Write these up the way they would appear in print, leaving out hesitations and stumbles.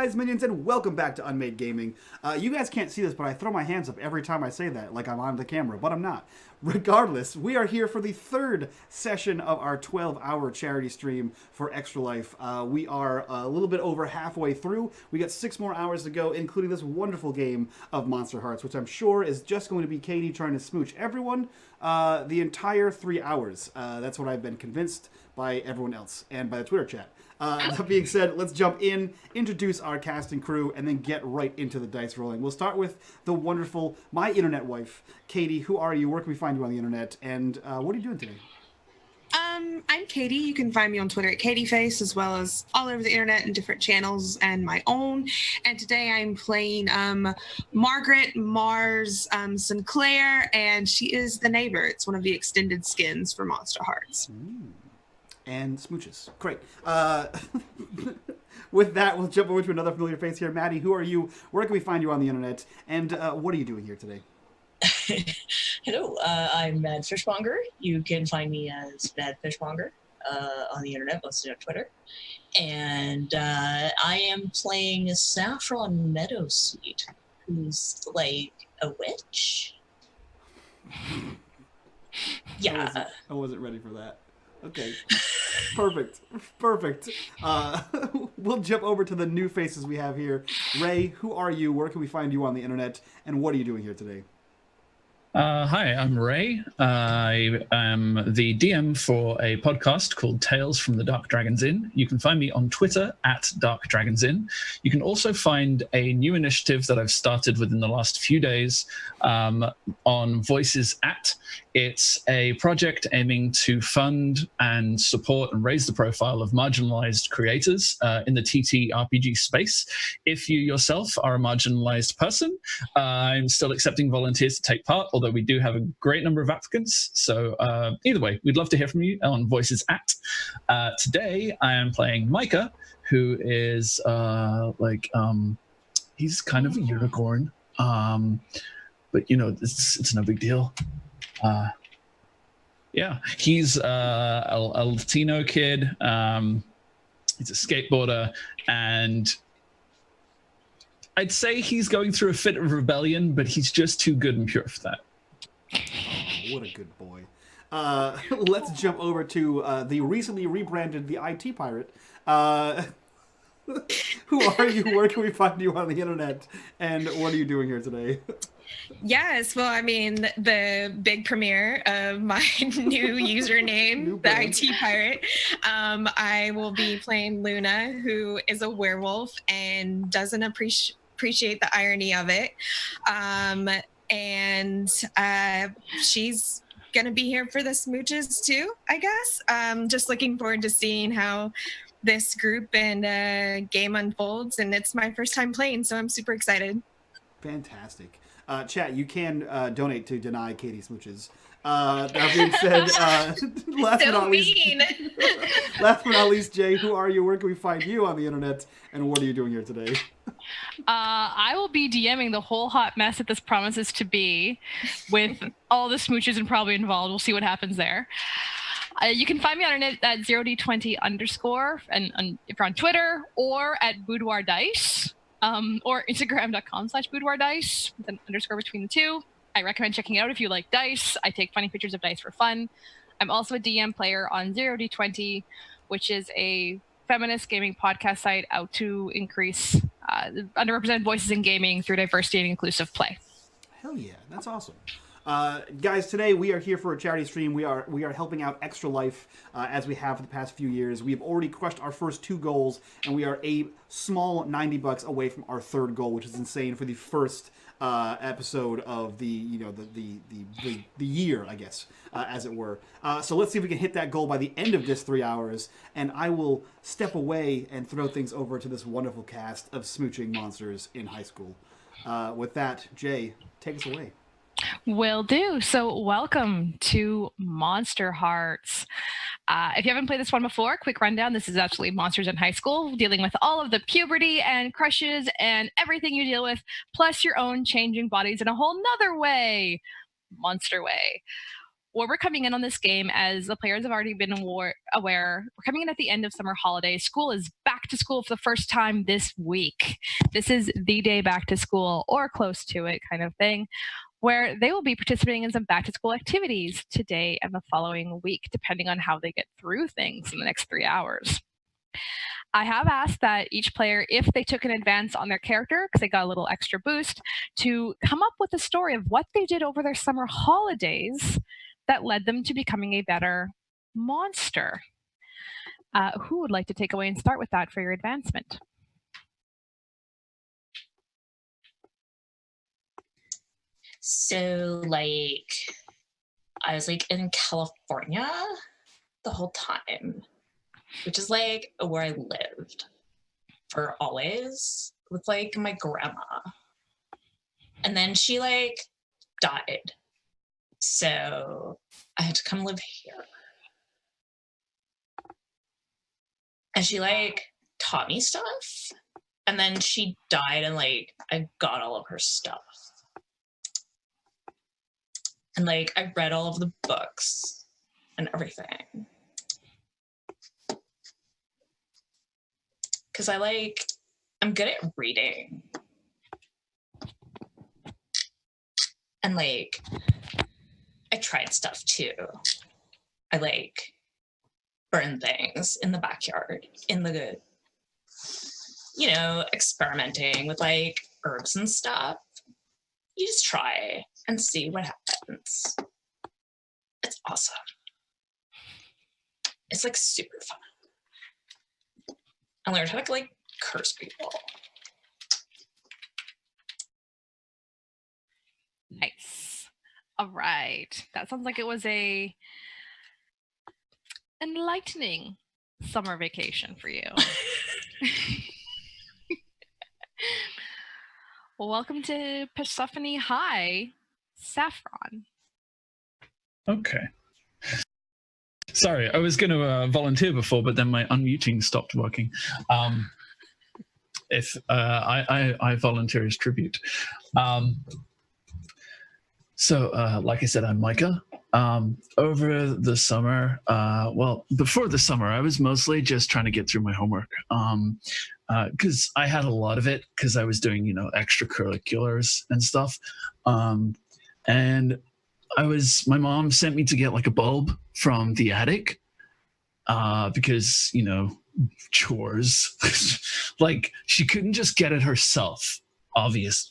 guys, minions, and welcome back to unMadeGaming. You guys can't see this, but I throw my hands up every time I say that, like I'm on the camera, but I'm not. Regardless, we are here for the third session of our 12-hour charity stream for Extra Life. We are a little bit over halfway through. We got 6 more hours to go, including this wonderful game of Monsterhearts, which I'm sure is just going to be Katie trying to smooch everyone the entire 3 hours. That's what I've been convinced by everyone else and by the Twitter chat. That being said, let's jump in, introduce our cast and crew, and then get right into the dice rolling. We'll start with the wonderful, my internet wife, Katie. Who are you? Where can we find you on the internet? And what are you doing today? I'm Katie. You can find me on Twitter at KatieFace, as well as all over the internet and different channels and my own. And today I'm playing Margaret Mars Sinclair, and she is the neighbor. It's one of the extended skins for Monsterhearts. And smooches. Great. With that, we'll jump over to another familiar face here. Maddie, who are you? Where can we find you on the internet? And what are you doing here today? Hello, I'm Mad Fishmonger. You can find me as Mad Fishmonger on the internet, mostly on Twitter. And I am playing Saffron Meadowsweet, who's like a witch. Yeah. I wasn't ready for that. Okay. Perfect. We'll jump over to the new faces we have here. Ray, who are you? Where can we find you on the internet? And what are you doing here today? Hi, I'm Ray. I am the DM for a podcast called Tales from the Dark Dragon's Inn. You can find me on Twitter at Dark Dragon's Inn. You can also find a new initiative that I've started within the last few days on Voices at. It's a project aiming to fund and support and raise the profile of marginalized creators in the TTRPG space. If you yourself are a marginalized person, I'm still accepting volunteers to take part, although we do have a great number of applicants. So either way, we'd love to hear from you on Voices at. Today, I am playing Micah, who is he's kind of a unicorn. But, you know, it's no big deal. Yeah, he's a Latino kid. He's a skateboarder, and I'd say he's going through a fit of rebellion, but he's just too good and pure for that. Oh, what a good boy. Let's jump over to the recently rebranded the IT Pirate. Who are you? Where can we find you on the internet? And what are you doing here today? Yes, well, I mean, the big premiere of my new username, the IT Pirate. I will be playing Luna, who is a werewolf and doesn't appreciate the irony of it. And she's going to be here for the smooches too, I guess. Just looking forward to seeing how this group and game unfolds. And it's my first time playing, so I'm super excited. Fantastic. Chat, you can donate to deny Katie smooches. That being said, last but not least, Jay, who are you? Where can we find you on the internet? And what are you doing here today? I will be DMing the whole hot mess that this promises to be, with all the smooches and probably involved. We'll see what happens there. You can find me on internet at 0d20_ and if you're on Twitter, or at Boudoir Dice. Or Instagram.com/Boudoir Dice with an underscore between the two. I recommend checking it out if you like dice. I take funny pictures of dice for fun. I'm also a DM player on 0d20, which is a feminist gaming podcast site out to increase underrepresented voices in gaming through diversity and inclusive play. Hell yeah, that's awesome. Guys, today we are here for a charity stream. We are helping out Extra Life as we have for the past few years. We have already crushed our first 2 goals, and we are a small $90 away from our 3rd goal, which is insane for the first episode of the year, I guess, as it were. So let's see if we can hit that goal by the end of this 3 hours, and I will step away and throw things over to this wonderful cast of smooching monsters in high school. With that, Jay, take us away. Will do. So welcome to Monsterhearts. If you haven't played this one before, quick rundown. This is actually monsters in high school, dealing with all of the puberty and crushes and everything you deal with, plus your own changing bodies in a whole nother way. Monster way. Where we're coming in on this game, as the players have already been aware, we're coming in at the end of summer holidays. School is back back to school for the first time this week. This is the day back to school, or close to it kind of thing, where they will be participating in some back to school activities today and the following week, depending on how they get through things in the next 3 hours. I have asked that each player, if they took an advance on their character, because they got a little extra boost, to come up with a story of what they did over their summer holidays that led them to becoming a better monster. Who would like to take away and start with that for your advancement? So, like, I was, like, in California the whole time, which is, like, where I lived for always with, like, my grandma. And then she, like, died. So I had to come live here. And she, like, taught me stuff. And then she died, and, like, I got all of her stuff. And, like, I read all of the books and everything. Because I'm good at reading. And, like, I tried stuff too. I, like, burn things in the backyard, in the, you know, experimenting with, like, herbs and stuff. You just try and see what happens. It's awesome. It's, like, super fun. I learned how to, like, curse people. Nice. All right. That sounds like it was a enlightening summer vacation for you. Well, welcome to Persephone High, Saffron. Okay. Sorry, I was going to volunteer before, but then my unmuting stopped working. I volunteer as tribute. So, like I said, I'm Micah. Over the summer, well, before the summer, I was mostly just trying to get through my homework. Because I had a lot of it because I was doing, you know, extracurriculars and stuff. And my mom sent me to get like a bulb from the attic because, you know, chores. Like, she couldn't just get it herself. Obvious.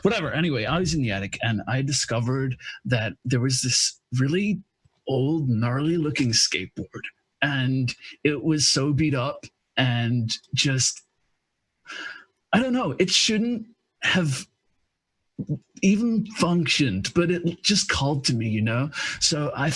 Whatever. Anyway, I was in the attic and I discovered that there was this really old, gnarly looking skateboard. And it was so beat up and just, I don't know, it shouldn't have even functioned, but it just called to me, you know? So I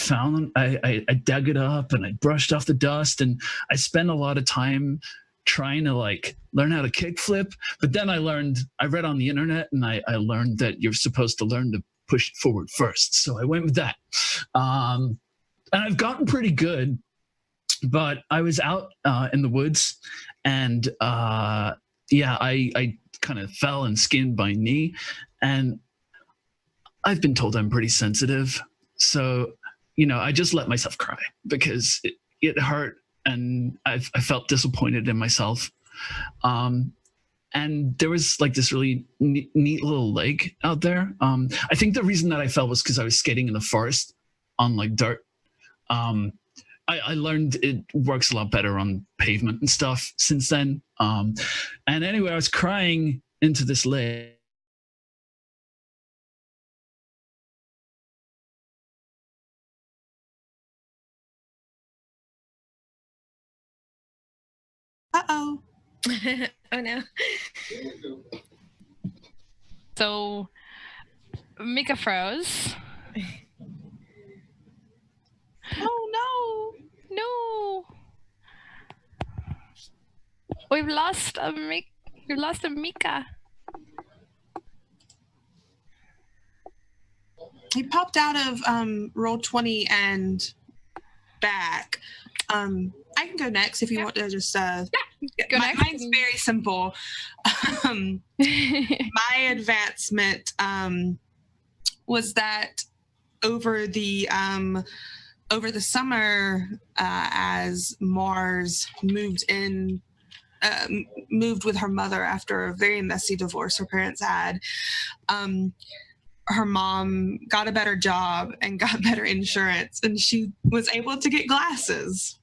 dug it up and I brushed off the dust, and I spent a lot of time trying to like learn how to kickflip. But then I read on the internet and I learned that you're supposed to learn to push it forward first. So I went with that. And I've gotten pretty good, but I was out in the woods and I kind of fell and skinned my knee, and I've been told I'm pretty sensitive. So, you know, I just let myself cry because it hurt. And I felt disappointed in myself. And there was like this really neat little lake out there. I think the reason that I fell was because I was skating in the forest on like dirt. I learned it works a lot better on pavement and stuff since then. And anyway, I was crying into this lake. Uh-oh. Oh, no. So, Mika froze. Oh, no. No. We've lost a Mika. He popped out of Roll20 and back. I can go next if you want to just go next. Mine's very simple. My advancement was that over the summer, as Mars moved in moved with her mother after a very messy divorce her parents had. Her mom got a better job and got better insurance, and she was able to get glasses.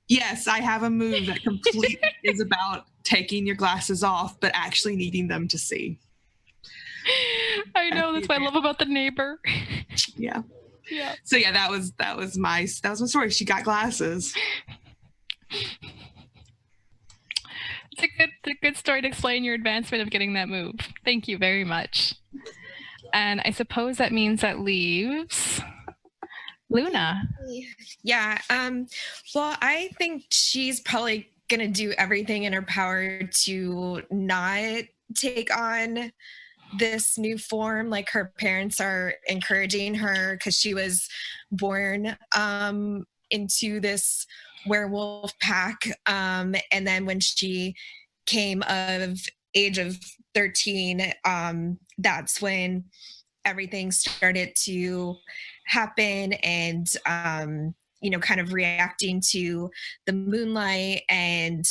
Yes, I have a move that completely is about taking your glasses off, but actually needing them to see. I know, that's what I love about The Neighbor. Yeah. Yeah. So yeah, that was my story. She got glasses. It's a good story to explain your advancement of getting that move. Thank you very much. And I suppose that means that leaves Luna. Yeah. Well, I think she's probably gonna do everything in her power to not take on this new form. Like, her parents are encouraging her because she was born into this werewolf pack, and then when she came of age of 13, that's when everything started to happen, and kind of reacting to the moonlight, and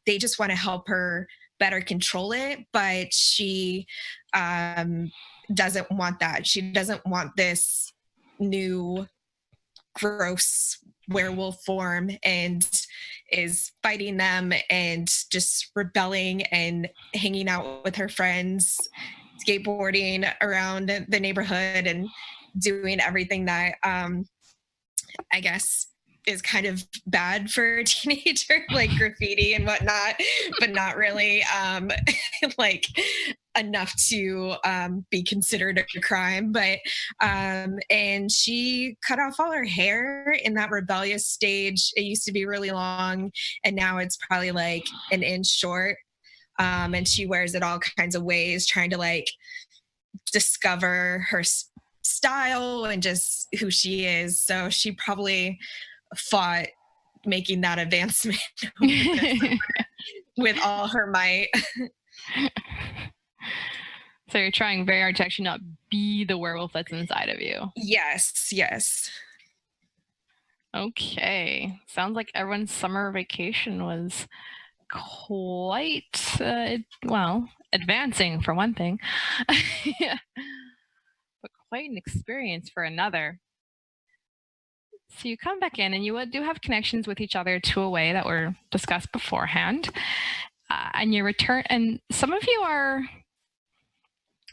they just want to help her better control it, but she doesn't want that. She doesn't want this new gross werewolf form, and is fighting them and just rebelling and hanging out with her friends, skateboarding around the neighborhood and doing everything that I guess is kind of bad for a teenager, like graffiti and whatnot, but not really like enough to be considered a crime. But and she cut off all her hair in that rebellious stage. It used to be really long, and now it's probably like an inch short. And she wears it all kinds of ways, trying to like discover her style and just who she is. So she probably fought making that advancement with all her might. So you're trying very hard to actually not be the werewolf that's inside of you. Yes. Okay. Sounds like everyone's summer vacation was quite, advancing for one thing. Yeah. But quite an experience for another. So you come back in and you do have connections with each other to a way that were discussed beforehand. And you return, and some of you are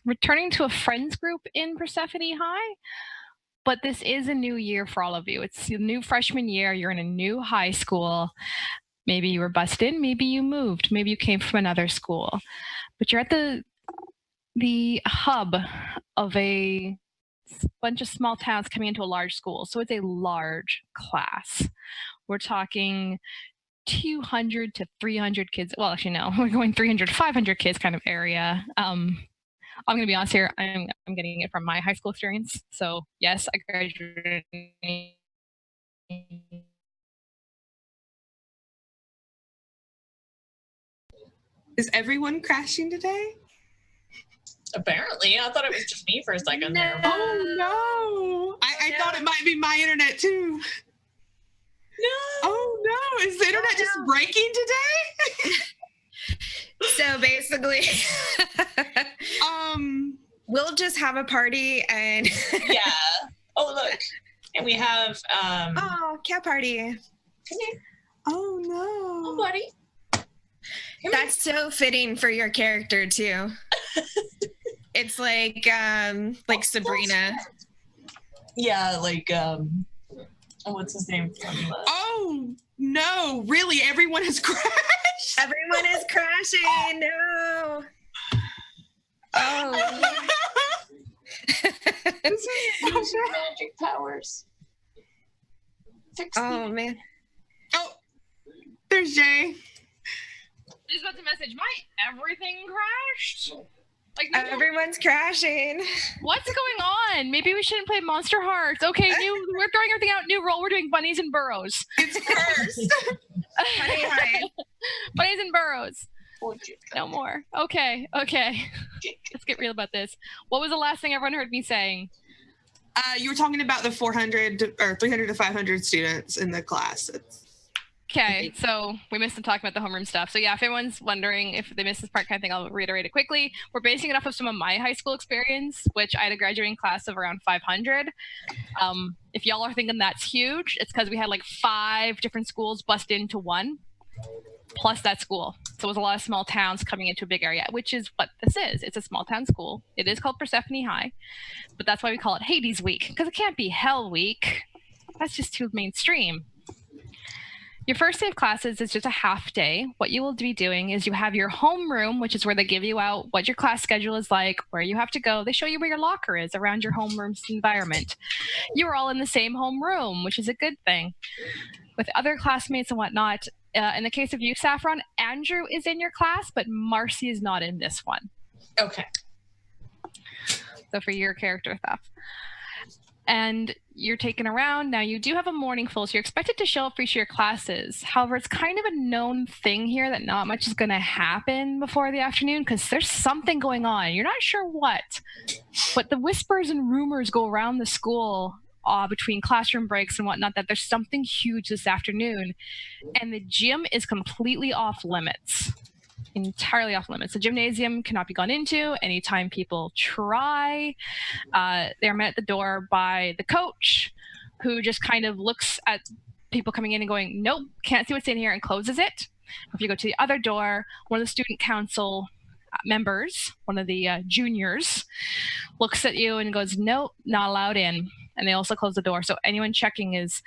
returning to a friends group in Persephone High, but this is a new year for all of you. It's a new freshman year. You're in a new high school. Maybe you were bussed in, maybe you moved, maybe you came from another school, but you're at the hub of a bunch of small towns coming into a large school. So it's a large class. We're talking 200 to 300 kids. Well, actually, no, we're going 300 to 500 kids kind of area. I'm going to be honest here. I'm getting it from my high school experience. So yes, I graduated. Is everyone crashing today? Apparently, I thought it was just me for a second there. Oh no! I thought it might be my internet too. No. Oh no! Is the internet just breaking today? So basically, we'll just have a party and Yeah. Oh look, and we have cat party. Come here. Oh no! Oh buddy. That's so fitting for your character too. It's like Sabrina. Yeah, like what's his name from Oh no! Really? Everyone has crashed. Everyone is crashing. No. Oh. This is so bad. magic powers. Oh man. Oh, there's Jay. Just about to message, my everything crashed. Like Everyone's crashing. what's going on? Maybe we shouldn't play Monsterhearts. Okay, we're throwing everything out. New role. We're doing bunnies and burrows. It's cursed. Honey, hi. Bunnies and burrows. No more. Okay. Let's get real about this. What was the last thing everyone heard me saying? You were talking about the 400 or 300 to 500 students in the class. Okay, so we missed some talking about the homeroom stuff. So yeah, if anyone's wondering if they missed this part, kind of thing, I'll reiterate it quickly. We're basing it off of some of my high school experience, which I had a graduating class of around 500. If y'all are thinking that's huge, it's because we had like 5 different schools bust into one, plus that school. So it was a lot of small towns coming into a big area, which is what this is. It's a small town school. It is called Persephone High, but that's why we call it Hades Week, because it can't be Hell Week. That's just too mainstream. Your first day of classes is just a half day. What you will be doing is you have your homeroom, which is where they give you out what your class schedule is like, where you have to go. They show you where your locker is around your homeroom's environment. You are all in the same homeroom, which is a good thing. With other classmates and whatnot, in the case of you, Saffron, Andrew is in your class, but Marcy is not in this one. Okay. So for your character stuff. And you're taken around. Now, you do have a morning full, so you're expected to show up for each of your classes. However, it's kind of a known thing here that not much is going to happen before the afternoon because there's something going on. You're not sure what, but the whispers and rumors go around the school between classroom breaks and whatnot that there's something huge this afternoon, and the gym is completely off limits. Entirely off limits. The gymnasium cannot be gone into anytime people try. They're met at the door by the coach, who just kind of looks at people coming in and going, nope, can't see what's in here, and closes it. If you go to the other door, one of the student council members, one of the juniors, looks at you and goes, nope, not allowed in. And they also close the door. So anyone checking is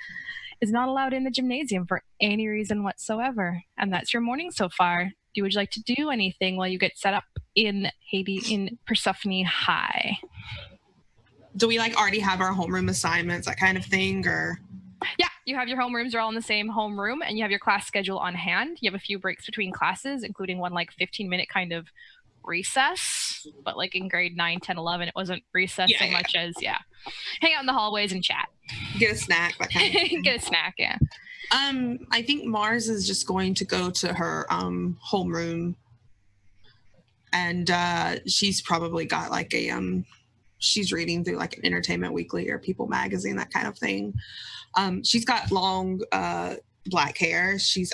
not allowed in the gymnasium for any reason whatsoever. And that's your morning so far. Would you like to do anything while you get set up in Persephone High? Do we like already have our homeroom assignments, that kind of thing, or? Yeah, you have your homerooms are all in the same homeroom, and you have your class schedule on hand. You have a few breaks between classes, including one like 15-minute kind of recess, but like in grade 9, 10, 11, it wasn't recess so much as, hang out in the hallways and chat. Get a snack, that kind of thing. Get a snack, yeah. I think Mars is just going to go to her homeroom, and she's probably got like a she's reading through like an Entertainment Weekly or People magazine, that kind of thing. She's got long black hair. She's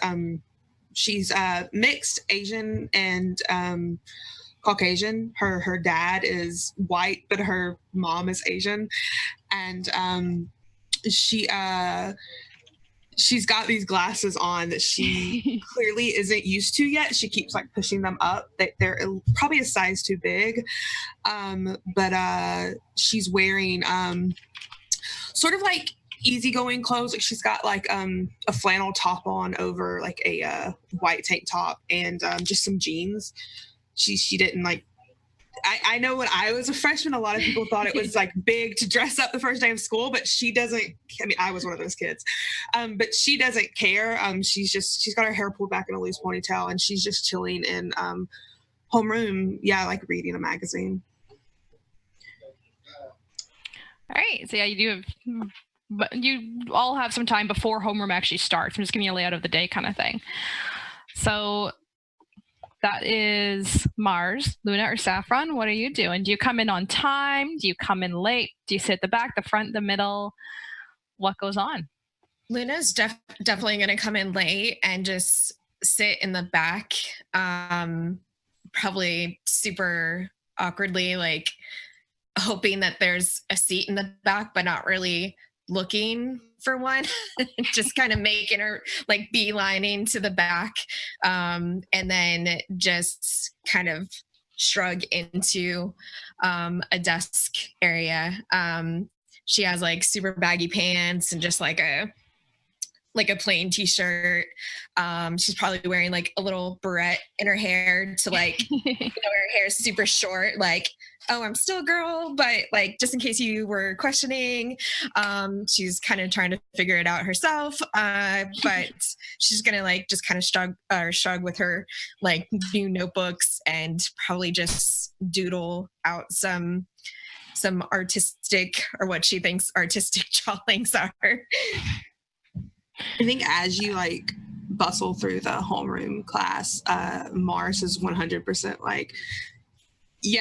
mixed Asian and Caucasian. Her dad is white, but her mom is Asian, and she's got these glasses on that she clearly isn't used to yet. She keeps like pushing them up. They're probably a size too big. But she's wearing sort of like easygoing clothes. Like she's got like a flannel top on over like a white tank top and just some jeans. She didn't like, I know when I was a freshman, a lot of people thought it was like big to dress up the first day of school, but she doesn't. I mean, I was one of those kids, but she doesn't care. She's got her hair pulled back in a loose ponytail, and she's just chilling in homeroom. Yeah, like reading a magazine. All right, so yeah, you do have, but you all have some time before homeroom actually starts. I'm just giving you a layout of the day kind of thing. So that is Mars, Luna, or Saffron. What are you doing? Do you come in on time? Do you come in late? Do you sit at the back, the front, the middle? What goes on? Luna's definitely going to come in late and just sit in the back, probably super awkwardly, like hoping that there's a seat in the back, but not really looking for one. Just kind of making her like beelining to the back, and then just kind of shrug into a desk area. She has like super baggy pants and just like a plain t-shirt. She's probably wearing like a little barrette in her hair to like, her hair is super short, like, oh, I'm still a girl, but like, just in case you were questioning, she's kind of trying to figure it out herself. But she's going to like, just kind of shrug with her like new notebooks and probably just doodle out some artistic, or what she thinks artistic drawings are. I think as you like bustle through the homeroom class, Mars is 100% like,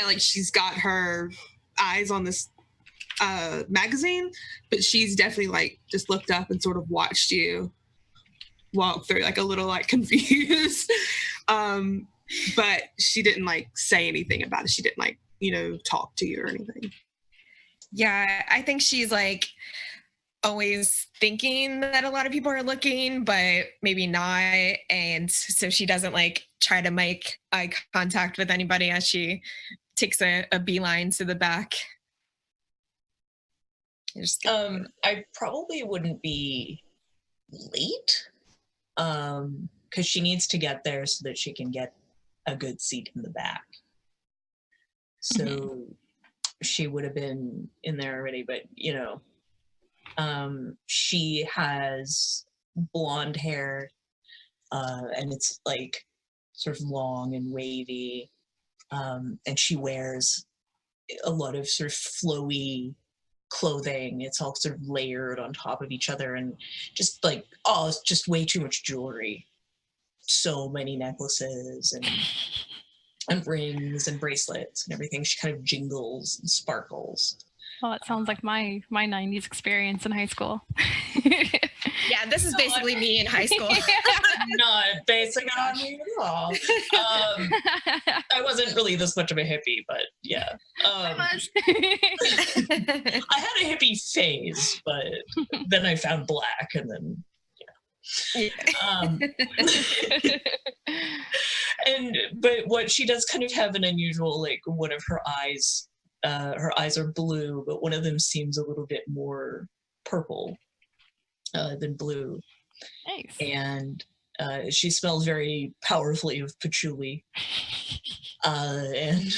like she's got her eyes on this magazine, but she's definitely like just looked up and sort of watched you walk through, like a little like confused. But she didn't like say anything about it. She didn't like, talk to you or anything. Yeah, I think she's like always thinking that a lot of people are looking, but maybe not. And so she doesn't like try to make eye contact with anybody as she takes a beeline to the back. I probably wouldn't be late, because she needs to get there so that she can get a good seat in the back. So she would have been in there already, but she has blonde hair, and it's like sort of long and wavy, and she wears a lot of sort of flowy clothing. It's all sort of layered on top of each other, and just like, it's just way too much jewelry. So many necklaces and rings and bracelets and everything. She kind of jingles and sparkles. Well, it sounds like my 90s experience in high school. Yeah, this is basically me in high school. Not basing it on me at all. I wasn't really this much of a hippie, but yeah. I had a hippie phase, but then I found black, and then but what she does kind of have an unusual, like, one of her eyes are blue, but one of them seems a little bit more purple than blue. Nice. And she smells very powerfully of patchouli. And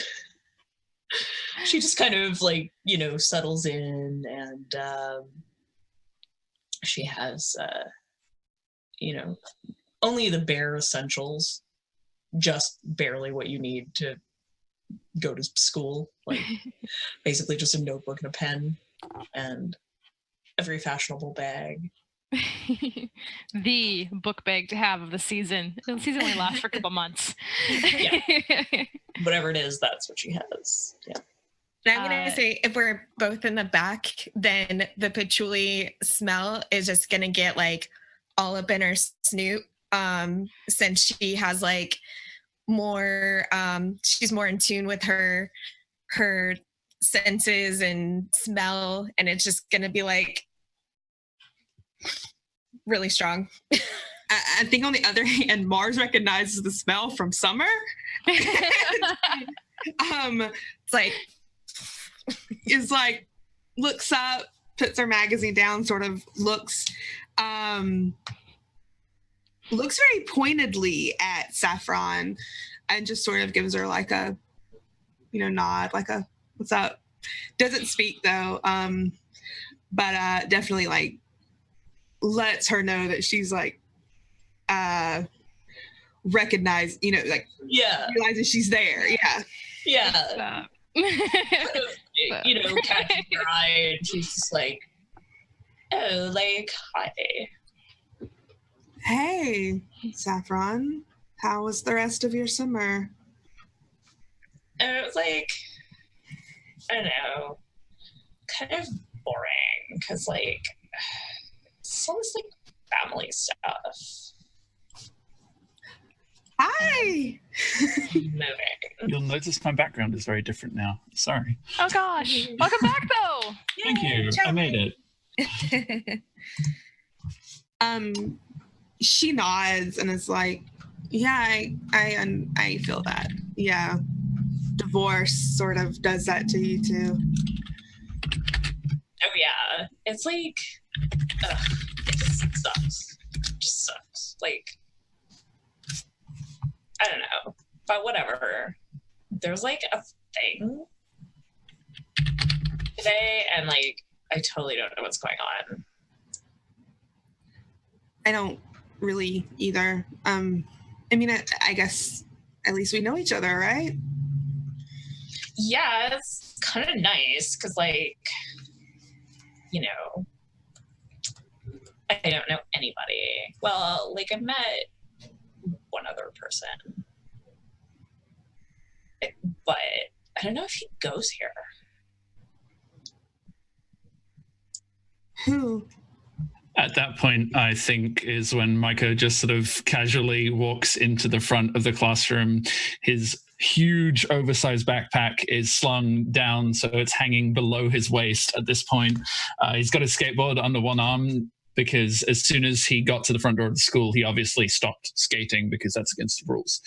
she just kind of like, settles in, and she has, only the bare essentials, just barely what you need to go to school. Like basically just a notebook and a pen and a very fashionable bag. The book bag to have of the season. The season only lasts for a couple months. Yeah. Whatever it is, that's what she has. Yeah. And I'm going to say, if we're both in the back, then the patchouli smell is just going to get like all up in her snoot, since she has like more, she's more in tune with her senses and smell, and it's just going to be like really strong. I think on the other hand, Mars recognizes the smell from Summer. It's like looks up, puts her magazine down, sort of looks very pointedly at Saffron, and just sort of gives her like a nod, like a what's up. Doesn't speak though, but definitely like lets her know that she's like recognized, realizes she's there. Yeah. Kind of, catching her eye, and she's just like, oh, like, hi. Hey, Saffron, how was the rest of your summer? And it was like, I don't know, kind of boring, because like it's almost like family stuff. Hi. Moving. You'll notice my background is very different now. Sorry. Oh gosh. Welcome back though. Thank you. I made it. She nods and is like, yeah, I feel that. Yeah. Divorce sort of does that to you too. Oh yeah. It's like, it just sucks. It just sucks. Like, I don't know, but whatever. There's like a thing today, and like I totally don't know what's going on. I don't really either. I mean, I guess at least we know each other, right? Yeah, it's kind of nice because, like, I don't know anybody. Well, like, I met one other person, but I don't know if he goes here. Who? At that point, I think, is when Micah just sort of casually walks into the front of the classroom. His huge oversized backpack is slung down, so it's hanging below his waist at this point. He's got his skateboard under one arm, because as soon as he got to the front door of the school, he obviously stopped skating because that's against the rules.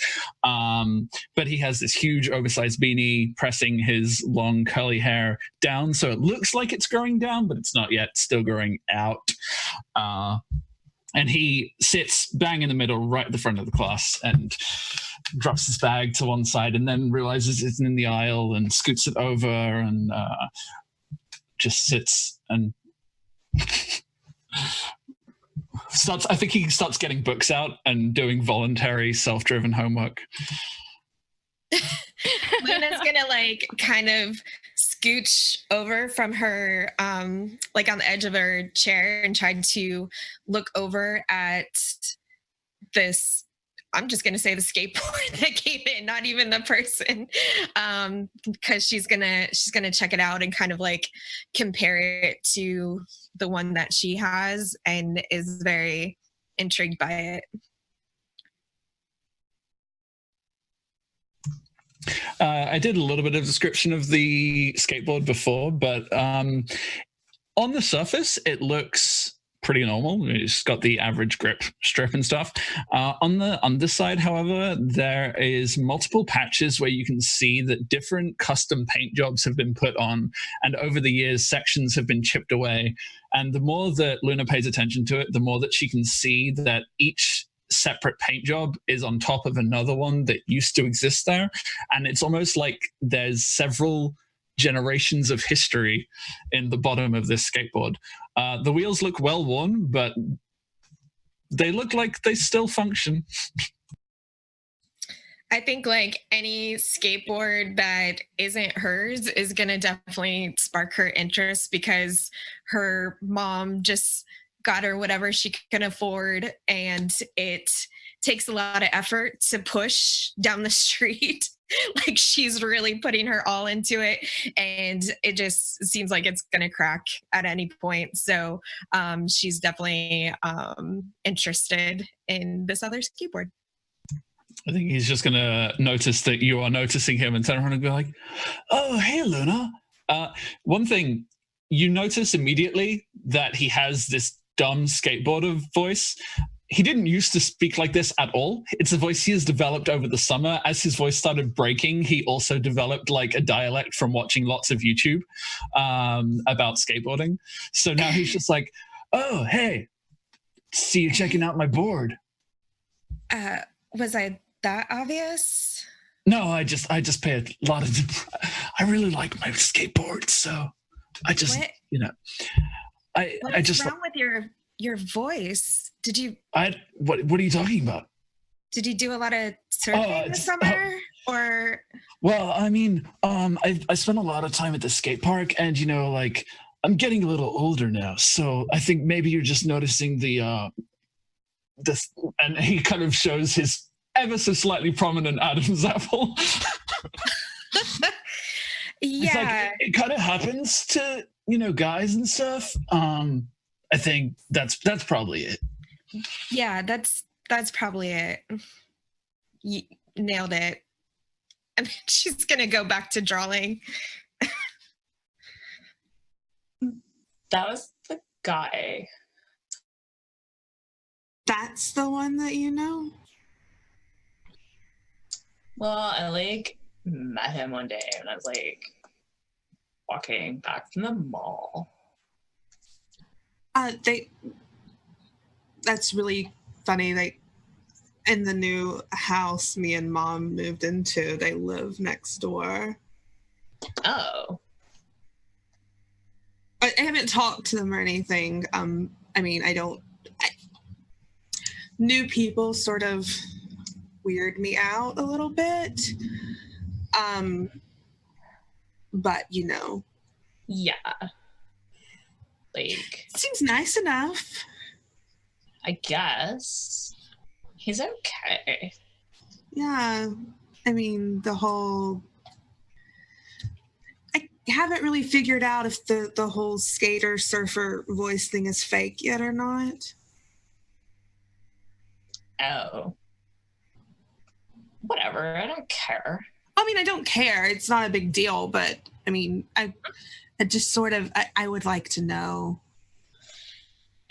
But he has this huge oversized beanie pressing his long curly hair down, so it looks like it's growing down, but it's not yet, still growing out. And he sits bang in the middle, right at the front of the class, and drops his bag to one side, and then realizes it's in the aisle and scoots it over and just sits and I think he starts getting books out and doing voluntary self-driven homework. Luna's gonna like kind of scooch over from her like on the edge of her chair and try to look over at this, I'm just gonna say the skateboard that came in, not even the person, because she's gonna check it out and kind of like compare it to the one that she has and is very intrigued by it. I did a little bit of description of the skateboard before, but on the surface, it looks pretty normal. It's got the average grip strip and stuff. On the underside, however, there is multiple patches where you can see that different custom paint jobs have been put on, and over the years, sections have been chipped away. And the more that Luna pays attention to it, the more that she can see that each separate paint job is on top of another one that used to exist there. And it's almost like there's several generations of history in the bottom of this skateboard. The wheels look well worn, but they look like they still function. I think like any skateboard that isn't hers is going to definitely spark her interest, because her mom just got her whatever she can afford, and it takes a lot of effort to push down the street. Like she's really putting her all into it, and it just seems like it's going to crack at any point. So she's definitely interested in this other skateboard. I think he's just going to notice that you are noticing him and turn around and be like, "Oh, hey, Luna." One thing, you notice immediately that he has this dumb skateboarder voice. He didn't used to speak like this at all. It's a voice he has developed over the summer. As his voice started breaking, he also developed like a dialect from watching lots of YouTube about skateboarding. So now he's just like, "Oh, hey, see you checking out my board." Was I that obvious? No, I just pay a lot of. I really like my skateboard, so I just, What? you know, I just. What's wrong with your voice? Did you? What are you talking about? Did you do a lot of surfing this summer, or? Well, I mean, I spent a lot of time at the skate park, and you know, like I'm getting a little older now, so I think maybe you're just noticing this, and he kind of shows his ever so slightly prominent Adam's apple. Yeah, like, it kind of happens to, you know, guys and stuff. I think that's probably it. Yeah, that's probably it. You nailed it. I mean, she's gonna go back to drawing. That was the guy. That's the one that you know? Well, I like met him one day when I was like walking back from the mall. That's really funny. They, in the new house me and Mom moved into, they live next door. Oh. I haven't talked to them or anything. I mean, new people sort of weird me out a little bit. But you know. Yeah. Like, seems nice enough. I guess. He's okay. Yeah. I mean, the whole... haven't really figured out if the whole skater surfer voice thing is fake yet or not. Oh. Whatever, I don't care. I mean, I don't care. It's not a big deal, but I mean, I just sort of, I would like to know.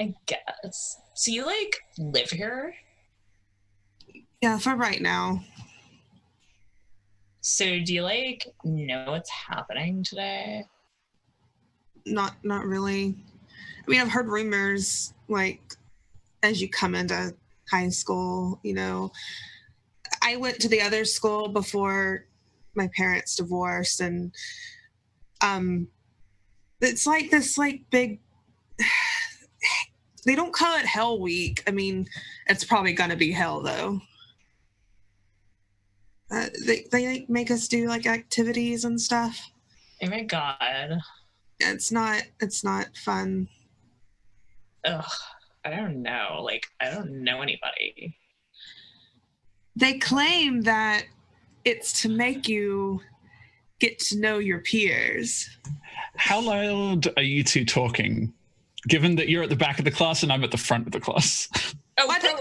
I guess. So you, like, live here? Yeah, for right now. So do you, like, know what's happening today? Not really. I mean, I've heard rumors, like, as you come into high school, you know. I went to the other school before my parents divorced, and it's like this like big, they don't call it Hell Week. I mean, it's probably gonna be hell though. They like, make us do like activities and stuff. Oh my god. It's not fun. Ugh, I don't know. Like, I don't know anybody. They claim that it's to make you get to know your peers. How loud are you two talking, given that you're at the back of the class and I'm at the front of the class? Oh, I think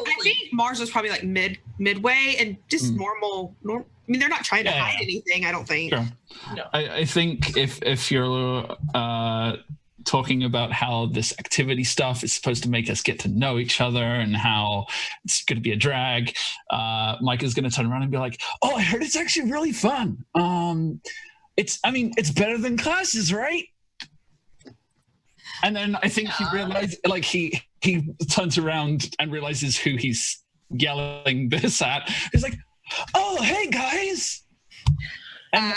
Mars was probably like midway and just normal. I mean, they're not trying to hide anything, I don't think. Sure. No. I think if you're talking about how this activity stuff is supposed to make us get to know each other and how it's going to be a drag, Mike is going to turn around and be like, "Oh, I heard it's actually really fun. It's better than classes, right?" And then I think he realized, like he turns around and realizes who he's yelling this at. He's like, "Oh, hey guys!" And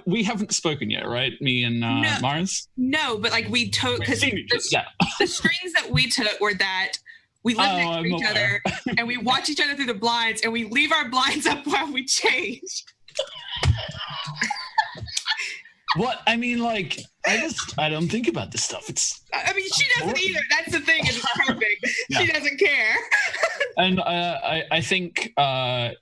we haven't spoken yet, right? Me and Mars. No, but like we took because the strings that we took were that we live next to each other and we watch each other through the blinds and we leave our blinds up while we change. What? I mean, like, I don't think about this stuff. I mean, she doesn't either. That's the thing. It's perfect. Yeah. She doesn't care. And I think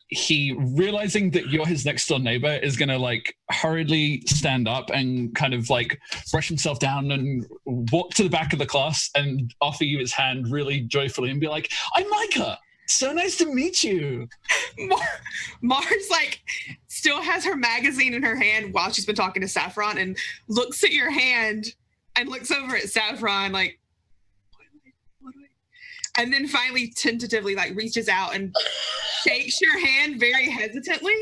he, realizing that you're his next door neighbor, is going to, like, hurriedly stand up and kind of, like, brush himself down and walk to the back of the class and offer you his hand really joyfully and be like, "I'm Micah. So nice to meet you." Mars like still has her magazine in her hand while she's been talking to Saffron and looks at your hand and looks over at Saffron like, what do I? And then finally tentatively like reaches out and shakes your hand very hesitantly.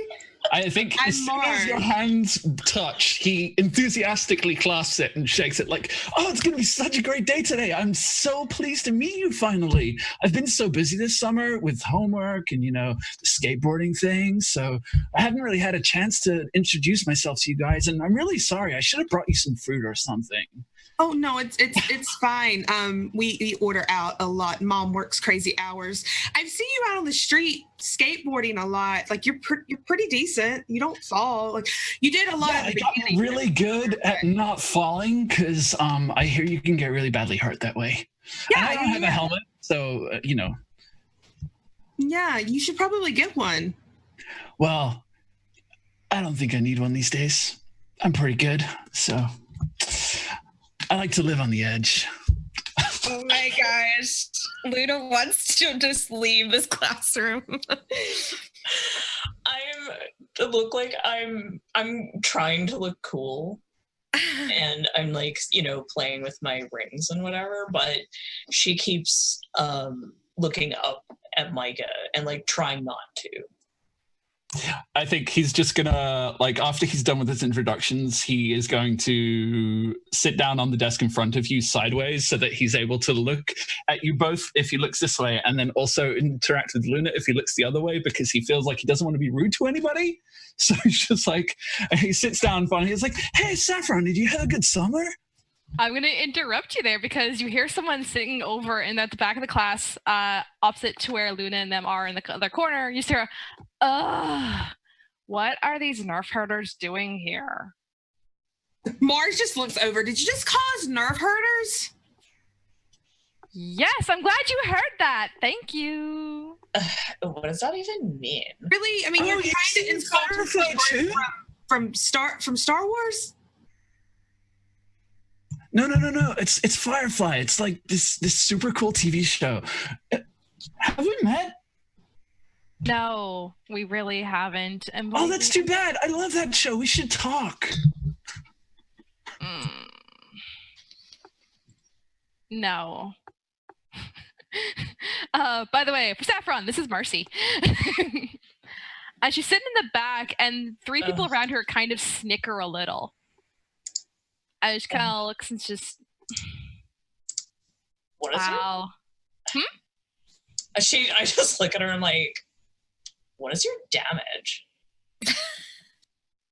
I think as soon as your hands touch, he enthusiastically clasps it and shakes it like, "Oh, it's going to be such a great day today. I'm so pleased to meet you finally. I've been so busy this summer with homework and, the skateboarding thing, so I haven't really had a chance to introduce myself to you guys, and I'm really sorry. I should have brought you some fruit or something." Oh no, it's fine. We order out a lot. Mom works crazy hours. I've seen you out on the street skateboarding a lot. Like you're pretty decent. You don't fall. Like you did a lot. Yeah, I got really good at not falling because I hear you can get really badly hurt that way. Yeah, and I don't have a helmet, so Yeah, you should probably get one. Well, I don't think I need one these days. I'm pretty good, so. I like to live on the edge. Oh my gosh. Luna wants to just leave this classroom. I'm trying to look cool. And I'm like, playing with my rings and whatever, but she keeps looking up at Micah and like trying not to. I think he's just gonna, like, after he's done with his introductions, he is going to sit down on the desk in front of you sideways so that he's able to look at you both if he looks this way, and then also interact with Luna if he looks the other way, because he feels like he doesn't want to be rude to anybody. So he's just like, he sits down finally, he's like, "Hey, Saffron, did you have a good summer?" I'm going to interrupt you there because you hear someone sitting over in at the back of the class, opposite to where Luna and them are in the other corner. You hear, what are these nerf herders doing here? Mars just looks over. Did you just call us nerf herders? Yes, I'm glad you heard that. Thank you. What does that even mean? Really? I mean, you're trying to insult us from Star Wars? No. It's Firefly. It's like this super cool TV show. Have we met? No, we really haven't. And Oh, that's too bad. I love that show. We should talk. No. By the way, for Saffron, this is Marcy. She's sitting in the back, and three people around her kind of snicker a little. I just kind of looks and just. What is wow. I just look at her and I'm like, what is your damage?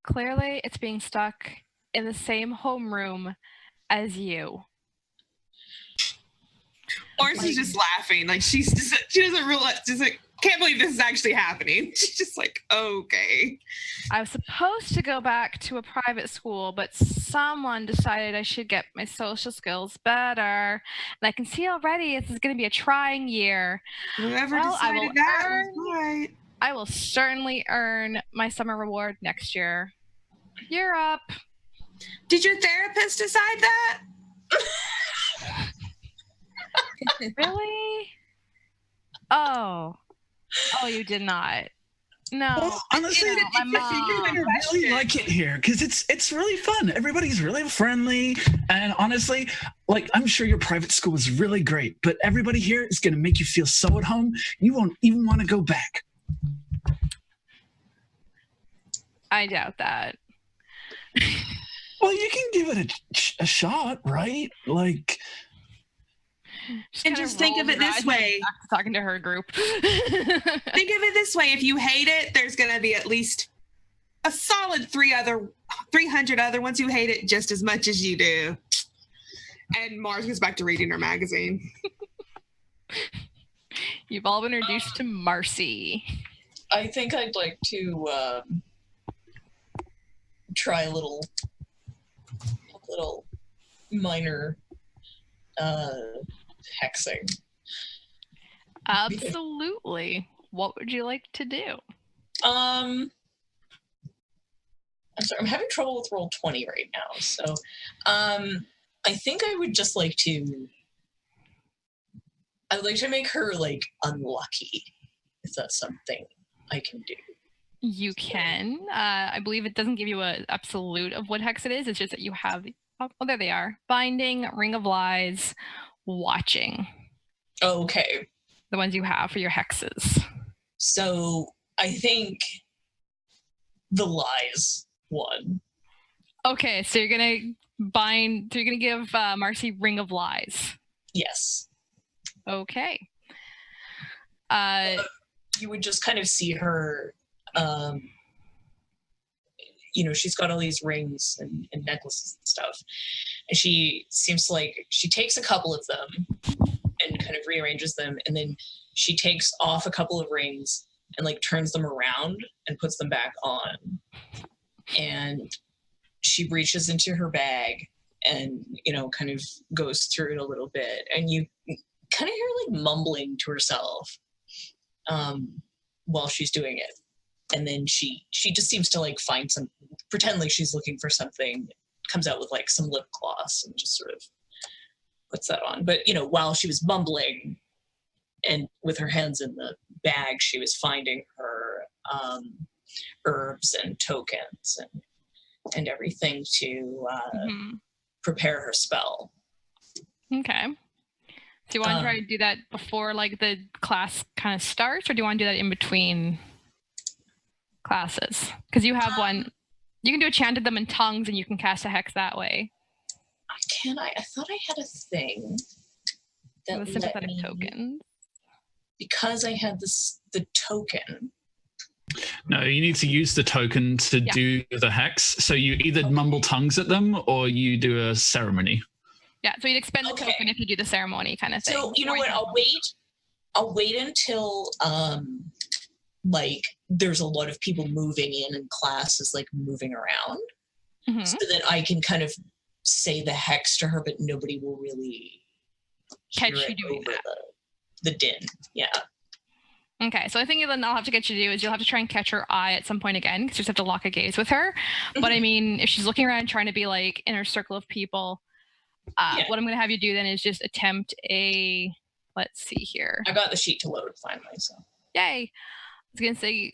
Clearly, it's being stuck in the same homeroom as you. Marcy's just laughing. Like she doesn't realize, can't believe this is actually happening. She's just like, okay. I was supposed to go back to a private school, but someone decided I should get my social skills better. And I can see already this is going to be a trying year. Whoever decided that was right. I will certainly earn my summer reward next year. You're up. Did your therapist decide that? Really? Oh, you did not. No. Well, honestly, my mom. I really like it here because it's really fun. Everybody's really friendly, and honestly, like I'm sure your private school is really great, but everybody here is going to make you feel so at home you won't even want to go back. I doubt that. Well, you can give it a shot, right? Like. And just think of it this way. Talking to her group. Think of it this way. If you hate it, there's going to be at least a solid 300 other ones who hate it just as much as you do. And Mars goes back to reading her magazine. You've all been introduced to Marcy. I think I'd like to try a little minor hexing. Absolutely. What would you like to do? I'm sorry, I'm having trouble with roll 20 right now. So I think I would just like to make her like unlucky, if that's something I can do. You can. I believe it doesn't give you an absolute of what hex it is. It's just that you have there they are. Binding, Ring of Lies, Watching. Okay. The ones you have for your hexes. So I think the lies one. Okay, so you're gonna give Marcy Ring of Lies. Yes. Okay. You would just kind of see her, she's got all these rings and necklaces and stuff. And she seems like she takes a couple of them and kind of rearranges them. And then she takes off a couple of rings and like turns them around and puts them back on. And she reaches into her bag and, kind of goes through it a little bit. And you kind of hear like mumbling to herself while she's doing it. And then she just seems to like pretend like she's looking for something, comes out with like some lip gloss and just sort of puts that on. But, while she was mumbling and with her hands in the bag, she was finding her herbs and tokens and everything to prepare her spell. Okay. Do you want to try to do that before like the class kind of starts, or do you want to do that in between classes? Because you have one. You can do a chant of them in tongues and you can cast a hex that way. Can I? I thought I had a thing that the sympathetic token. Because I had the token. No, you need to use the token to do the hex. So you either mumble tongues at them or you do a ceremony. Yeah, so you'd expend the token if you do the ceremony kind of thing. So you know what? I'll wait until like there's a lot of people moving in and class is like moving around, so that I can kind of say the hex to her, but nobody will really catch you doing that. The din. Yeah. Okay, so I think then I'll have to get you to do is you'll have to try and catch her eye at some point again, because you just have to lock a gaze with her. But I mean, if she's looking around trying to be like in her circle of people, Yeah. What I'm going to have you do then is just attempt a, let's see here. I got the sheet to load finally, so. Yay. I was going to say,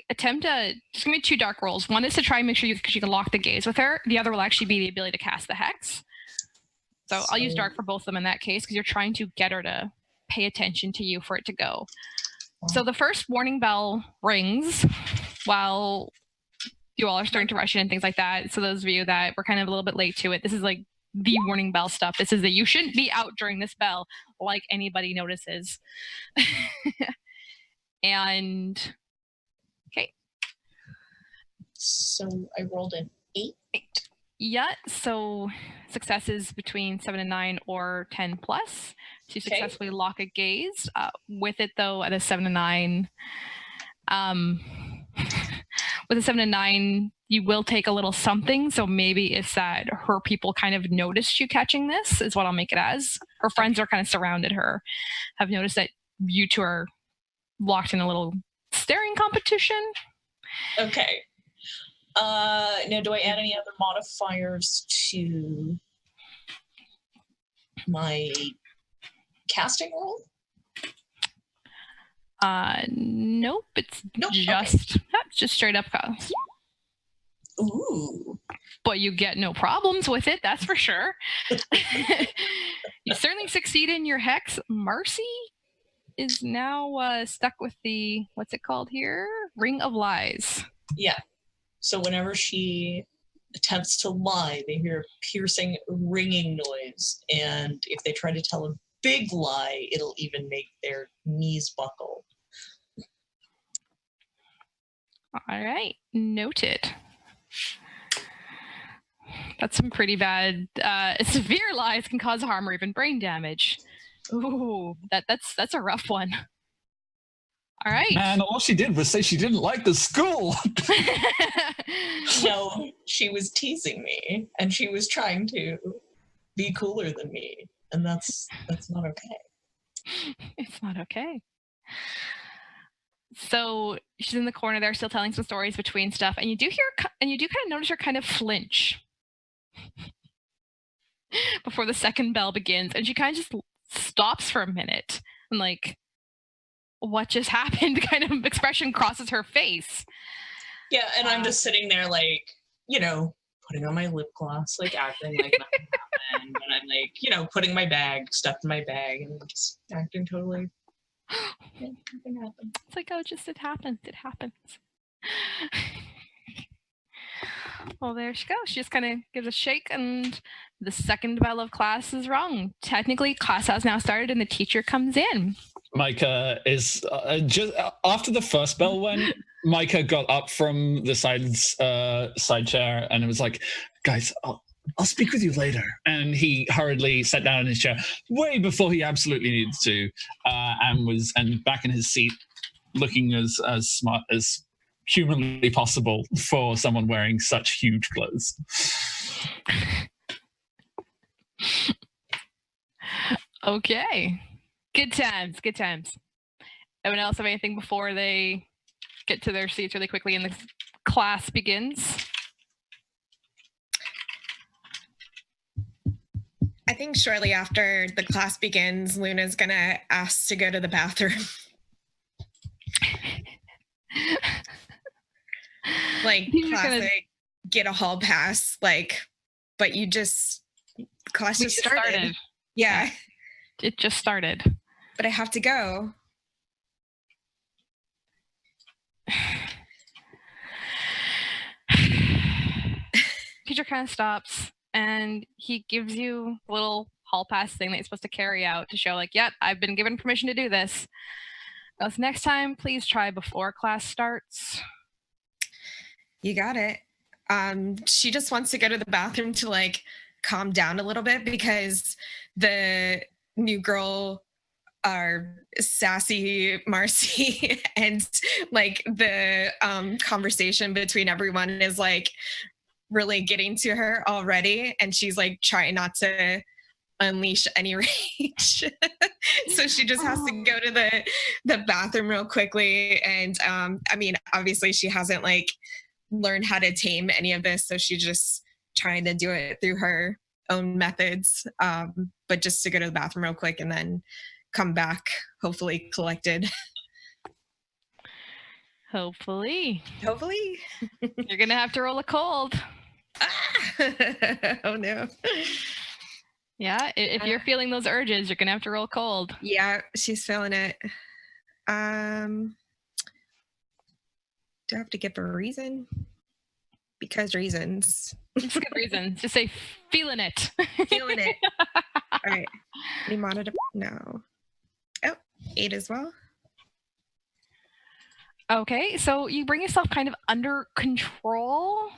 just give me 2 dark rolls. One is to try and make sure you can lock the gaze with her. The other will actually be the ability to cast the hex. So I'll use dark for both of them in that case, because you're trying to get her to pay attention to you for it to go. So the first warning bell rings while you all are starting to rush in and things like that. So those of you that were kind of a little bit late to it, this is like the warning bell stuff. This is that you shouldn't be out during this bell, like anybody notices. And okay. So I rolled an 8. Yeah, so successes between 7 and 9 or 10 plus to successfully lock a gaze. With it though, at a 7 and 9, with a 7 and 9, you will take a little something. So maybe it's that her people kind of noticed you catching this, is what I'll make it as. Her friends are kind of surrounded her, have noticed that you two are locked in a little staring competition. Okay. Now, do I add any other modifiers to my casting roll? Nope. It's just straight up cast. Ooh. But you get no problems with it, that's for sure. You certainly succeed in your hex. Marcy is now stuck with the, what's it called here? Ring of Lies. Yeah. So whenever she attempts to lie, they hear a piercing, ringing noise. And if they try to tell a big lie, it'll even make their knees buckle. All right. Noted. That's some pretty bad, severe lies can cause harm or even brain damage. Ooh, that's a rough one. All right. And all she did was say she didn't like the school. No, she was teasing me, and she was trying to be cooler than me, and that's not okay. It's not okay. So she's in the corner there, still telling some stories between stuff, and you do kind of notice her kind of flinch before the second bell begins, and she kind of just stops for a minute and like, what just happened kind of expression crosses her face. Yeah, and I'm just sitting there like, putting on my lip gloss, like acting like nothing happened, and I'm like, putting my stuff in my bag, and just acting totally nothing happened. It's like, oh, it happens. It happens. Well, there she goes. She just kind of gives a shake, and the second bell of class is rung. Technically, class has now started, and the teacher comes in. Micah is just after the first bell went. Micah got up from the side chair, and it was like, "Guys, I'll speak with you later." And he hurriedly sat down in his chair, way before he absolutely needed to, and back in his seat, looking as smart as humanly possible for someone wearing such huge clothes. Okay. Good times. Anyone else have anything before they get to their seats really quickly and the class begins? I think shortly after the class begins, Luna's gonna ask to go to the bathroom. Like classic, get a hall pass, but you just, class just started. Yeah. It just started. But I have to go. Teacher kind of stops and he gives you a little hall pass thing that you're supposed to carry out to show like, yep, I've been given permission to do this. So next time, please try before class starts. You got it. She just wants to go to the bathroom to calm down a little bit because the new girl are sassy Marcy and the conversation between everyone is really getting to her already, and she's trying not to unleash any rage. So she just has to go to the bathroom real quickly, and obviously she hasn't learned how to tame any of this, so she's just trying to do it through her own methods, but just to go to the bathroom real quick and then come back, hopefully collected. Hopefully. Hopefully. You're going to have to roll a cold. Oh, no. Yeah, if you're feeling those urges, you're going to have to roll cold. Yeah, she's feeling it. Do I have to give a reason? Because reasons. Just give reasons. Just say, feeling it. Feeling it. All right. Any monitor? No. Oh, 8 as well. Okay, so you bring yourself kind of under control,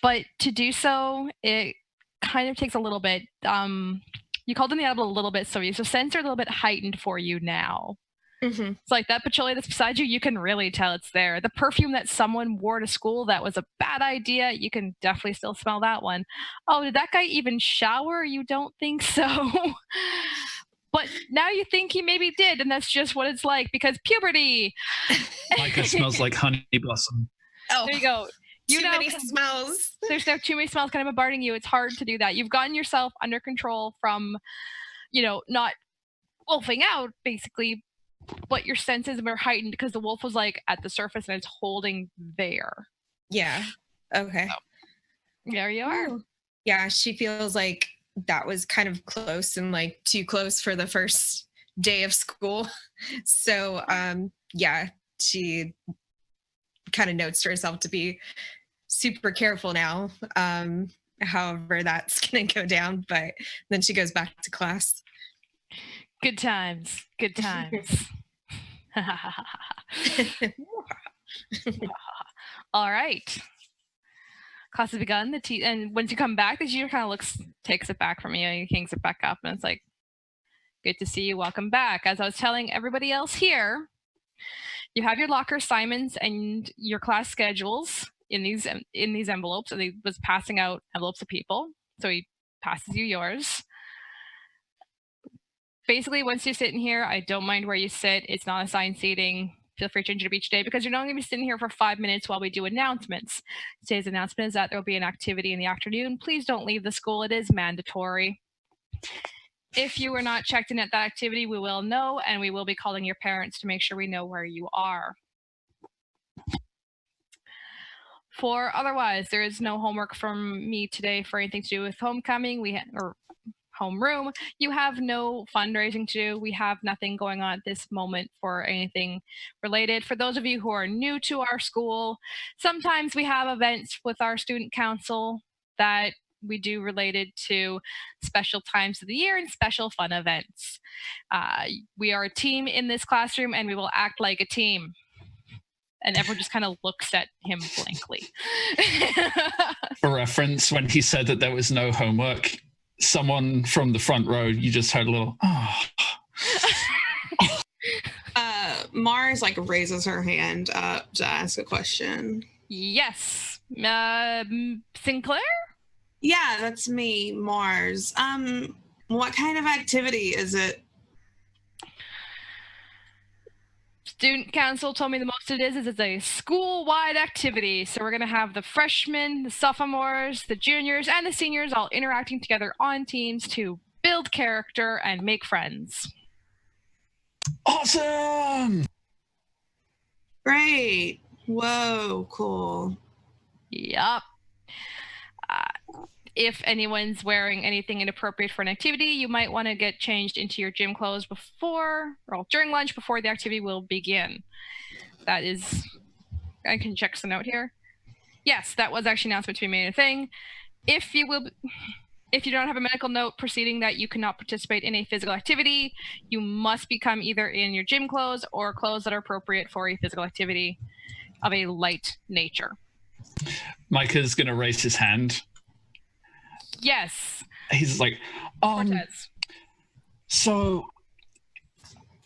but to do so, it kind of takes a little bit. You called in the audible a little bit, so sense are a little bit heightened for you now. Mm-hmm. It's like that patchouli that's beside you, you can really tell it's there. The perfume that someone wore to school that was a bad idea, you can definitely still smell that one. Oh, did that guy even shower? You don't think so? But now you think he maybe did, and that's just what it's like because puberty. Micah smells like honey blossom. Oh, There you go. too many smells. There's now too many smells kind of bombarding you. It's hard to do that. You've gotten yourself under control from, not wolfing out, basically, but your senses are heightened because the wolf was like at the surface and it's holding there. Yeah. Okay. So, there you are. Ooh. Yeah, she feels like that was kind of close and like too close for the first day of school. So, yeah, she kind of notes to herself to be super careful now. However, that's going to go down, but then she goes back to class. Good times. Good times. All right. Class has begun. And once you come back, the teacher kind of takes it back from you. He hangs it back up, and it's like, good to see you. Welcome back. As I was telling everybody else here, you have your locker assignments and your class schedules in these envelopes. And he was passing out envelopes to people, so he passes you yours. Basically, once you sit in here, I don't mind where you sit. It's not assigned seating. Feel free to change it up each day because you're not going to be sitting here for 5 minutes while we do announcements. Today's announcement is that there will be an activity in the afternoon. Please don't leave the school. It is mandatory. If you were not checked in at that activity, we will know, and we will be calling your parents to make sure we know where you are. For otherwise, there is no homework from me today for anything to do with homecoming. Or homeroom. You have no fundraising to do. We have nothing going on at this moment for anything related. For those of you who are new to our school, sometimes we have events with our student council that we do related to special times of the year and special fun events. We are a team in this classroom and we will act like a team. And everyone just kind of looks at him blankly. For reference, when he said that there was no homework, someone from the front row, you just heard a little, oh. Mars raises her hand up to ask a question. Yes. Sinclair? Yeah, that's me, Mars. What kind of activity is it? Student council told me the most it is it's a school-wide activity. So we're going to have the freshmen, the sophomores, the juniors, and the seniors all interacting together on teams to build character and make friends. Awesome! Great. Whoa, cool. Yup. If anyone's wearing anything inappropriate for an activity, you might want to get changed into your gym clothes during lunch before the activity will begin. That is, I can check the note here. Yes, that was actually an announcement to be made a thing. If you don't have a medical note proceeding that you cannot participate in a physical activity, you must become either in your gym clothes or clothes that are appropriate for a physical activity of a light nature. Micah's going to raise his hand. Yes. He's like, Cortez. So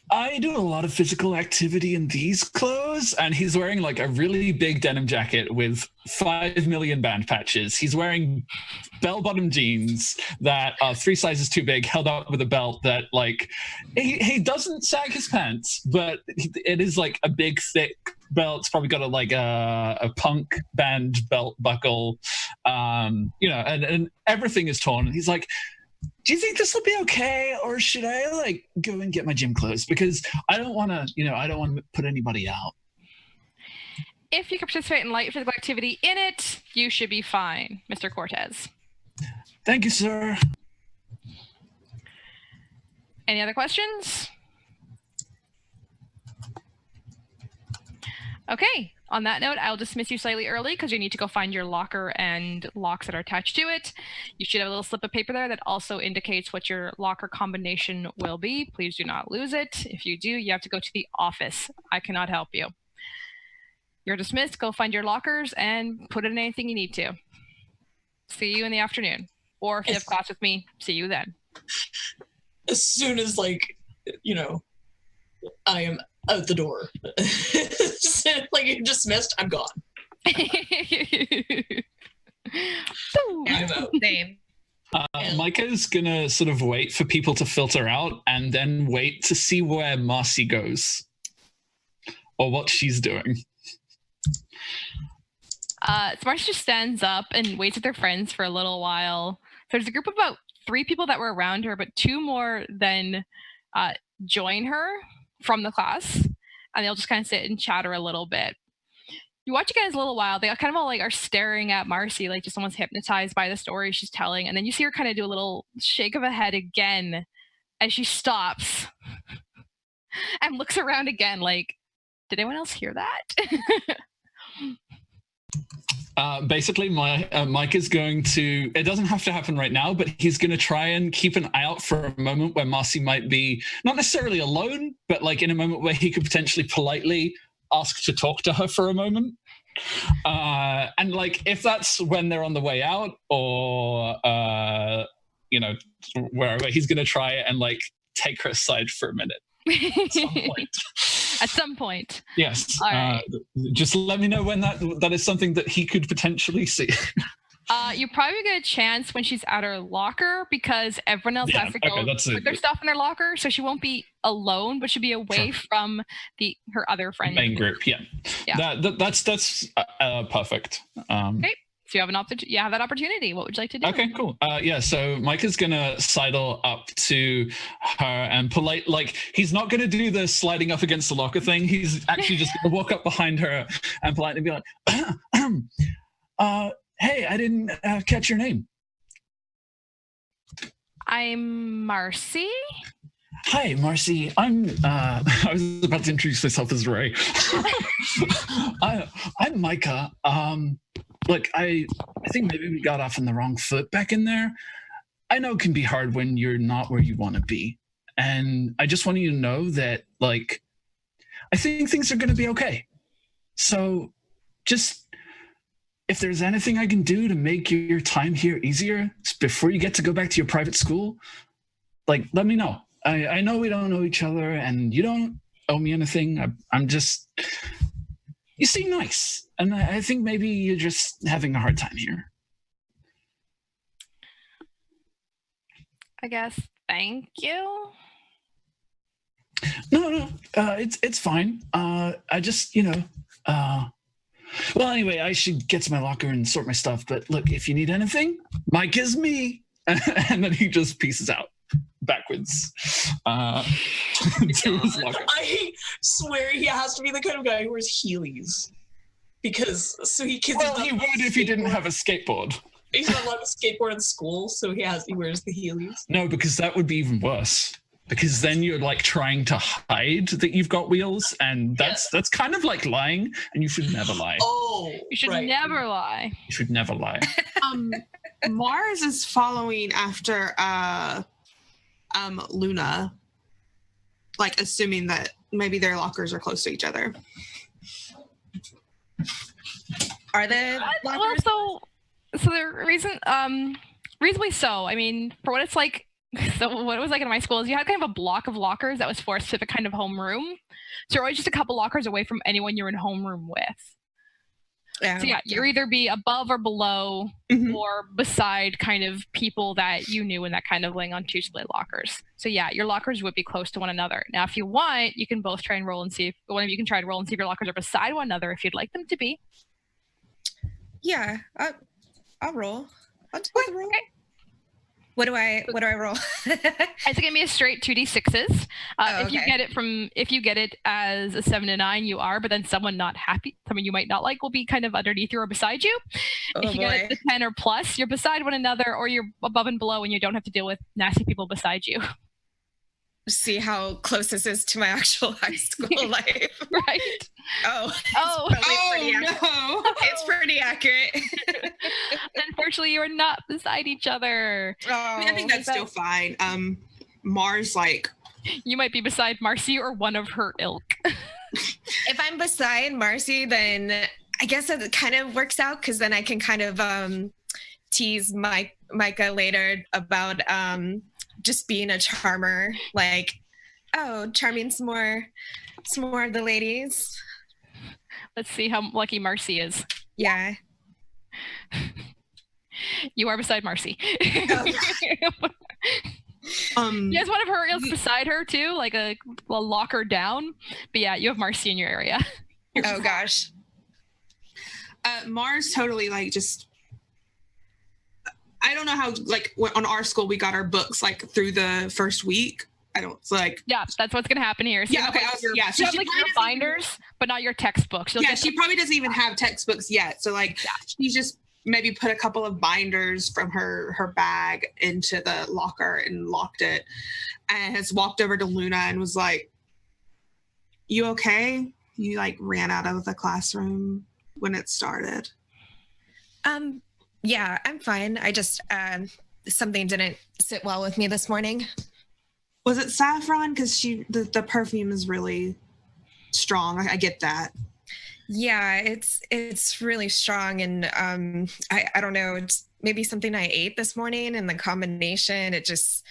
I do a lot of physical activity in these clothes, and he's wearing a really big denim jacket with 5 million band patches. He's wearing bell-bottom jeans that are 3 sizes too big, held up with a belt that he doesn't sag his pants, but it is a big, thick belt. It's probably got a punk band belt buckle, and everything is torn. And he's like, do you think this will be okay, or should I go and get my gym clothes? Because I don't want to put anybody out. If you can participate in light physical activity in it, you should be fine, Mr. Cortez. Thank you, sir. Any other questions? Okay. On that note, I'll dismiss you slightly early because you need to go find your locker and locks that are attached to it. You should have a little slip of paper there that also indicates what your locker combination will be. Please do not lose it. If you do, you have to go to the office. I cannot help you. You're dismissed. Go find your lockers and put in anything you need to. See you in the afternoon. Or if you have class with me, see you then. As soon as, I am out the door. You're dismissed, I'm gone. I'm out. Same. Micah's gonna sort of wait for people to filter out and then wait to see where Marcy goes or what she's doing. So Marcy just stands up and waits with her friends for a little while. There's a group of about 3 people that were around her, but 2 more then join her from the class, and they'll just kind of sit and chatter a little bit. You watch again a little while. They kind of all are staring at Marcy, like just almost hypnotized by the story she's telling. And then you see her kind of do a little shake of a head again as she stops and looks around again like, did anyone else hear that? Basically, Mike is going to, it doesn't have to happen right now, but he's going to try and keep an eye out for a moment where Marcy might be not necessarily alone, but in a moment where he could potentially politely ask to talk to her for a moment. And if that's when they're on the way out or, wherever, he's going to try and take her aside for a minute. At some point. At some point. Yes. All right. Just let me know when that is something that he could potentially see. You probably get a chance when she's at her locker because everyone else has to go put their stuff in their locker, so she won't be alone, but she'll be away from her other friends. Main group, yeah. That's perfect. Okay. So you have that opportunity. What would you like to do? Okay, cool. So Mike is gonna sidle up to her and he's not gonna do the sliding up against the locker thing. He's actually just gonna walk up behind her and politely be like, hey, I didn't catch your name. I'm Marcy. Hi, Marcy. I was about to introduce myself as Ray. I'm Micah. Look, I think maybe we got off on the wrong foot back in there. I know it can be hard when you're not where you want to be. And I just want you to know that, I think things are going to be okay. So just, if there's anything I can do to make your time here easier before you get to go back to your private school, let me know. I know we don't know each other and you don't owe me anything. I'm just, you seem nice. And I think maybe you're just having a hard time here. I guess. Thank you. No. It's fine. I just, well, anyway, I should get to my locker and sort my stuff. But look, if you need anything, Mike is me. And then he just pieces out backwards to his locker. I swear he has to be the kind of guy who wears Heelys. Because he would if he didn't have a skateboard. He's not allowed to skateboard in school, so he wears the Heelys. No, because that would be even worse. Because then you're trying to hide that you've got wheels, and that's kind of like lying, and you should never lie. Oh, you should never lie. You should never lie. Mars is following after Luna, assuming that maybe their lockers are close to each other. Are the lockers? Well, so the reason, reasonably so. I mean, for what it's like, so what it was like in my school is you had kind of a block of lockers that was for a specific kind of homeroom. So you're always just a couple lockers away from anyone you're in homeroom with. So yeah, you're either be above or below or beside kind of people that you knew and that kind of laying on 2 split lockers. So yeah, your lockers would be close to one another. Now, if you want, you can both try and roll and see if one of you can try to roll and see if your lockers are beside one another if you'd like them to be. Yeah, I'll roll. I'll do the roll. Okay. What do I roll? It's gonna be a straight 2d6s. If you okay. get it as a 7 to 9, you are, but then someone you might not like will be kind of underneath you or beside you. If you get it to 10 or plus, you're beside one another, or you're above and below, and you don't have to deal with nasty people beside you. See how close this is to my actual high school life. Right. Oh no. It's pretty accurate. Unfortunately, you are not beside each other. I mean, I think that's still fine. Mars, like, you might be beside Marcy or one of her ilk. If I'm beside Marcy, then I guess it kind of works out, because then I can kind of tease Micah later about just being a charmer, like, oh, charming some more of the ladies. Let's see how lucky Marcy is. Yeah. You are beside Marcy. Oh, She has one of her ilks beside her too, like a locker down. But yeah, you have Marcy in your area. Oh gosh. Mars totally, like, just, I don't know how, like, on our school we got our books like through the first week. Yeah, that's what's gonna happen here. So yeah, okay. So she you have like your binders, but not your textbooks. She probably doesn't even have textbooks yet. So like, she just maybe put a couple of binders from her bag into the locker and locked it, and has walked over to Luna and was like, "You okay? You like ran out of the classroom when it started." Yeah, I'm fine. I just something didn't sit well with me this morning. Was it saffron? Because the perfume is really strong. I get that. Yeah, it's really strong, and I don't know. It's maybe something I ate this morning, and the combination, it just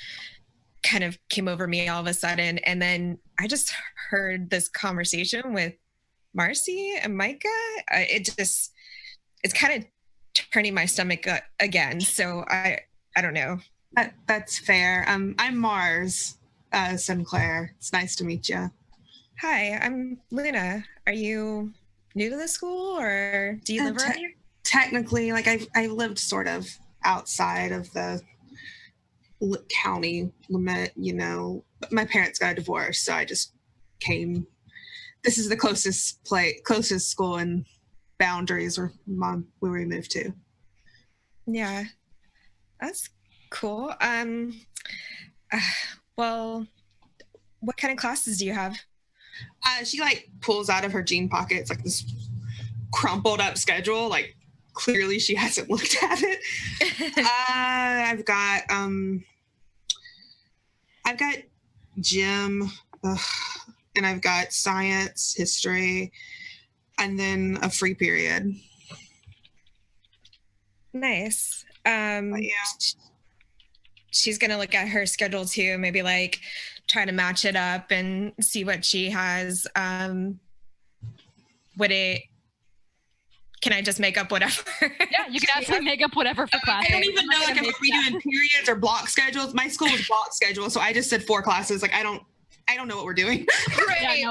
kind of came over me all of a sudden. And then I just heard this conversation with Marcy and Micah. It's kind of turning my stomach again. So I don't know. That's fair. I'm Mars Sinclair. It's nice to meet you. Hi, I'm Luna. Are you new to the school, or do you live around here? Technically, like, I lived sort of outside of the county limit, but my parents got a divorce, so I just came. This is the closest school and boundaries where we moved to. Yeah, that's cool. Well, what kind of classes do you have? She like pulls out of her jean pockets like this crumpled up schedule. Like, clearly she hasn't looked at it. I've got gym, and I've got science, history, and then a free period. Nice. Yeah. She's gonna look at her schedule too, maybe like try to match it up and see what she has. Can I just make up whatever? Yeah, you can absolutely make up whatever for class. I don't even know like if we're doing periods or block schedules. My school was block schedule, so I just said 4 classes. Like, I don't know what we're doing. Right.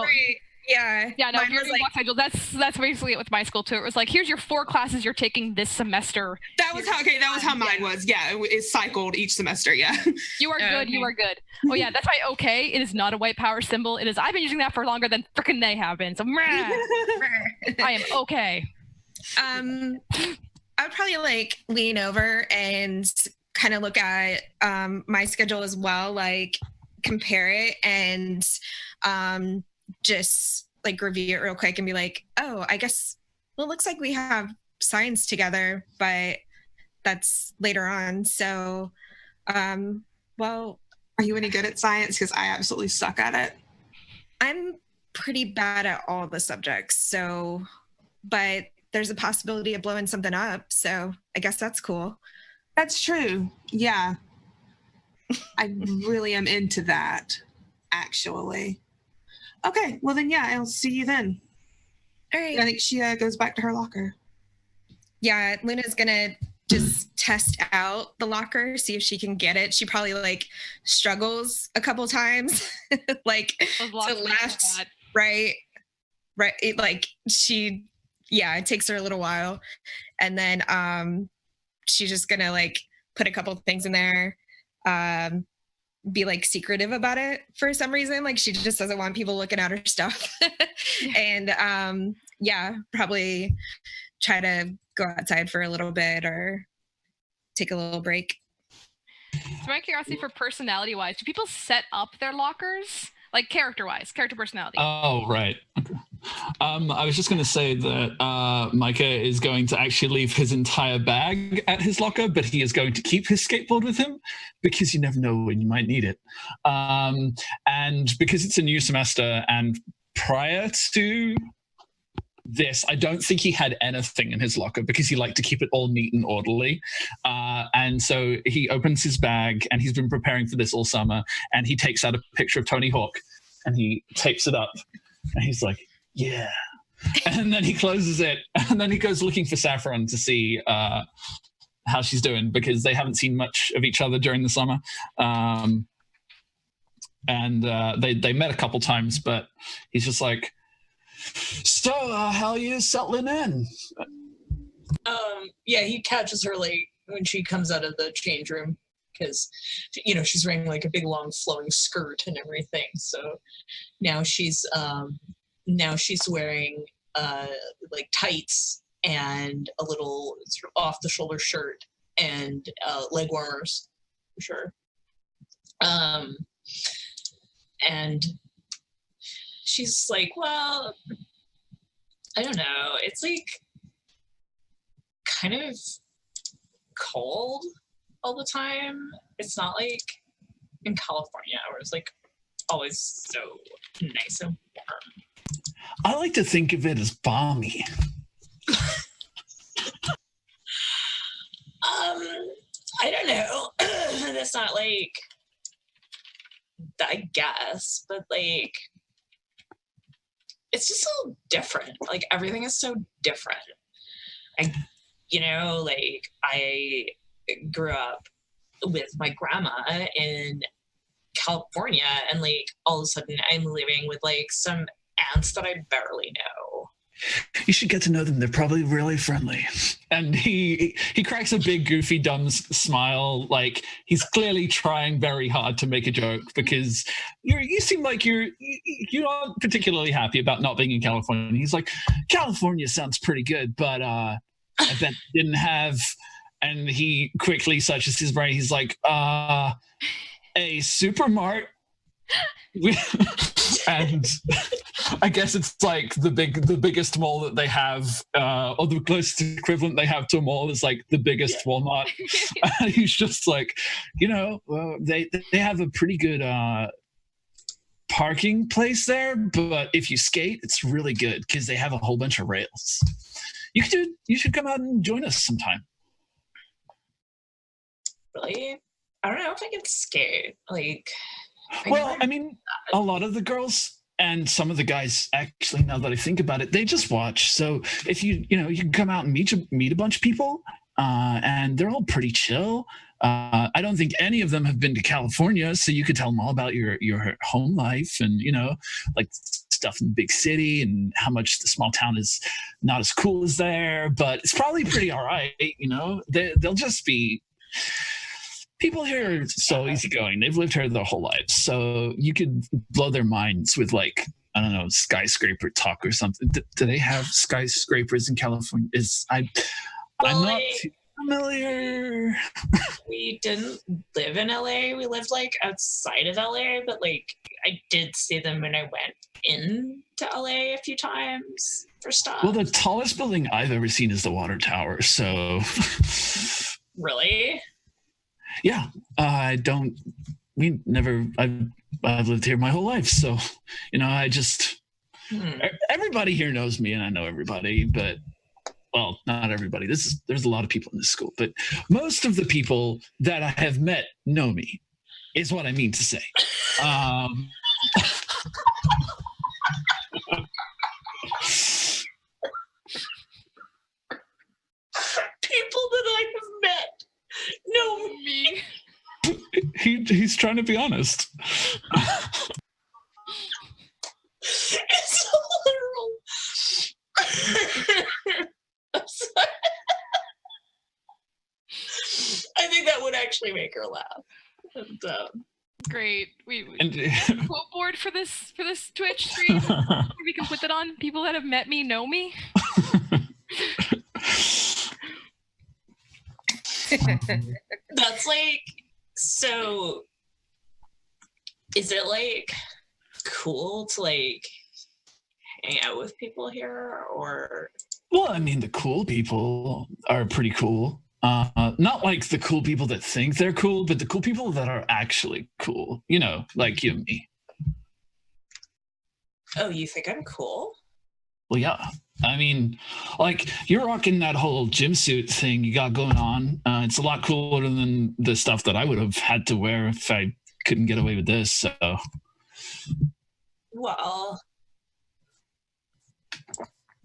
Yeah. Yeah, no, if you're doing block schedule, that's basically it with my school too. It was like, here's your 4 classes you're taking this semester. That was how mine was. Yeah, it's cycled each semester. Yeah. You are good. Okay. You are good. Oh yeah, that's why okay. It is not a white power symbol. It is. I've been using that for longer than frickin' they have been. So I am okay. I would probably like lean over and kind of look at my schedule as well, like compare it and just like review it real quick and be like, oh, I guess, well, it looks like we have science together, but that's later on. So, well, are you any good at science? Because I absolutely suck at it. I'm pretty bad at all the subjects. So, but there's a possibility of blowing something up. So I guess that's cool. That's true. Yeah. I really am into that, actually. Okay, well then, yeah, I'll see you then. All right. I think she goes back to her locker. Yeah, Luna's gonna just test out the locker, see if she can get it. She probably like struggles a couple times, like to left, right. It, like it takes her a little while, and then she's just gonna like put a couple things in there, be like secretive about it for some reason. Like she just doesn't want people looking at her stuff, and probably try to go outside for a little bit or take a little break. So my curiosity for personality wise, do people set up their lockers? Like character personality? Oh, right. Okay. I was just going to say that Micah is going to actually leave his entire bag at his locker, but he is going to keep his skateboard with him because you never know when you might need it. And because it's a new semester and prior to this, I don't think he had anything in his locker because he liked to keep it all neat and orderly. And so he opens his bag, and he's been preparing for this all summer, and he takes out a picture of Tony Hawk and he tapes it up, and he's like, yeah. And then he closes it, and then he goes looking for Saffron to see how she's doing because they haven't seen much of each other during the summer. And they met a couple times, but he's just like, so, how are you settling in? He catches her like when she comes out of the change room because, she's wearing like a big long flowing skirt and everything. So now she's wearing like tights and a little sort of off the shoulder shirt and leg warmers for sure. And she's like, well, I don't know. It's like kind of cold all the time. It's not like in California where it's like always so nice and warm. I like to think of it as balmy. I don't know. That's not like, I guess, but like, it's just so different. Like everything is so different. I grew up with my grandma in California, and like all of a sudden I'm living with like some aunts that I barely know. You should get to know them. They're probably really friendly. And he cracks a big, goofy, dumb smile. Like he's clearly trying very hard to make a joke because you seem like you're not particularly happy about not being in California. And he's like, California sounds pretty good, but I bet didn't have. And he quickly searches his brain. He's like, a supermart. And I guess it's like the biggest mall that they have, or the closest equivalent they have to a mall is like the biggest Walmart. He's just like, they have a pretty good parking place there, but if you skate, it's really good because they have a whole bunch of rails. You should come out and join us sometime. Really? I don't know if I can skate. Like, well, I mean, a lot of the girls and some of the guys, actually, now that I think about it, they just watch. So if you can come out and meet a bunch of people, and they're all pretty chill. I don't think any of them have been to California, so you could tell them all about your home life and like stuff in the big city and how much the small town is not as cool as there, but it's probably pretty all right. They'll just be. People here are so easygoing. They've lived here their whole lives. So you could blow their minds with like, I don't know, skyscraper talk or something. Do they have skyscrapers in California? I'm not too familiar. We didn't live in LA. We lived like outside of LA, but like I did see them when I went into LA a few times for stuff. Well, the tallest building I've ever seen is the Water Tower. So really? Yeah, I've lived here my whole life, so everybody here knows me, and I know everybody, but well, not everybody. There's a lot of people in this school, but most of the people that I have met know me, is what I mean to say. he's trying to be honest. It's literal. I'm sorry. I think that would actually make her laugh. And, Great. We And quote board for this Twitch stream. We can put that on. People that have met me know me. that's like, so is it like cool to like hang out with people here, or? well, I mean, the cool people are pretty cool. Not like the cool people that think they're cool, but the cool people that are actually cool. You know, like you and me. Oh, you think I'm cool? Well, yeah. I mean, like, you're rocking that whole gym suit thing you got going on. It's a lot cooler than the stuff that I would have had to wear if I couldn't get away with this. So, Well,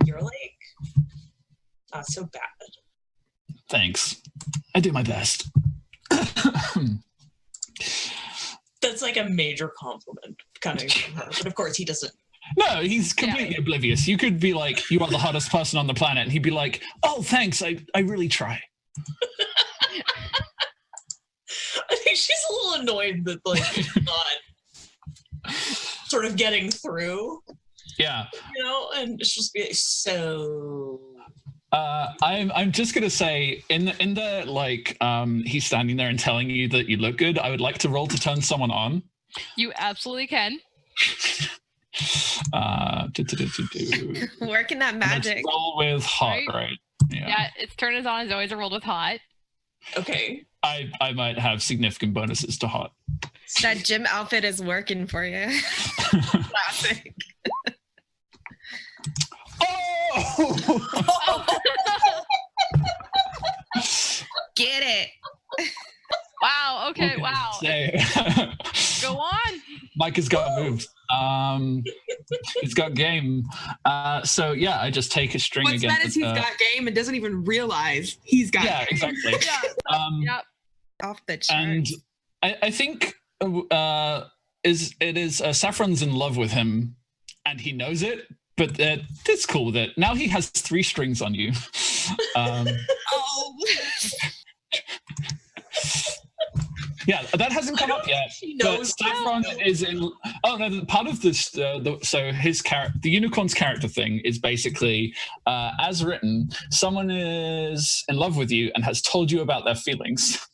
you're like not so bad. thanks. I do my best. That's like a major compliment coming from her. But of course, he doesn't. No, he's completely oblivious. You could be like, you are the hottest person on the planet. And he'd be like, oh, thanks. I really try. I think she's a little annoyed that like she's not sort of getting through. Yeah. You know, and it's just be so. I'm just gonna say in the like he's standing there and telling you that you look good. I would like to roll to turn someone on. You absolutely can. Working that magic. Roll with hot, right? Yeah, its turn is on. Is always a roll with hot. Okay. I might have significant bonuses to hot. That gym outfit is working for you. Classic. Oh! Get it. Wow. Okay. Wow. Say. Go on. Mike has got moves. He's got game. So yeah, I just take a string What's again. bad is he's got game and doesn't even realize he's got Yeah, game. exactly. Yep. Off the charts. And I think Saffron's in love with him, and he knows it. But it's cool with it. Now he has 3 strings on you. Oh. Yeah, that hasn't come up yet. But Saffron is in. Oh no! Part of this, so his character, the unicorn's character thing, is basically, as written, someone is in love with you and has told you about their feelings.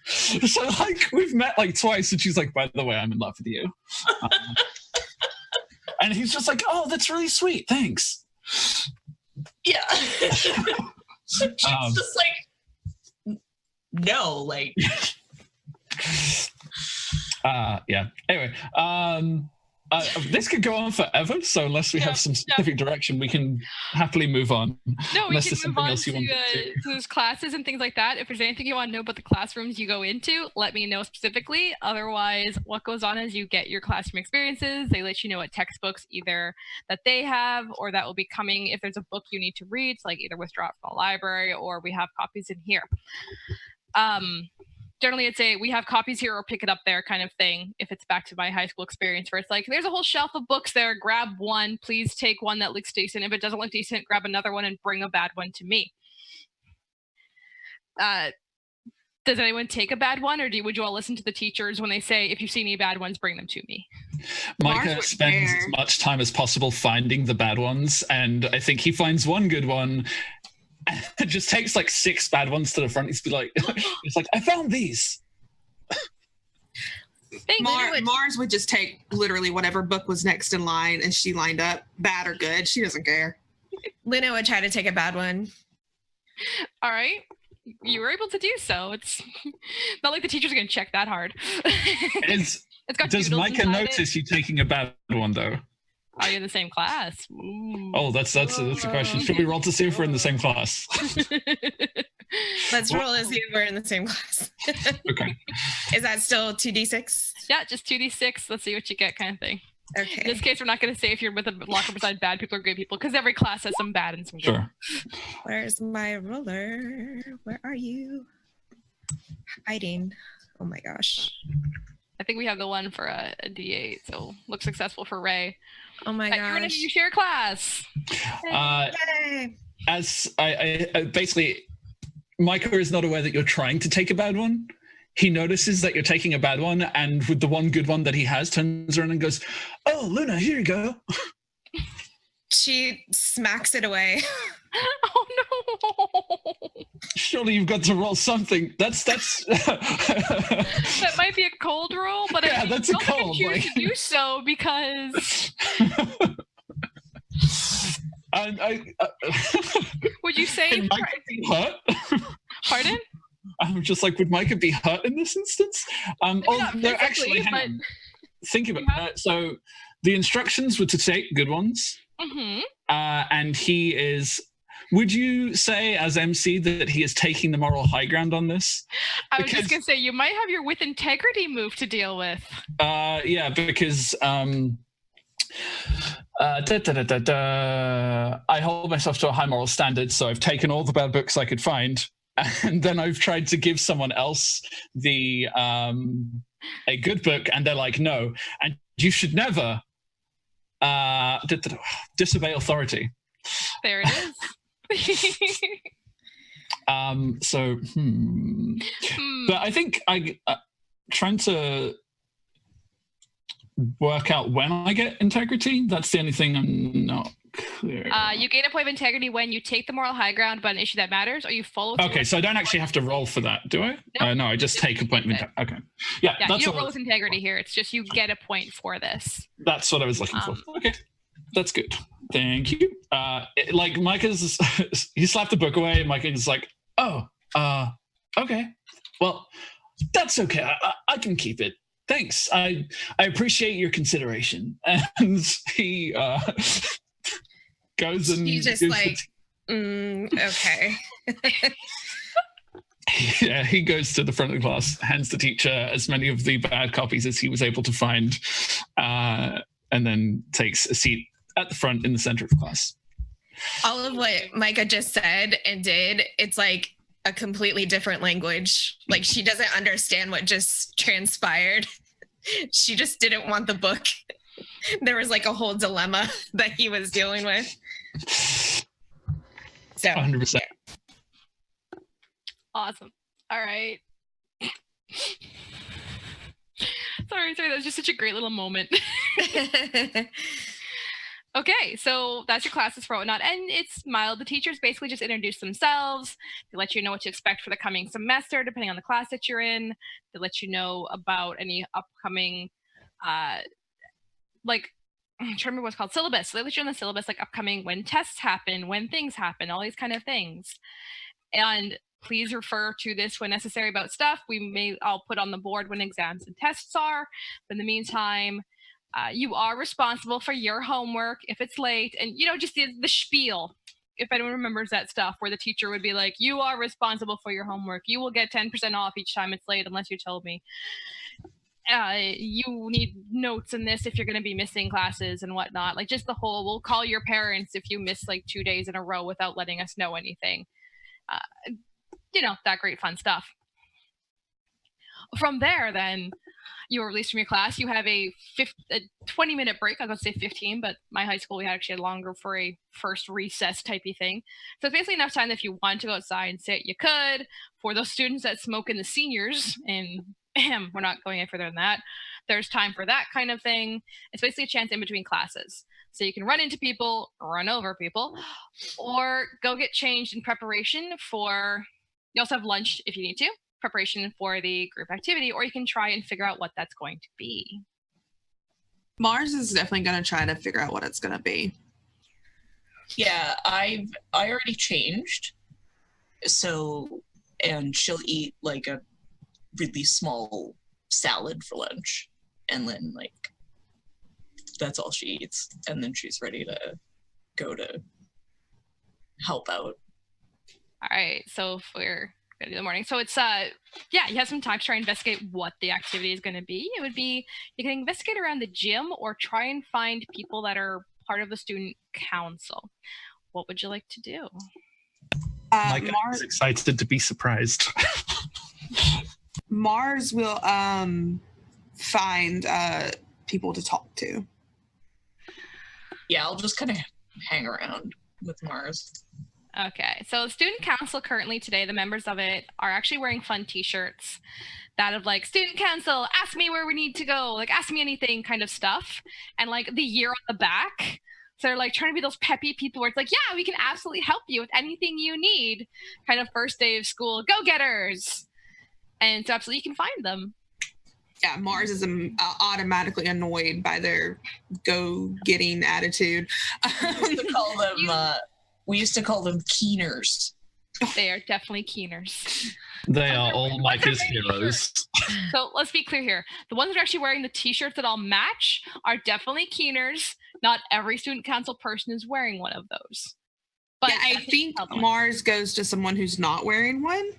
So like we've met like twice, and she's like, "By the way, I'm in love with you," and he's just like, "Oh, that's really sweet, thanks." Yeah. She's just like, no, like. Yeah. Anyway, this could go on forever. So unless we have some specific direction, we can happily move on. No, we unless can there's move something on else you want to those classes and things like that. If there's anything you want to know about the classrooms you go into, let me know specifically. Otherwise, what goes on is you get your classroom experiences. They let you know what textbooks either that they have or that will be coming. If there's a book you need to read, it's like either withdraw it from the library or we have copies in here. Generally, it's we have copies here or pick it up there kind of thing. If it's back to my high school experience where it's like, there's a whole shelf of books there, grab one, please take one that looks decent. If it doesn't look decent, grab another one and bring a bad one to me. Does anyone take a bad one, or would you all listen to the teachers when they say, if you see any bad ones, bring them to me? Micah spends as much time as possible finding the bad ones, and I think he finds one good one. It just takes like 6 bad ones to the front. He's like, I found these. Mars would just take literally whatever book was next in line, and she lined up, bad or good. She doesn't care. Luna would try to take a bad one. All right. You were able to do so. It's not like the teachers are going to check that hard. It's got does Micah notice you taking a bad one, though? Are you in the same class? Ooh. Oh, that's a question. Should we roll to see if we're in the same class? Let's roll to see if we're in the same class. Okay. Is that still 2d6? Yeah, just 2d6. Let's see what you get kind of thing. Okay. In this case, we're not going to say if you're with a locker beside bad people or good people, because every class has some bad and some good. Sure. Where's my roller? Where are you? Hiding. Oh my gosh. I think we have the one for a D8, so looks successful for Ray. Oh my gosh. You share class. Yay. As I basically, Micah is not aware that you're trying to take a bad one. He notices that you're taking a bad one, and with the one good one that he has, turns around and goes, "Oh, Luna, here you go." She smacks it away. Oh no! Surely you've got to roll something. That's That might be a cold roll, but Yeah, I that's a don't think I cold, choose like- to do so because would you say? Can Micah be hurt? Pardon? I'm just like, would Micah be hurt in this instance? Maybe not no, physically, actually, hang but- on. Think about Yeah. it. So the instructions were to take good ones, Mm-hmm. and he is. Would you say, as MC, that he is taking the moral high ground on this? I was just Because- gonna say you might have your with integrity move to deal with. Yeah, because I hold myself to a high moral standard, so I've taken all the bad books I could find, and then I've tried to give someone else the a good book, and they're like, no, and you should never disobey authority. There it is. But I think trying to work out when I get integrity. That's the only thing I'm not clear. You gain a point of integrity when you take the moral high ground about an issue that matters, or you follow. through Okay, with so I don't actually have to roll for that, do I? No. No, I just take a point of integrity. Okay, yeah, Yeah, that's you don't what roll with integrity here. It's just you get a point for this. that's what I was looking for. Okay, that's good. Thank you. Like Micah's, he slapped the book away, and Micah's like, "Oh, okay. Well, that's okay. I can keep it. Thanks. I appreciate your consideration." And he goes and He's just gives like, okay. yeah, he goes to the front of the class, hands the teacher as many of the bad copies as he was able to find, and then takes a seat at the front in the center of class. All of what Micah just said and did, it's like a completely different language. Like she doesn't understand what just transpired. She just didn't want the book. There was like a whole dilemma that he was dealing with. So 100%. Awesome. All right. sorry, that was just such a great little moment. Okay, so that's your classes for whatnot, and it's mild. The teachers basically just introduce themselves. They let you know what to expect for the coming semester, depending on the class that you're in. They let you know about any upcoming, like, I'm trying to remember what's called syllabus. So they let you know the syllabus, like upcoming when tests happen, when things happen, all these kind of things. And please refer to this when necessary about stuff. I'll put on the board when exams and tests are. But in the meantime, you are responsible for your homework if it's late, and just the spiel. If anyone remembers that stuff, where the teacher would be like, "You are responsible for your homework. You will get 10% off each time it's late, unless you told me. You need notes in this if you're going to be missing classes and whatnot." Like just the whole, we'll call your parents if you miss like 2 days in a row without letting us know anything. That great fun stuff. From there, then, you were released from your class. You have a 20-minute break. I was going to say 15, but my high school, we had actually longer for a first recess typey thing. So it's basically enough time that if you want to go outside and sit, you could. For those students that smoke in the seniors, and we're not going any further than that, there's time for that kind of thing. It's basically a chance in between classes. So you can run into people, run over people, or go get changed in preparation for, you also have lunch if you need to, preparation for the group activity, or you can try and figure out what that's going to be. Mars is definitely going to try to figure out what it's going to be. Yeah, I already changed. So, and she'll eat like a really small salad for lunch, and then like that's all she eats, and then she's ready to go to help out. All right, so we're gonna do the morning. So it's you have some time to try and investigate what the activity is going to be. It would be, you can investigate around the gym or try and find people that are part of the student council. What would you like to do? Micah is excited to be surprised. Mars will find people to talk to. Yeah, I'll just kind of hang around with Mars. Okay, so student council currently today, the members of it are actually wearing fun t-shirts that have like student council, ask me where we need to go, like ask me anything kind of stuff, and like the year on the back. So they're like trying to be those peppy people where it's like, yeah, we can absolutely help you with anything you need, kind of first day of school go-getters. And so absolutely you can find them. Yeah, Mars is automatically annoyed by their go-getting attitude. We used to call them keeners. They are definitely keeners. They are all Micah's heroes. So let's be clear here. The ones that are actually wearing the t-shirts that all match are definitely keeners. Not every student council person is wearing one of those. But yeah, I think Mars goes to someone who's not wearing one.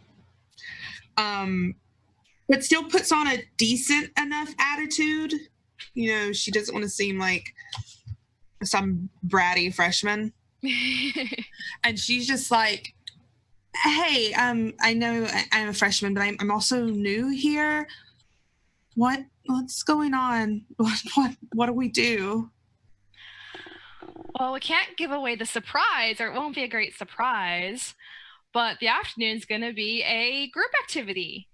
But still puts on a decent enough attitude. You know, she doesn't want to seem like some bratty freshman. And she's just like, hey, I know I'm a freshman, but I'm also new here. What's going on? What do we do? Well, we can't give away the surprise, or it won't be a great surprise. But the afternoon's going to be a group activity.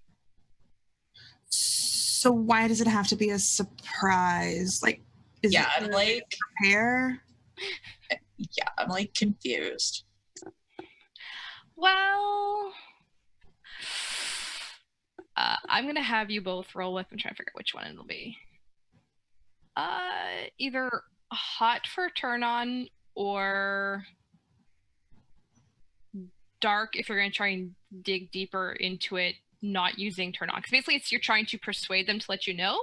So why does it have to be a surprise? Like, I'm like prepare? Yeah, I'm like confused. Well, I'm going to have you both roll with. I'm trying to figure out which one it'll be. Either hot for turn on or dark if you're going to try and dig deeper into it, not using turn on. Because basically you're trying to persuade them to let you know,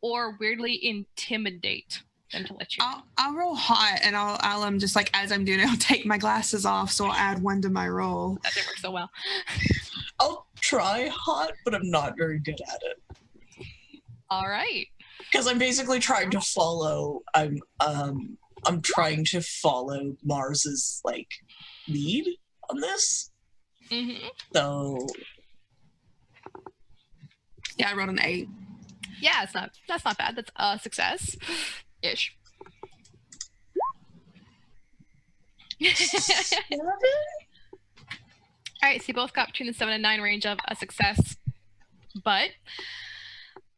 or weirdly intimidate them to let you know. I'll roll hot, and I'll just like as I'm doing it, I'll take my glasses off, so I'll add 1 to my roll. That didn't work so well. I'll try hot, but I'm not very good at it. All right. Because I'm basically trying to follow. I'm trying to follow Mars's like lead on this. Mm-hmm. So yeah, I rolled an 8. Yeah, that's not bad. That's a success ish. 7? All right, so you both got between the 7 and 9 range of a success. But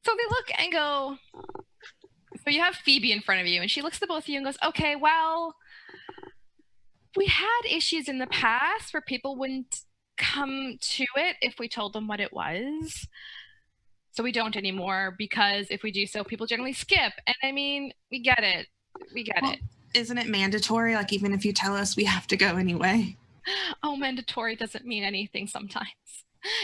so they look and go, so you have Phoebe in front of you, and she looks at both of you and goes, okay, well, we had issues in the past where people wouldn't come to it if we told them what it was. So we don't anymore, because if we do so, people generally skip. And I mean, we get it. Isn't it mandatory? Like, even if you tell us, we have to go anyway. Oh, mandatory doesn't mean anything sometimes.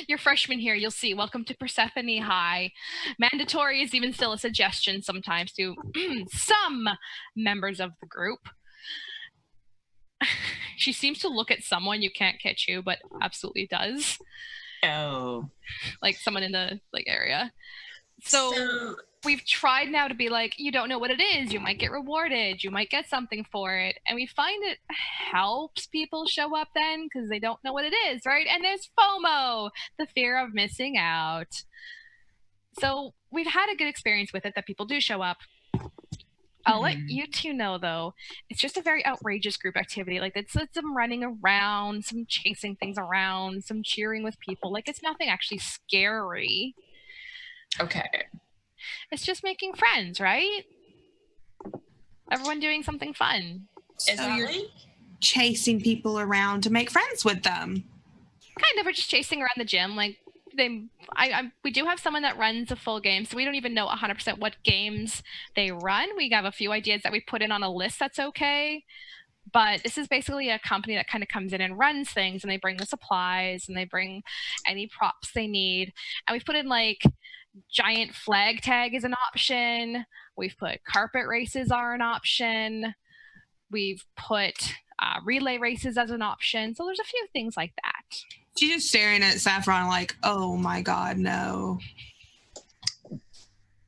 You're freshmen here, you'll see. Welcome to Persephone High. Mandatory is even still a suggestion sometimes to some members of the group. She seems to look at someone, you can't catch who, but absolutely does. Oh. Like someone in the area. So we've tried now to be like, you don't know what it is, you might get rewarded, you might get something for it, and we find it helps people show up then because they don't know what it is, right? And there's FOMO, the fear of missing out. So we've had a good experience with it that people do show up. I'll let you two know, though, it's just a very outrageous group activity. Like, it's some running around, some chasing things around, some cheering with people. Like, it's nothing actually scary. Okay. It's just making friends, right? Everyone doing something fun. So you're chasing people around to make friends with them. Kind of. We're just chasing around the gym. Like, we do have someone that runs a full game, so we don't even know 100% what games they run. We have a few ideas that we put in on a list that's okay. But this is basically a company that kind of comes in and runs things, and they bring the supplies, and they bring any props they need. And we've put in, like, giant flag tag is an option. We've put carpet races are an option. We've put relay races as an option. So there's a few things like that. She's just staring at Saffron like, oh my God, no.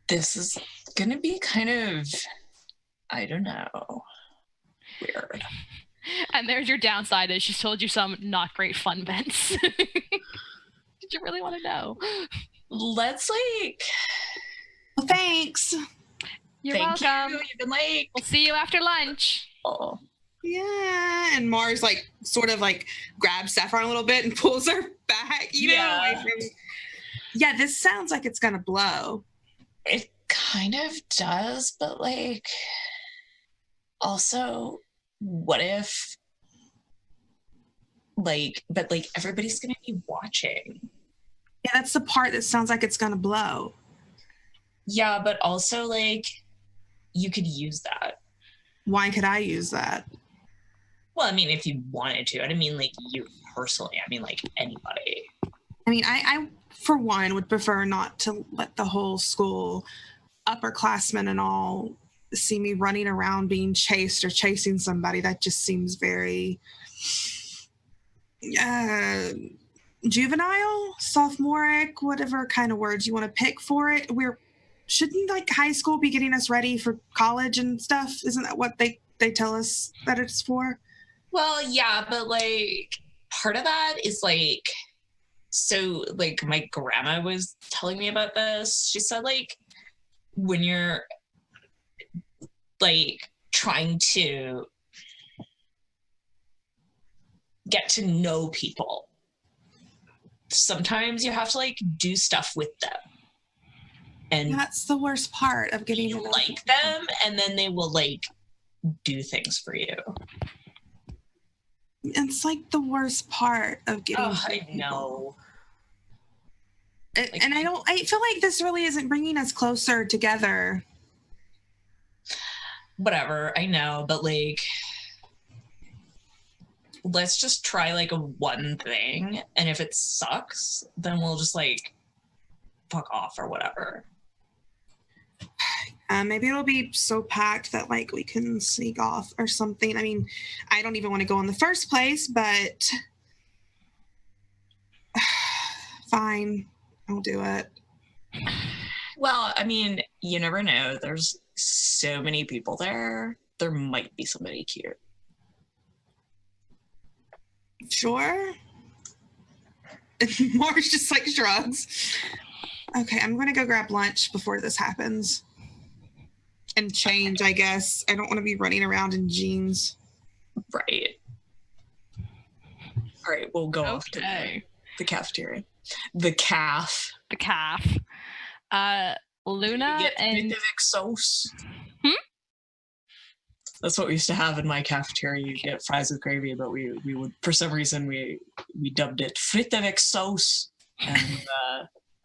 This is going to be kind of, I don't know, weird. And there's your downside is she's told you some not great fun events. Did you really want to know? Let's like. Well, thanks. You're Thank welcome. you. You've been late. We'll see you after lunch. Oh. Yeah, and Mars like sort of like grabs Saffron a little bit and pulls her back, you know, away from. Yeah, this sounds like it's gonna blow. It kind of does, but like, also, what if, like, but like everybody's gonna be watching. Yeah, that's the part that sounds like it's gonna blow. Yeah, but also like, you could use that. Why could I use that? Well, I mean, if you wanted to. I didn't mean like you personally. I mean like anybody. I mean, I for one would prefer not to let the whole school, upperclassmen and all, see me running around being chased or chasing somebody. That just seems very juvenile, sophomoric, whatever kind of words you want to pick for it. Shouldn't like high school be getting us ready for college and stuff? Isn't that what they tell us that it's for? Well, yeah, but like part of that is like, so like my grandma was telling me about this. She said like when you're like trying to get to know people, sometimes you have to like do stuff with them. And That's the worst part of getting you to know like people. them, and then they will like do things for you. It's like the worst part of getting Oh, to I people. know. And I feel like this really isn't bringing us closer together. Whatever, I know, but like, let's just try like a one thing, and if it sucks, then we'll just like fuck off or whatever. Maybe it'll be so packed that like we can sneak off or something. I mean, I don't even want to go in the first place, but fine, I'll do it. Well, I mean, you never know. There's so many people there. There might be somebody cute. Sure. Mars just like shrugs. Okay, I'm gonna go grab lunch before this happens. And change, I guess. I don't want to be running around in jeans. Right. All right, we'll go off to the cafeteria. The calf. The calf. Luna Get and Civic sauce. Hmm? That's what we used to have in my cafeteria. You get fries with gravy, but we would, for some reason, we dubbed it frites avec sauce. And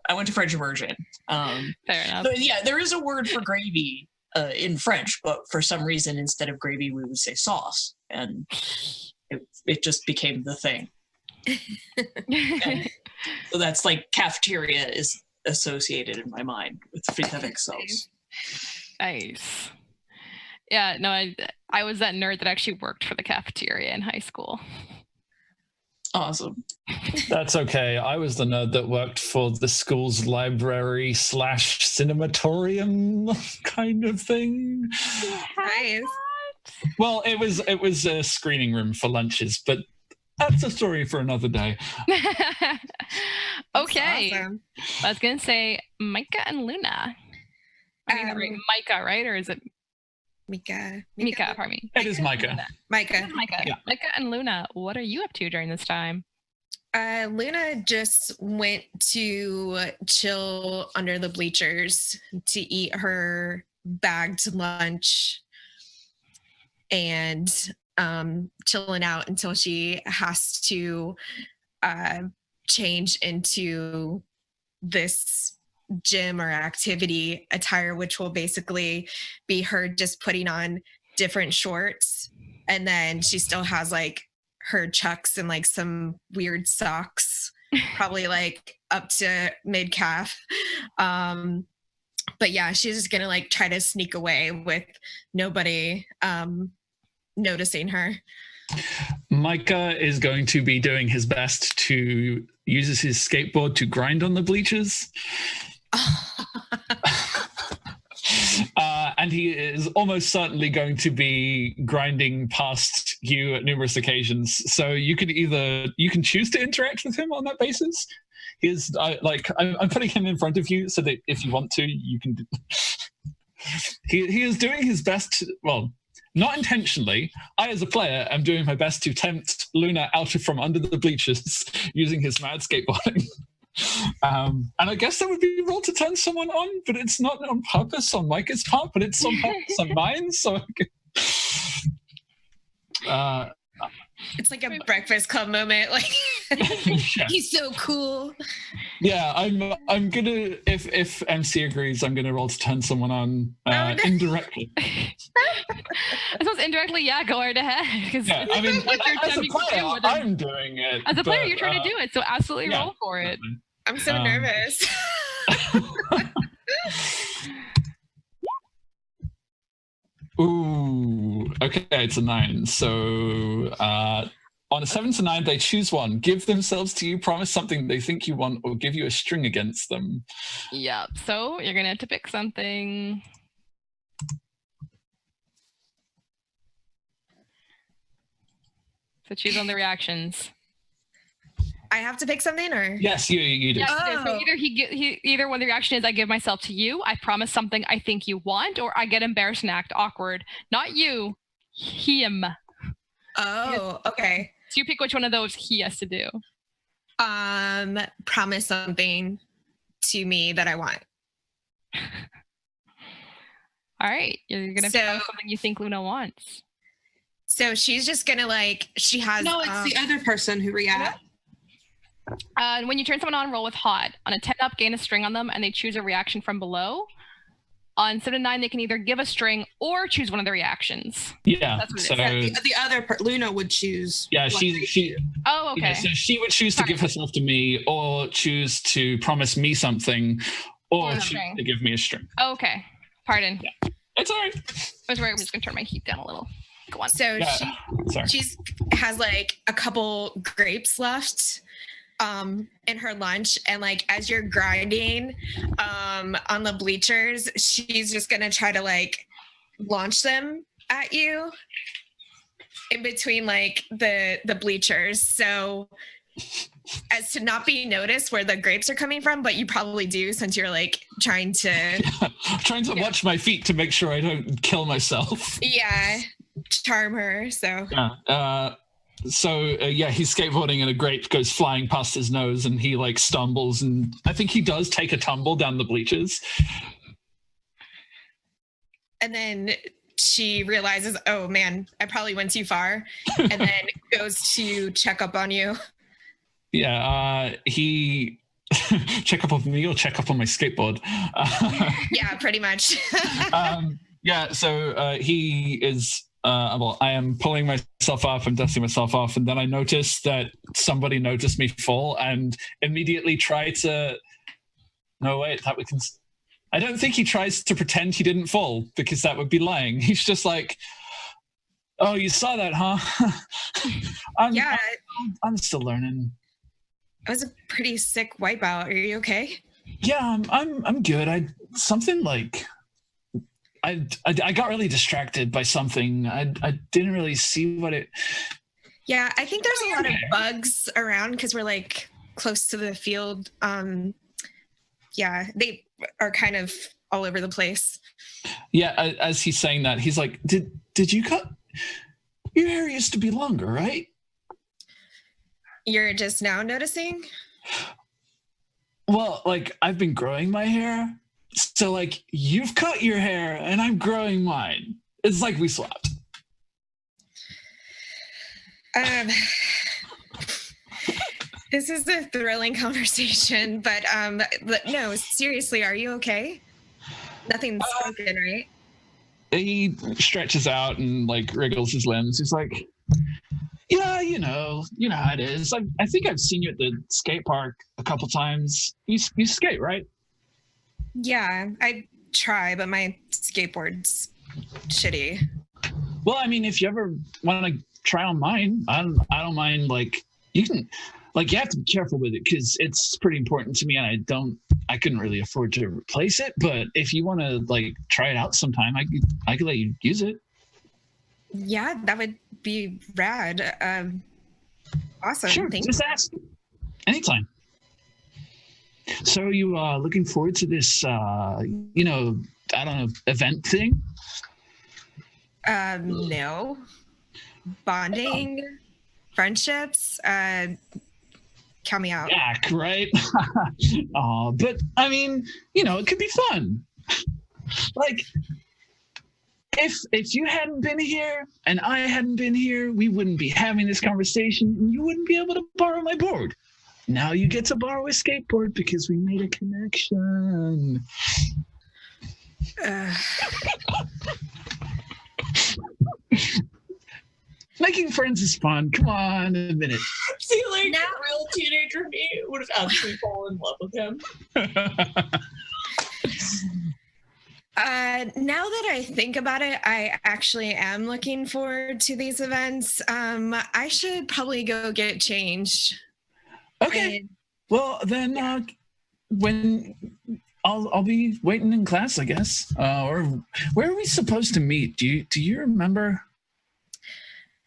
I went to French immersion. Fair enough. But yeah, there is a word for gravy in French, but for some reason, instead of gravy, we would say sauce, and it just became the thing. And so that's like cafeteria is associated in my mind with frites avec sauce. Nice. Yeah, no, I was that nerd that actually worked for the cafeteria in high school. Awesome. That's okay. I was the nerd that worked for the school's library / cinematorium kind of thing. Nice. Well, it was a screening room for lunches, but that's a story for another day. Okay. Awesome. I was going to say Micah and Luna. I mean, right, Micah, right? Or is it Mika. Mika, pardon me. It is Micah. Micah. Micah. Yeah. Micah and Luna, what are you up to during this time? Luna just went to chill under the bleachers to eat her bagged lunch and chilling out until she has to change into this gym or activity attire, which will basically be her just putting on different shorts, and then she still has like her chucks and like some weird socks, probably like up to mid calf. But yeah, she's just gonna like try to sneak away with nobody noticing her. Micah is going to be doing his best to use his skateboard to grind on the bleachers. and he is almost certainly going to be grinding past you at numerous occasions. So you can choose to interact with him on that basis. I'm putting him in front of you so that if you want to, you can. He is doing his best. Well, not intentionally. I, as a player, am doing my best to tempt Luna out from under the bleachers using his mad skateboarding. And I guess that would be roll to turn someone on, but it's not on purpose on Micah's part, but it's on purpose on mine. So it's like a Breakfast Club moment. Like yeah. He's so cool. Yeah, I'm gonna if MC agrees, I'm gonna roll to turn someone on indirectly. I suppose indirectly, yeah, go right ahead. Yeah, I mean, as a player, I'm doing it. As a player, you're trying to do it, so absolutely roll for it. I'm so nervous. Ooh, okay, it's a 9. So on a 7 to 9, they choose one. Give themselves to you, promise something they think you want, or give you a string against them. Yep. So you're gonna have to pick something. So choose on the reactions. I have to pick something, or yes, you do. Yes, so either one of the reaction is I give myself to you, I promise something I think you want, or I get embarrassed and act awkward. Not you, him. Oh, okay. So you pick which one of those he has to do. Promise something to me that I want. All right, you're gonna promise something you think Luna wants. So she's just gonna she has. No, it's the other person who reacts. When you turn someone on, roll with hot. On a 10 up, gain a string on them, and they choose a reaction from below. On 7 to 9, they can either give a string or choose one of the reactions. Yeah. That's what so it is. The other Luna would choose. Yeah, she. Oh, okay. Yeah, so she would choose to give herself to me, or choose to promise me something, or choose to give me a string. Okay. Pardon. Yeah. It's all right. I'm just gonna turn my heat down a little. Go on. So she has a couple grapes left in her lunch, and as you're grinding on the bleachers, she's just gonna try to launch them at you in between the bleachers, so as to not be noticed where the grapes are coming from, but you probably do since you're trying to watch my feet to make sure I don't kill myself. Yeah, charm her. So he's skateboarding and a grape goes flying past his nose and he stumbles, and I think he does take a tumble down the bleachers. And then she realizes, oh man, I probably went too far, and then goes to check up on you. Yeah, he check up on me or check up on my skateboard. Yeah, pretty much. So he is. I am pulling myself up, I'm dusting myself off, and then I notice that somebody noticed me fall and immediately try to. No, wait, that we can. I don't think he tries to pretend he didn't fall, because that would be lying. He's just like, "Oh, you saw that, huh?" I'm still learning. It was a pretty sick wipeout. Are you okay? Yeah, I'm good. I got really distracted by something. I didn't really see what it. Yeah, I think there's a lot of bugs around because we're close to the field. Yeah, they are kind of all over the place. Yeah, as he's saying that, he's like, "Did you cut? Your hair used to be longer, right?" You're just now noticing? Well, I've been growing my hair. So, you've cut your hair and I'm growing mine. It's like we swapped. This is a thrilling conversation, but no, seriously, are you okay? Nothing's broken, right? He stretches out and wriggles his limbs. He's like, yeah, you know how it is. I think I've seen you at the skate park a couple times. You skate, right? Yeah, I try, but my skateboard's shitty. Well, I mean, if you ever want to try on mine, I don't mind. You can, you have to be careful with it because it's pretty important to me, and I couldn't really afford to replace it, but if you want to like try it out sometime, I could let you use it. Yeah, that would be rad. Awesome. Sure, Thank just you. ask anytime. So are you looking forward to this, I don't know, event thing? No. Bonding, friendships, count me out. Jack, right? But I mean, it could be fun. Like, if you hadn't been here and I hadn't been here, we wouldn't be having this conversation, and you wouldn't be able to borrow my board. Now you get to borrow a skateboard because we made a connection. Making friends is fun. Come on, admit it. See, like, a real teenager me would have actually fallen in love with him. Now that I think about it, I actually am looking forward to these events. I should probably go get changed. Okay. Well, then when I'll be waiting in class, I guess. Or where are we supposed to meet? Do you remember?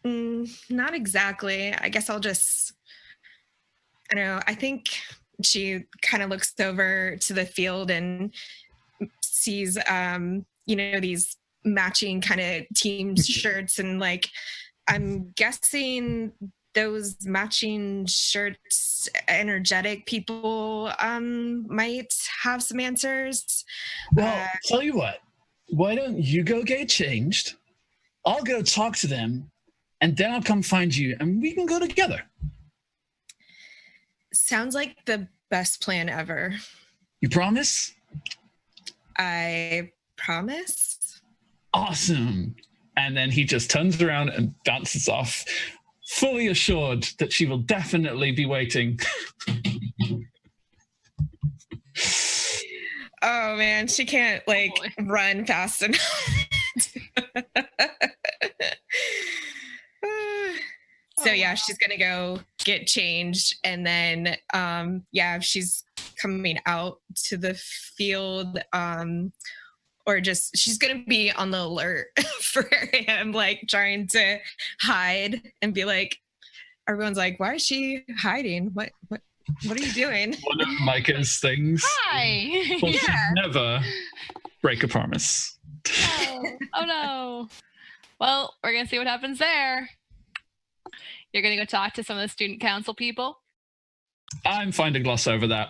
Not exactly. I guess I'll just, I don't know. I think she kind of looks over to the field and sees, these matching kind of team shirts, and like, I'm guessing those matching shirts, energetic people might have some answers. Well, tell you what, why don't you go get changed? I'll go talk to them, and then I'll come find you, and we can go together. Sounds like the best plan ever. You promise? I promise. Awesome. And then he just turns around and bounces off, fully assured that she will definitely be waiting. Oh man, she can't run fast enough. So yeah, she's gonna go get changed, and then she's coming out to the field, or just she's gonna be on the alert for him, like trying to hide and be like, everyone's like, why is she hiding? What are you doing? One of Micah's things. Hi. Well, yeah. Never break a promise. Oh no. Well, we're gonna see what happens there. You're gonna go talk to some of the student council people. I'm fine to gloss over that.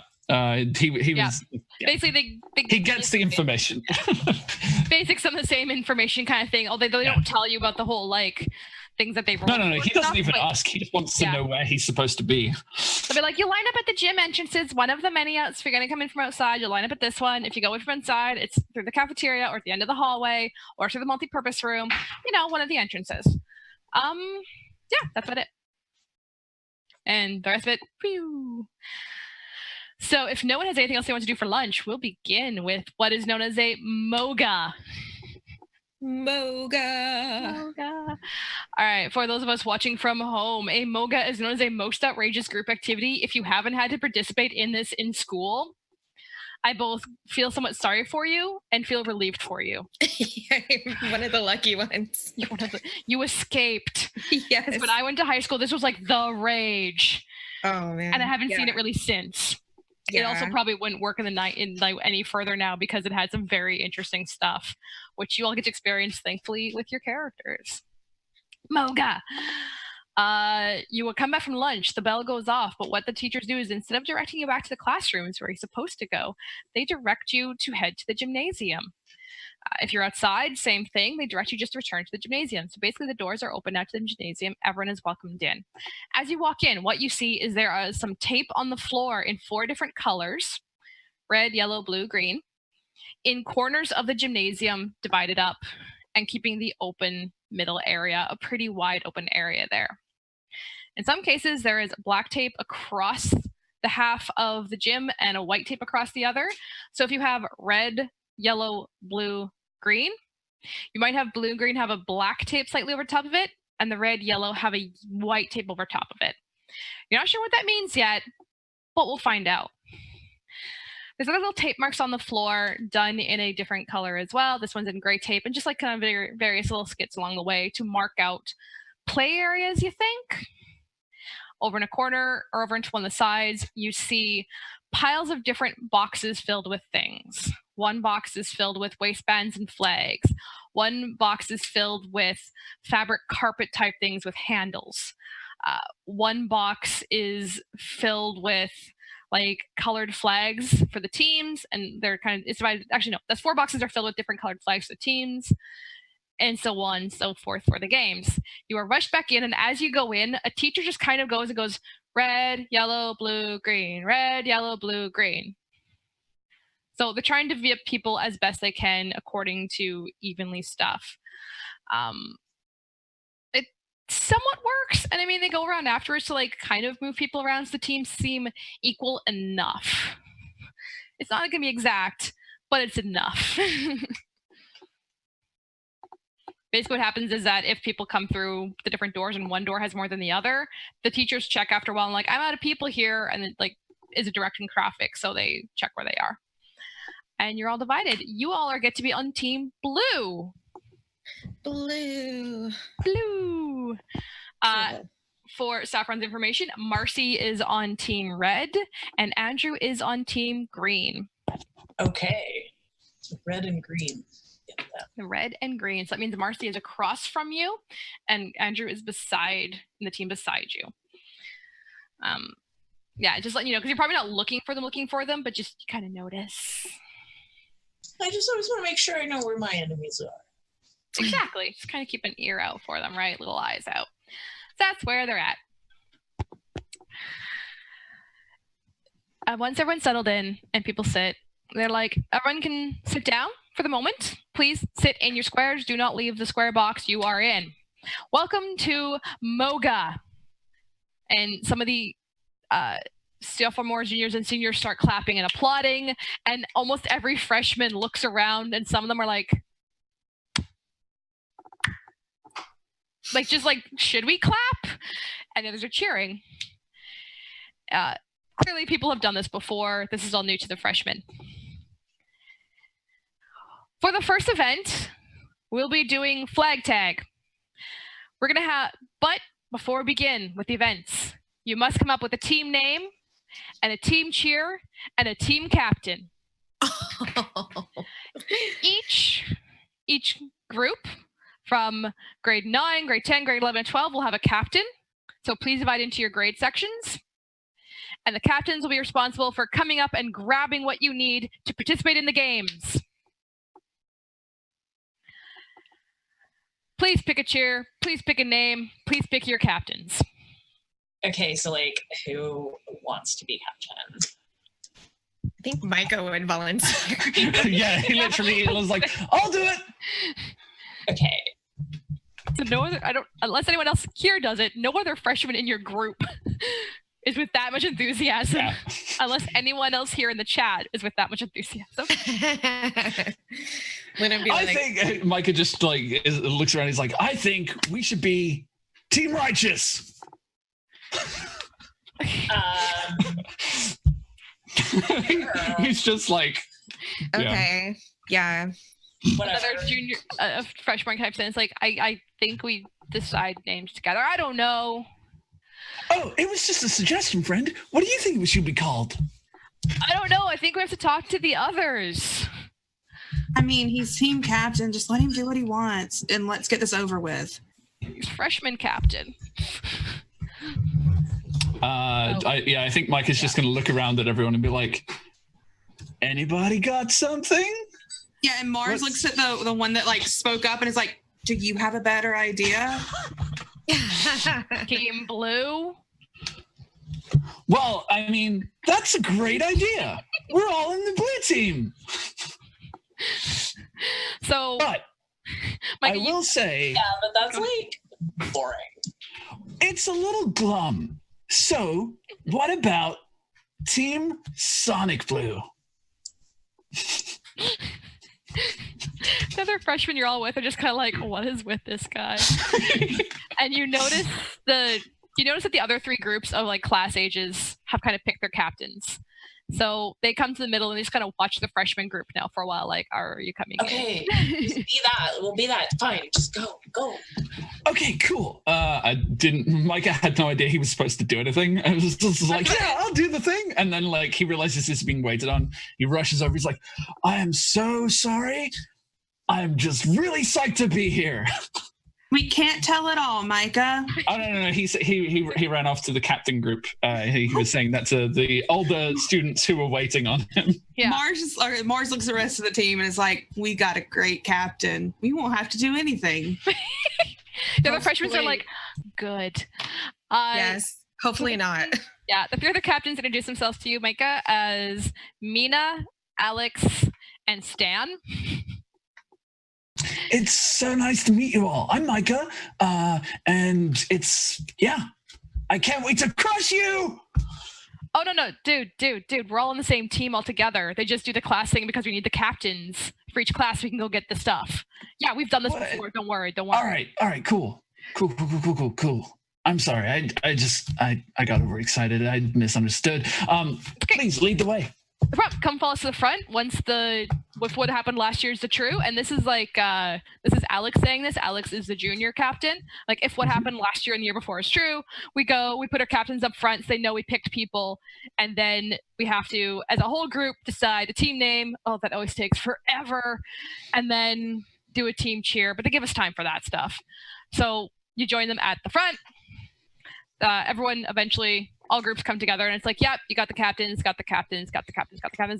He was basically he gets the information. Basic, some of the same information kind of thing. Although they don't tell you about the whole things that they roll. No. He doesn't even ask. He just wants to know where he's supposed to be. They'll be like, you line up at the gym entrances, one of the many outs. If you're gonna come in from outside, you'll line up at this one. If you go in from inside, it's through the cafeteria or at the end of the hallway or through the multi-purpose room. One of the entrances. Yeah, that's about it. And the rest of it, whew. So if no one has anything else they want to do for lunch, we'll begin with what is known as a MOGA. MOGA. All right, for those of us watching from home, a MOGA is known as a most outrageous group activity. If you haven't had to participate in this in school, I both feel somewhat sorry for you and feel relieved for you. I'm one of the lucky ones. You escaped. Yes. Because when I went to high school, this was like the rage. Oh man. And I haven't seen it really since. Yeah. It also probably wouldn't work in the night any further now because it had some very interesting stuff, which you all get to experience, thankfully, with your characters. MOGA. You will come back from lunch, the bell goes off, but what the teachers do is instead of directing you back to the classrooms where you're supposed to go, they direct you to head to the gymnasium. If you're outside, same thing, they direct you just to return to the gymnasium. So basically the doors are open now to the gymnasium, everyone is welcomed in. As you walk in, what you see is there is some tape on the floor in 4 different colors, red, yellow, blue, green, in corners of the gymnasium divided up and keeping the open middle area, a pretty wide open area there. In some cases, there is black tape across the half of the gym and a white tape across the other. So if you have red, yellow, blue, green, you might have blue and green have a black tape slightly over top of it, and the red, yellow have a white tape over top of it. You're not sure what that means yet, but we'll find out. There's other little tape marks on the floor done in a different color as well. This one's in gray tape, and just like kind of various little skits along the way to mark out play areas, you think. Over in a corner or over into one of the sides, you see piles of different boxes filled with things. One box is filled with waistbands and flags. One box is filled with fabric carpet type things with handles. One box is filled with like colored flags for the teams, and they're kind of, it's divided, actually no, that's 4 boxes are filled with different colored flags for the teams, and so on and so forth for the games. You are rushed back in, and as you go in, a teacher just kind of goes and goes, red, yellow, blue, green, red, yellow, blue, green. So they're trying to divvy people as best they can according to evenly stuff. It somewhat works, and I mean, they go around afterwards to like kind of move people around so the teams seem equal enough. It's not gonna be exact, but it's enough. Basically what happens is that if people come through the different doors and one door has more than the other, the teachers check after a while and like, I'm out of people here, and it like is a direction traffic, so they check where they are. And you're all divided. You all get to be on team blue. Blue. Blue. For Saffron's information, Marcy is on team red and Andrew is on team green. Okay. So red and green. Red and green. So that means Marcy is across from you and Andrew is in the team beside you. Yeah, just letting you know, because you're probably not looking for them, but just kind of notice. I just always want to make sure I know where my enemies are. Exactly. Just kind of keep an ear out for them, right? Little eyes out. That's where they're at. Once everyone's settled in and people sit, they're like, everyone can sit down for the moment. Please sit in your squares. Do not leave the square box you are in. Welcome to Moga. And some of the sophomore, juniors, and seniors start clapping and applauding, and almost every freshman looks around, and some of them are like, just like, should we clap? And the others are cheering. Clearly, people have done this before. This is all new to the freshmen. For the first event, we'll be doing flag tag. We're going to have, but before we begin with the events, you must come up with a team name and a team cheer and a team captain. Each group from grade 9, grade 10, grade 11, and 12 will have a captain. So please divide into your grade sections. And the captains will be responsible for coming up and grabbing what you need to participate in the games. Please pick a cheer. Please pick a name. Please pick your captains. Okay, so like, who wants to be captain? I think Micah would volunteer. Yeah, he literally was like, I'll do it. Okay. So no other, unless anyone else here does it, no other freshman in your group is with that much enthusiasm. Yeah. Unless anyone else here in the chat is with that much enthusiasm. I think Micah just looks around. He's like, I think we should be Team Righteous. He's just like, okay, yeah. Another junior, freshman type sense. Like, I think we decide names together. I don't know. Oh, it was just a suggestion, friend. What do you think we should be called? I don't know. I think we have to talk to the others. I mean, he's team captain. Just let him do what he wants, and let's get this over with. He's freshman captain. I think Mike is just going to look around at everyone and be like, anybody got something? Yeah, and Mars looks at the one that like spoke up and is like, do you have a better idea? Team Blue? Well, I mean, that's a great idea. We're all in the blue team. So, but Mike, I will say... Yeah, but that's like boring. It's a little glum. So, what about Team Sonic Blue? The other freshmen you're all with are just kind of like, what is with this guy? And you notice that the other 3 groups of like class ages have kind of picked their captains. So they come to the middle and they just kind of watch the freshman group now for a while. Like, are you coming? Okay, just be that. We'll be that. Fine, just go. Okay, cool. Micah had no idea he was supposed to do anything. I was just like, yeah, I'll do the thing. And then like he realizes he's being waited on. He rushes over. He's like, I am so sorry. I'm just really psyched to be here. We can't tell it all, Micah. Oh no! He ran off to the captain group. He was saying that to the older students who were waiting on him. Yeah. Mars looks at the rest of the team and is like, "We got a great captain. We won't have to do anything." The other freshmen are like, "Good." Yes. Hopefully not. Yeah, the three other captains introduce themselves to you, Micah, as Mina, Alex, and Stan. It's so nice to meet you all. I'm Micah, and I can't wait to crush you! Oh, no, dude, we're all on the same team all together. They just do the class thing because we need the captains. For each class, we can go get the stuff. Yeah, we've done this before. Don't worry. All right, cool. I'm sorry, I got overexcited. I misunderstood. Please lead the way. No problem. Come follow us to the front once what happened last year is the true. And this is like this is Alex saying this. Alex is the junior captain. Like if what happened last year and the year before is true, we put our captains up front so they know we picked people, and then we have to, as a whole group, decide a team name. Oh, that always takes forever. And then do a team cheer, but they give us time for that stuff. So you join them at the front. Everyone eventually, all groups come together and it's like, yep, you got the captains.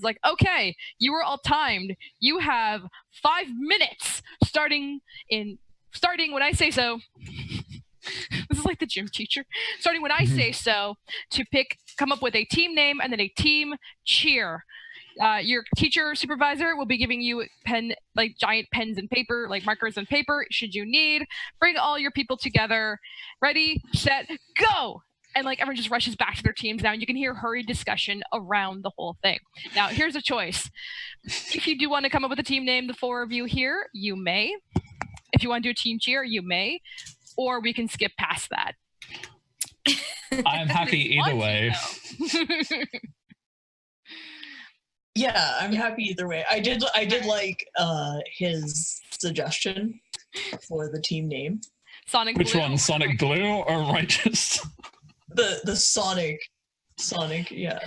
Like, okay, you were all timed. You have 5 minutes starting when I say so. This is like the gym teacher. Starting when I say so, to come up with a team name and then a team cheer. Your teacher supervisor will be giving you giant pens and paper, like markers and paper, should you need. Bring all your people together. Ready, set, go! And like everyone just rushes back to their teams now, and you can hear hurried discussion around the whole thing. Now, here's a choice. If you do want to come up with a team name, the 4 of you here, you may. If you want to do a team cheer, you may. Or we can skip past that. I'm happy either way. Yeah, I'm happy either way. I did like his suggestion for the team name. Sonic Which Blue. one? Sonic Blue or Righteous? The Sonic, yeah.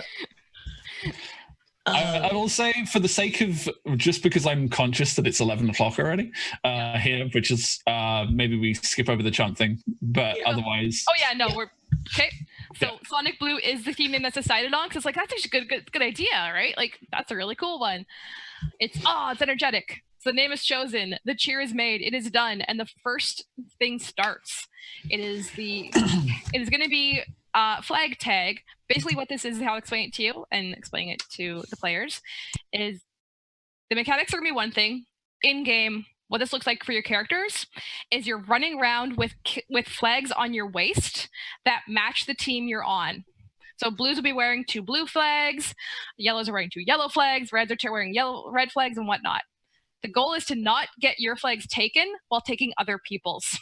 I will say, for the sake of, just because I'm conscious that it's 11 o'clock already here, which is maybe we skip over the chant thing, but otherwise. Oh yeah, no, we're okay. So Sonic Blue is the theme name that's decided on, because it's like that's actually a good idea, right? Like that's a really cool one. It's energetic. So the name is chosen, the cheer is made, it is done, and the first thing starts. It is going to be flag tag. Basically what this is how I'll explain it to you and explain it to the players, is the mechanics are going to be one thing. In-game, what this looks like for your characters is you're running around with flags on your waist that match the team you're on. So blues will be wearing 2 blue flags, yellows are wearing 2 yellow flags, reds are wearing red flags and whatnot. The goal is to not get your flags taken while taking other people's.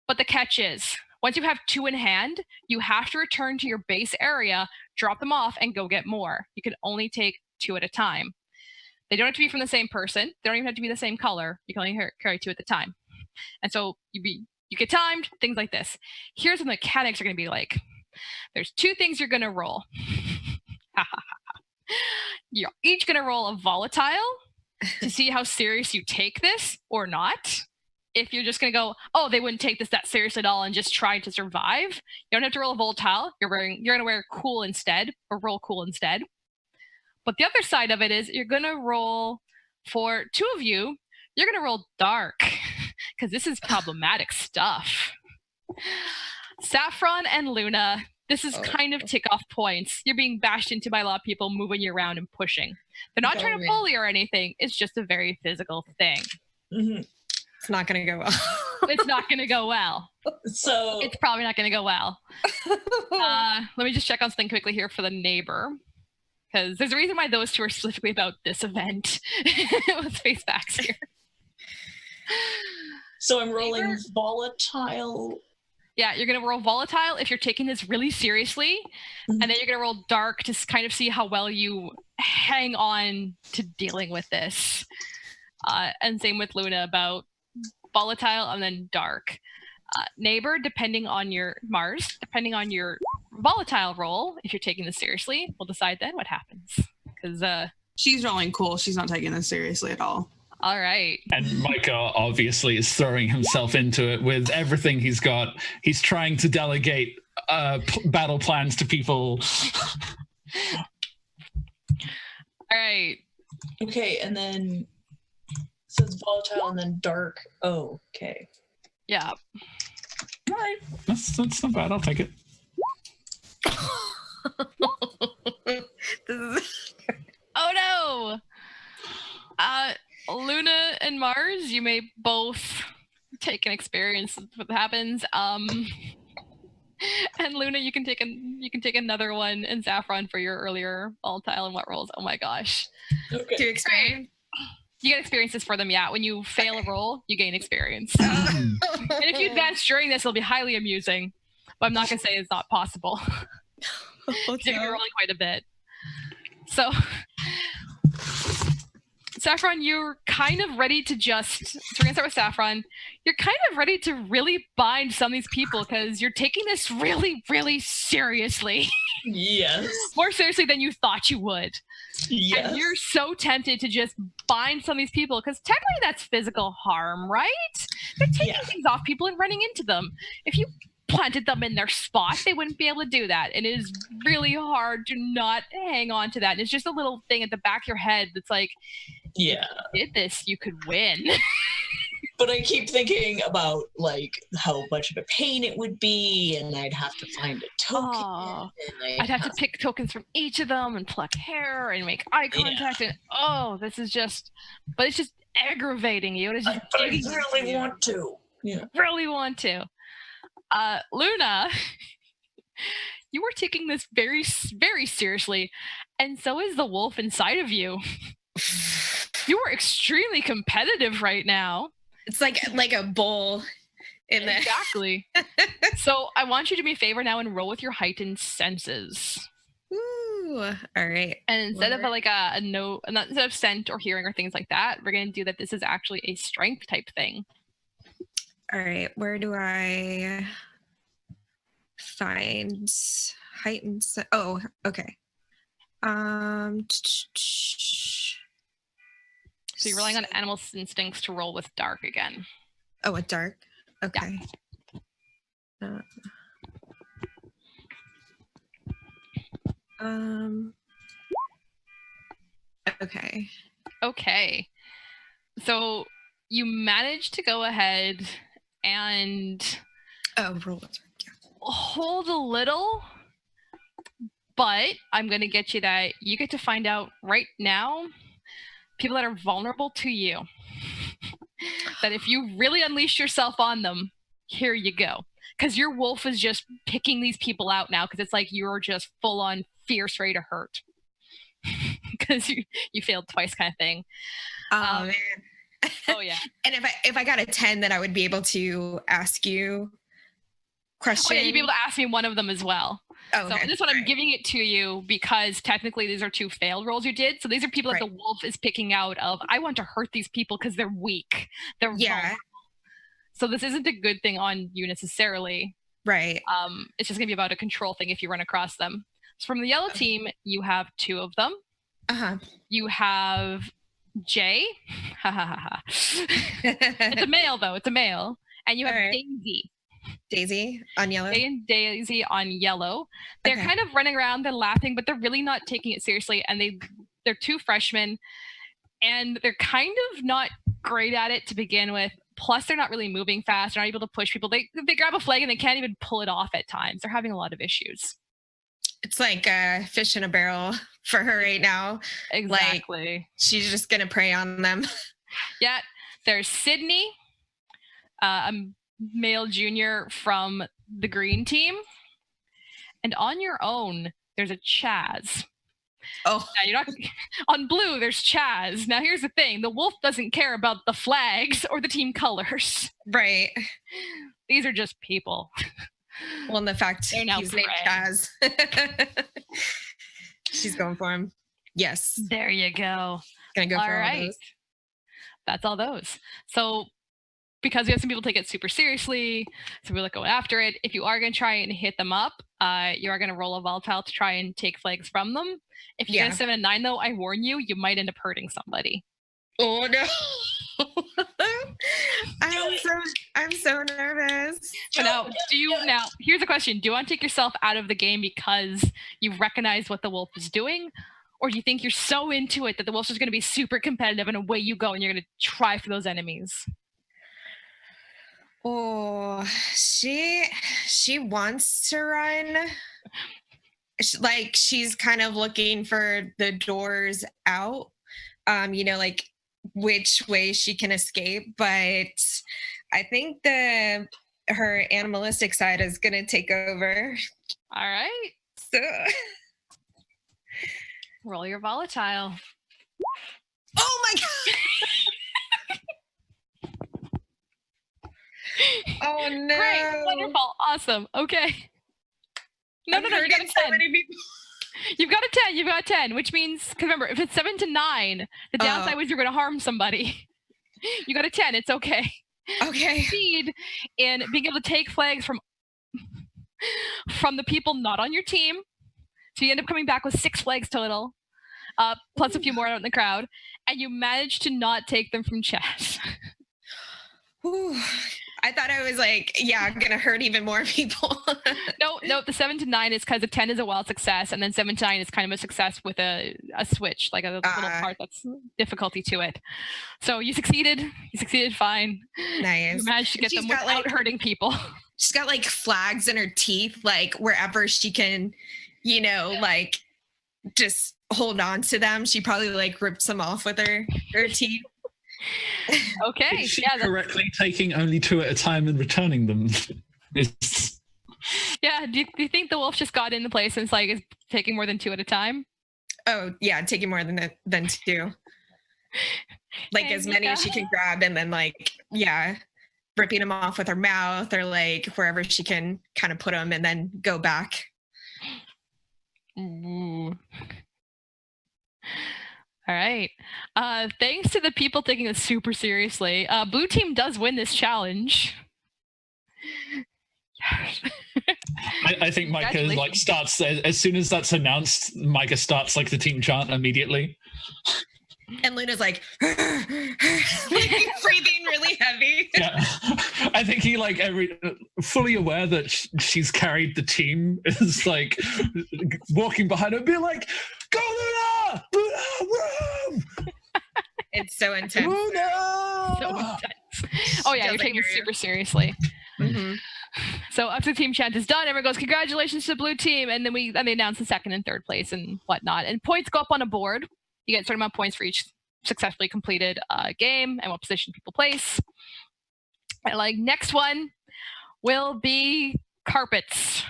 But the catch is, once you have 2 in hand, you have to return to your base area, drop them off, and go get more. You can only take 2 at a time. They don't have to be from the same person. They don't even have to be the same color. You can only carry 2 at the time. And so you get timed, things like this. Here's what the mechanics are going to be like. There's 2 things you're going to roll. You're each going to roll a volatile to see how serious you take this or not. If you're just going to go, oh, they wouldn't take this that seriously at all and just try to survive, you don't have to roll a volatile. You're going to wear cool instead, or roll cool instead. But the other side of it is you're going to roll, for 2 of you, you're going to roll dark, because this is problematic stuff. Saffron and Luna, this is kind of tick-off points. You're being bashed into by a lot of people moving you around and pushing. They're not trying to bully or anything. It's just a very physical thing. Mm-hmm. It's not going to go well. It's not going to go well. So it's probably not going to go well. Let me just check on something quickly here for the neighbor, because there's a reason why those 2 are specifically about this event. Let's face facts here. So I'm rolling volatile Yeah, you're going to roll volatile if you're taking this really seriously, and then you're going to roll dark to kind of see how well you hang on to dealing with this. And same with Luna about volatile and then dark. Neighbor, depending on your Mars, depending on your volatile roll, if you're taking this seriously, we'll decide then what happens. Because she's rolling cool. She's not taking this seriously at all. All right. And Micah obviously is throwing himself into it with everything he's got. He's trying to delegate battle plans to people. All right. Okay, and then so it's volatile and then dark. Oh, okay. Yeah. All right, that's not bad. I'll take it. Oh no! Luna and Mars, you may both take an experience with what happens. And Luna, you can take another one, and Saffron for your earlier volatile and what rolls. Oh my gosh! Okay. Do experience. You get experiences for them, yeah. When you fail a roll, you gain experience. And if you advance during this, it'll be highly amusing. But I'm not gonna say it's not possible. You're gonna be rolling quite a bit. So, Saffron, you're kind of ready to so we're gonna start with Saffron. You're kind of ready to really bind some of these people because you're taking this really, really seriously. Yes. More seriously than you thought you would. Yes. And you're so tempted to just bind some of these people because technically that's physical harm, right? They're taking things off people and running into them. If you planted them in their spot, they wouldn't be able to do that. And it is really hard to not hang on to that. And it's just a little thing at the back of your head that's like, yeah, if you did this, you could win. But I keep thinking about like how much of a pain it would be, and I'd have to find a token. Oh, and I'd have to pick tokens from each of them and pluck hair and make eye contact. Yeah. And this is just, but it's just aggravating you. It's just but I digging really you. want to. Yeah. Really want to. Luna, you were taking this very, very seriously, and so is the wolf inside of you. You are extremely competitive right now. It's like a bull in there. Exactly. So I want you to do me a favor now and roll with your heightened senses. Ooh, all right. And instead of like instead of scent or hearing or things like that, we're going to do that. This is actually a strength type thing. All right. Where do I find heightened? Oh, okay. So you're relying on animal instincts to roll with dark again. Oh, with dark. Okay. Yeah. Okay. Okay. So you managed to go ahead and roll with dark. Yeah. hold a little, but I'm going to get you that you get to find out right now people that are vulnerable to you. That if you really unleash yourself on them, here you go. Because your wolf is just picking these people out now because it's like you're just full on fierce, ready to hurt. Because you failed twice kind of thing. Oh, man. Oh, yeah. And if I got a 10, then I would be able to ask you questions. Oh, yeah, you'd be able to ask me one of them as well. Oh, okay. So this one, I'm giving it to you because technically these are 2 failed rolls you did. So these are people that the wolf is picking out of. I want to hurt these people because they're weak. They're vulnerable. So this isn't a good thing on you necessarily. Right. It's just going to be about a control thing if you run across them. So from the yellow team, you have 2 of them. Uh-huh. You have Jay. It's a male, though. It's a male. And you have Daisy. Daisy on yellow? Jay and Daisy on yellow. They're kind of running around, they're laughing, but they're really not taking it seriously. And they're 2 freshmen, and they're kind of not great at it to begin with. Plus, they're not really moving fast. They're not able to push people. They grab a flag and they can't even pull it off at times. They're having a lot of issues. It's like a fish in a barrel for her right now. Exactly. Like, she's just going to prey on them. Yeah. There's Sydney, a male junior from the green team. And on your own, there's a Chaz. Oh. Now you're not on blue, there's Chaz. Now here's the thing. The wolf doesn't care about the flags or the team colors. Right. These are just people. Well, and the fact They're now he's named Chaz. She's going for him. Yes. There you go. Gonna go for All all right. those. That's all those. So because we have some people take it super seriously, some people that go after it, if you are going to try and hit them up, you are going to roll a volatile to try and take flags from them. If you get a 7 and 9, though, I warn you, you might end up hurting somebody. Oh no. I'm so nervous. So now, here's a question. Do you want to take yourself out of the game because you recognize what the wolf is doing? Or do you think you're so into it that the wolf's just going to be super competitive and away you go and you're going to try for those enemies? Oh, she wants to run. She's kind of looking for the doors out, like which way she can escape. But I think her animalistic side is going to take over. All right. So roll your volatile. Oh my god. Oh no. Great. Wonderful. Awesome. Okay. No, you got a 10. So many people. You've got a 10. You've got a 10, which means, because remember, if it's 7 to 9, the downside was you're going to harm somebody. You got a 10. It's okay. Okay. Speed in being able to take flags from the people not on your team. So you end up coming back with 6 flags total, plus a few more out in the crowd, and you manage to not take them from chat. Ooh. I thought I was gonna hurt even more people. No, the 7 to 9 is because the 10 is a wild success, and then 7 to 9 is kind of a success with a switch, like a little part that's difficulty to it. So you succeeded. You succeeded fine. Nice. You managed to get them without hurting people. She's got flags in her teeth, wherever she can, just hold on to them. She probably rips them off with her teeth. Okay. Is she correctly taking only 2 at a time and returning them? Yeah. Do you think the wolf just got into place and is taking more than 2 at a time? Oh yeah, taking more than 2. As many as she can grab, and then ripping them off with her mouth or wherever she can kind of put them, and then go back. Ooh. All right. Thanks to the people taking this super seriously, blue team does win this challenge. I think Micah starts as soon as that's announced. Micah starts the team chant immediately. And Luna's breathing really heavy. Yeah, I think he fully aware that she's carried the team is walking behind her, and be like, "Go Luna! Luna, woo!" It's so intense. Luna! So intense. Oh yeah, you're taking it super seriously. Mm-hmm. So after the team chant is done, everyone goes, "Congratulations to the blue team," and then they announce the 2nd and 3rd place and whatnot. And points go up on a board. You get a certain amount of points for each successfully completed game and what position people place. And next one will be carpets.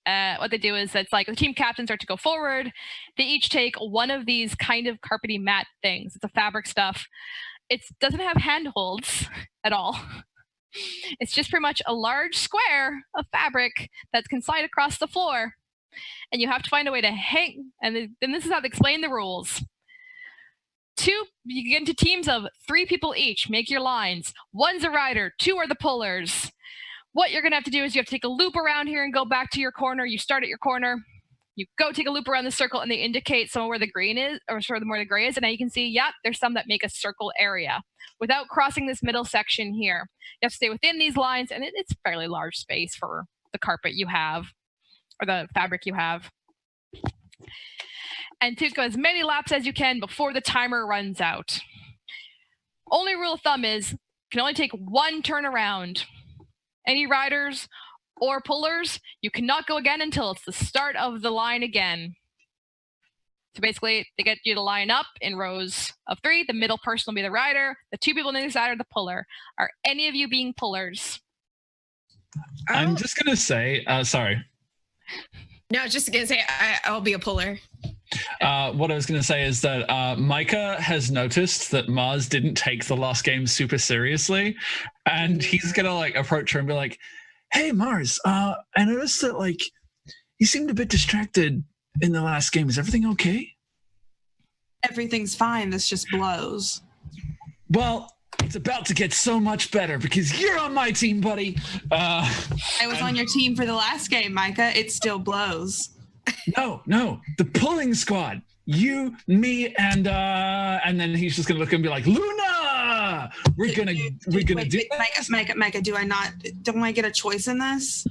What they do is it's the team captains are to go forward. They each take one of these kind of carpety mat things. It's a fabric stuff. It doesn't have handholds at all. It's just pretty much a large square of fabric that can slide across the floor. And you have to find a way to hang. And then this is how they explain the rules. You get into teams of 3 people each. Make your lines. 1's a rider, 2 are the pullers. What you're going to have to do is you have to take a loop around here and go back to your corner. You start at your corner. You go take a loop around the circle, and they indicate somewhere where the green is, or sort of where the gray is. And now you can see, there's some that make a circle area without crossing this middle section here. You have to stay within these lines, and it's a fairly large space for the carpet you have, or the fabric you have. And to go as many laps as you can before the timer runs out. Only rule of thumb is you can only take 1 turn around. Any riders or pullers, you cannot go again until it's the start of the line again. So basically, they get you to line up in rows of 3. The middle person will be the rider. The 2 people on the other side are the puller. Are any of you being pullers? I'm just going to say, sorry. No, I was just going to say I'll be a puller. What I was going to say is that Micah has noticed that Mars didn't take the last game super seriously, and he's going to approach her and be like, Hey, Mars. I noticed that like you seemed a bit distracted in the last game. Is everything okay? Everything's fine. This just blows. Well, it's about to get so much better because you're on my team, buddy. I was on your team for the last game, Micah. It still blows. No, the pulling squad. You, me, and then he's just gonna look and be like, Luna, we're gonna do. Micah, don't I get a choice in this?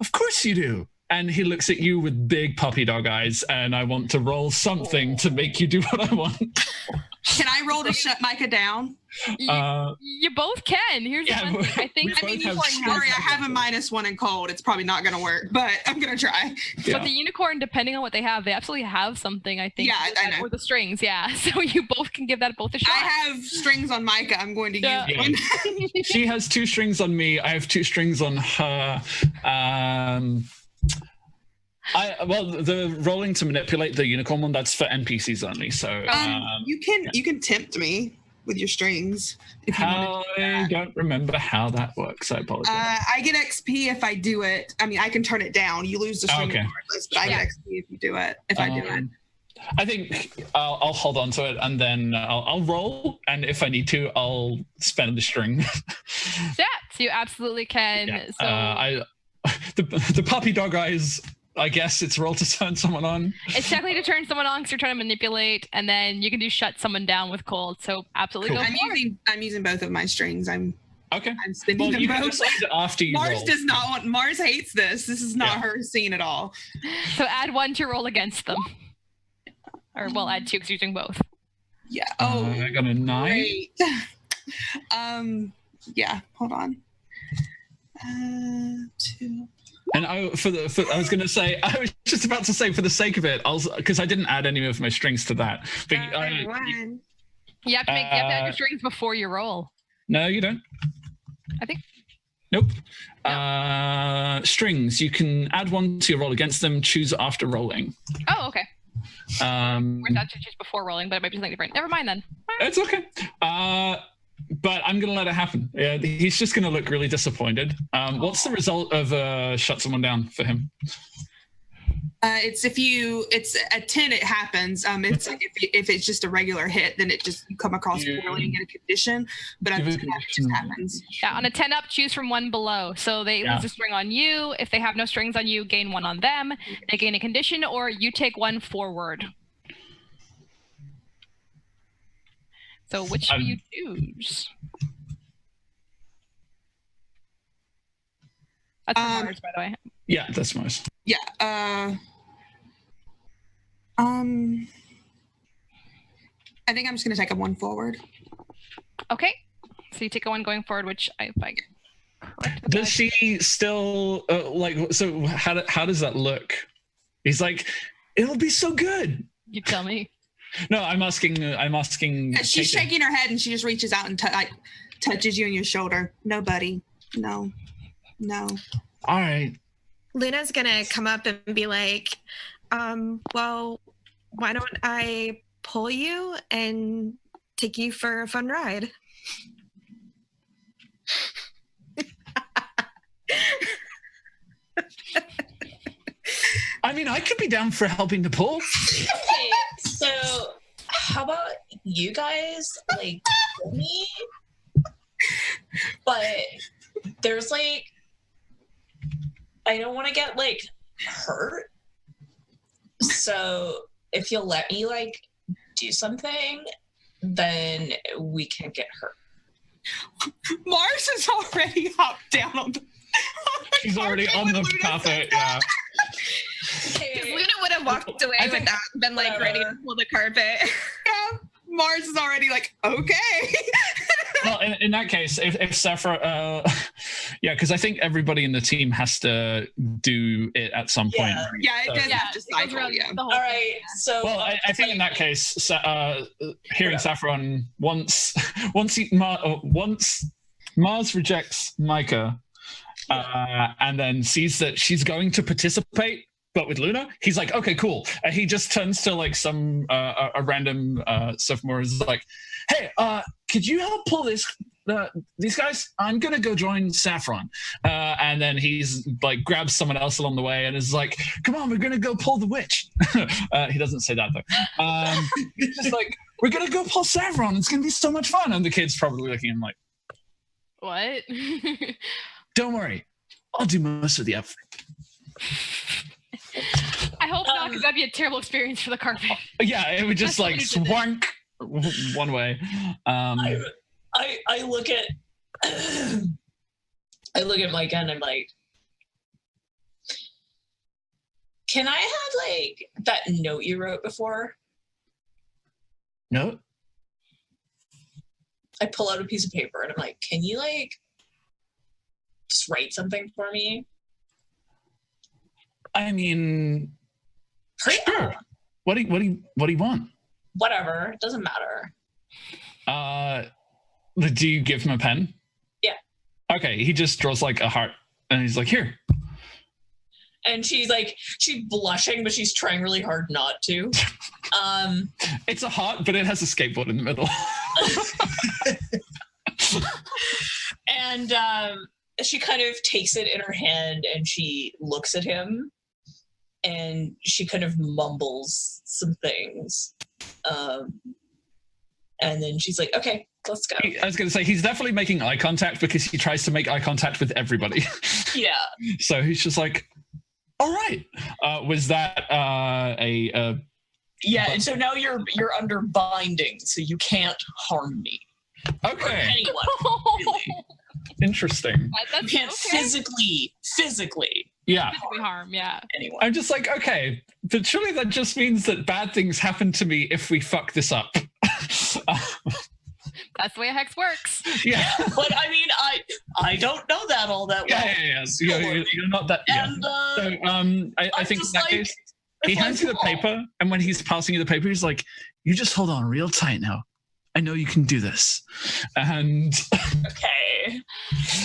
Of course you do. And he looks at you with big puppy dog eyes, and I want to roll something to make you do what I want. Can I roll to shut Micah down? You both can. Here's the one thing. I have a -1 in cold. It's probably not going to work, but I'm going to try. Yeah. But the unicorn, depending on what they have, they absolutely have something, I think. Yeah, I know. Or the strings, yeah. So you both can give that both a shot. I have strings on Micah. I'm going to use one. She has 2 strings on me. I have 2 strings on her. The rolling to manipulate the unicorn one, that's for NPCs only. So you can tempt me with your strings. If you I don't remember how that works. I apologize. I get XP if I do it. I mean, I can turn it down. You lose the string regardless, but I get XP if you do it. If I do it. I think I'll hold on to it, and then I'll roll, and if I need to, I'll spend the string. Yeah, so you absolutely can. Yeah. So the puppy dog eyes. I guess it's roll to turn someone on. It's technically to turn someone on because you're trying to manipulate, and then you can do shut someone down with cold. So absolutely cool. go for it. I'm using both of my strings. I'm spinning them both. After you Mars roll. does not want. Mars hates this. This is not her scene at all. So add 1 to roll against them, or add 2 because you're using both. Yeah. Oh, I got a 9. Great. Yeah. Hold on. 2. And I was just about to say, for the sake of it, because I didn't add any of my strings to that. But you have to add your strings before you roll. No, you don't. I think. Nope. No. Strings. You can add 1 to your roll against them. Choose after rolling. Oh, okay. We're not to choose before rolling, but it might be something different. Never mind then. It's okay. But I'm going to let it happen. Yeah, he's just going to look really disappointed. What's the result of shut someone down for him? It's a 10, it happens. It's like if it's just a regular hit, then it just you come across poorly and get a condition. But it just happens. Yeah, on a 10 up, choose from 1 below. So they lose a string on you. If they have no strings on you, gain 1 on them. They gain a condition, or you take 1 forward. So which do you choose? That's Mars, by the way. Yeah, that's Mars. Yeah. I think I'm just gonna take a 1 forward. Okay. So you take a 1 going forward, which Does she still So how does that look? He's like, it'll be so good. You tell me. No, I'm asking. She's shaking her head, and she just reaches out and touches you on your shoulder. No, buddy. No. All right. Luna's gonna come up and be like, well, why don't I pull you and take you for a fun ride? I mean, I could be down for helping to pull. Okay, so how about you guys pull me? But there's I don't want to get hurt. So if you'll let me do something, then we can get hurt. Mars has already hopped down on the She's already on the carpet, yeah. Because Luna would have walked away with that, been ready to pull the carpet. Yeah, Mars is already okay. Well, in that case, if Saffron, because I think everybody in the team has to do it at some point. Yeah, it does have to cycle. Yeah. All right. So. Well, I think in that case, hearing Saffron once Mars rejects Micah, and then sees that she's going to participate, but with Luna, he's like, okay, cool. And he just turns to some a random sophomore is like, hey, could you help pull this these guys, I'm going to go join Saffron. And then he's like, grabs someone else along the way and is like, come on, we're going to go pull the witch. He doesn't say that though. He's just like, we're going to go pull Saffron. It's going to be so much fun. And the kid's probably looking at him like, What? don't worry. I'll do most of the effort. I hope not, because that'd be a terrible experience for the carpet. Yeah, it would just like swank one way. I look at I look at Micah and I'm like, can I have like that note you wrote before? No. I pull out a piece of paper and I'm like, can you like just write something for me? I mean, sure. What do you want? Whatever, it doesn't matter. Do you give him a pen? Yeah. Okay, he just draws like a heart and he's like, here. And she's blushing, but she's trying really hard not to. It's a heart, but it has a skateboard in the middle. And she kind of takes it in her hand and she looks at him and she kind of mumbles some things. And then she's like, okay, let's go. I was going to say, he's definitely making eye contact because he tries to make eye contact with everybody. Yeah. So he's just like, all right. Was that a... Yeah, and so now you're under binding, so you can't harm me. Okay. Or anyone, really. Interesting. You can't physically Yeah. Physically harm, yeah. anyone. I'm just like, okay, but surely that just means that bad things happen to me if we fuck this up. That's the way a hex works. Yeah. But I mean, I don't know that all that well. Yeah. You're not that... Yeah. And, so I think in that case, he hands you the paper, and when he's passing you the paper, he's like, you just hold on real tight now. I know you can do this. And... Okay.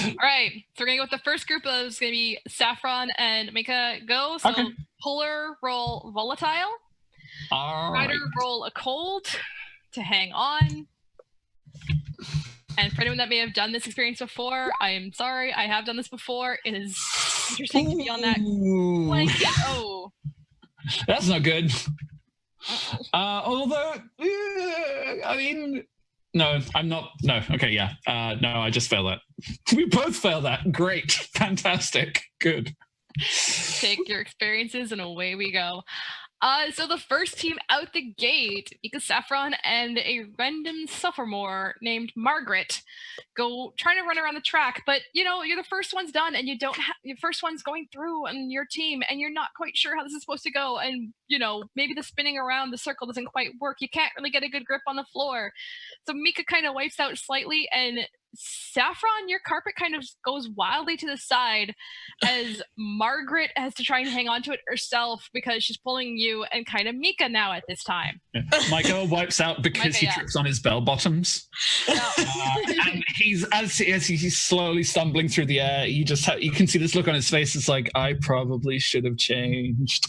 All right, so we're going to go with the first group. It's going to be Saffron and Mika go. So Okay. Puller, roll volatile. All Rider, right. roll a cold to hang on. And for anyone that may have done this experience before, I am sorry. I have done this before. It is interesting to be on that. Ooh. Oh. That's not good. Although, I mean, no, I'm not. No, okay, yeah. No, I just failed that. We both failed that. Great. Fantastic. Good. Take your experiences and away we go. So the first team out the gate, Mika Saffron and a random sophomore named Margaret, go trying to run around the track. But you're the first one's done, and you don't have your first one's going through on your team, and you're not quite sure how this is supposed to go. And maybe the spinning around the circle doesn't quite work. You can't really get a good grip on the floor. So Mika kind of wipes out slightly, and Saffron, your carpet kind of goes wildly to the side as Margaret has to try and hang on to it herself because she's pulling you and kind of Mika now at this time. Yeah. Michael wipes out because he trips on his bell bottoms. And he's as he's slowly stumbling through the air, you can see this look on his face. It's like, I probably should have changed.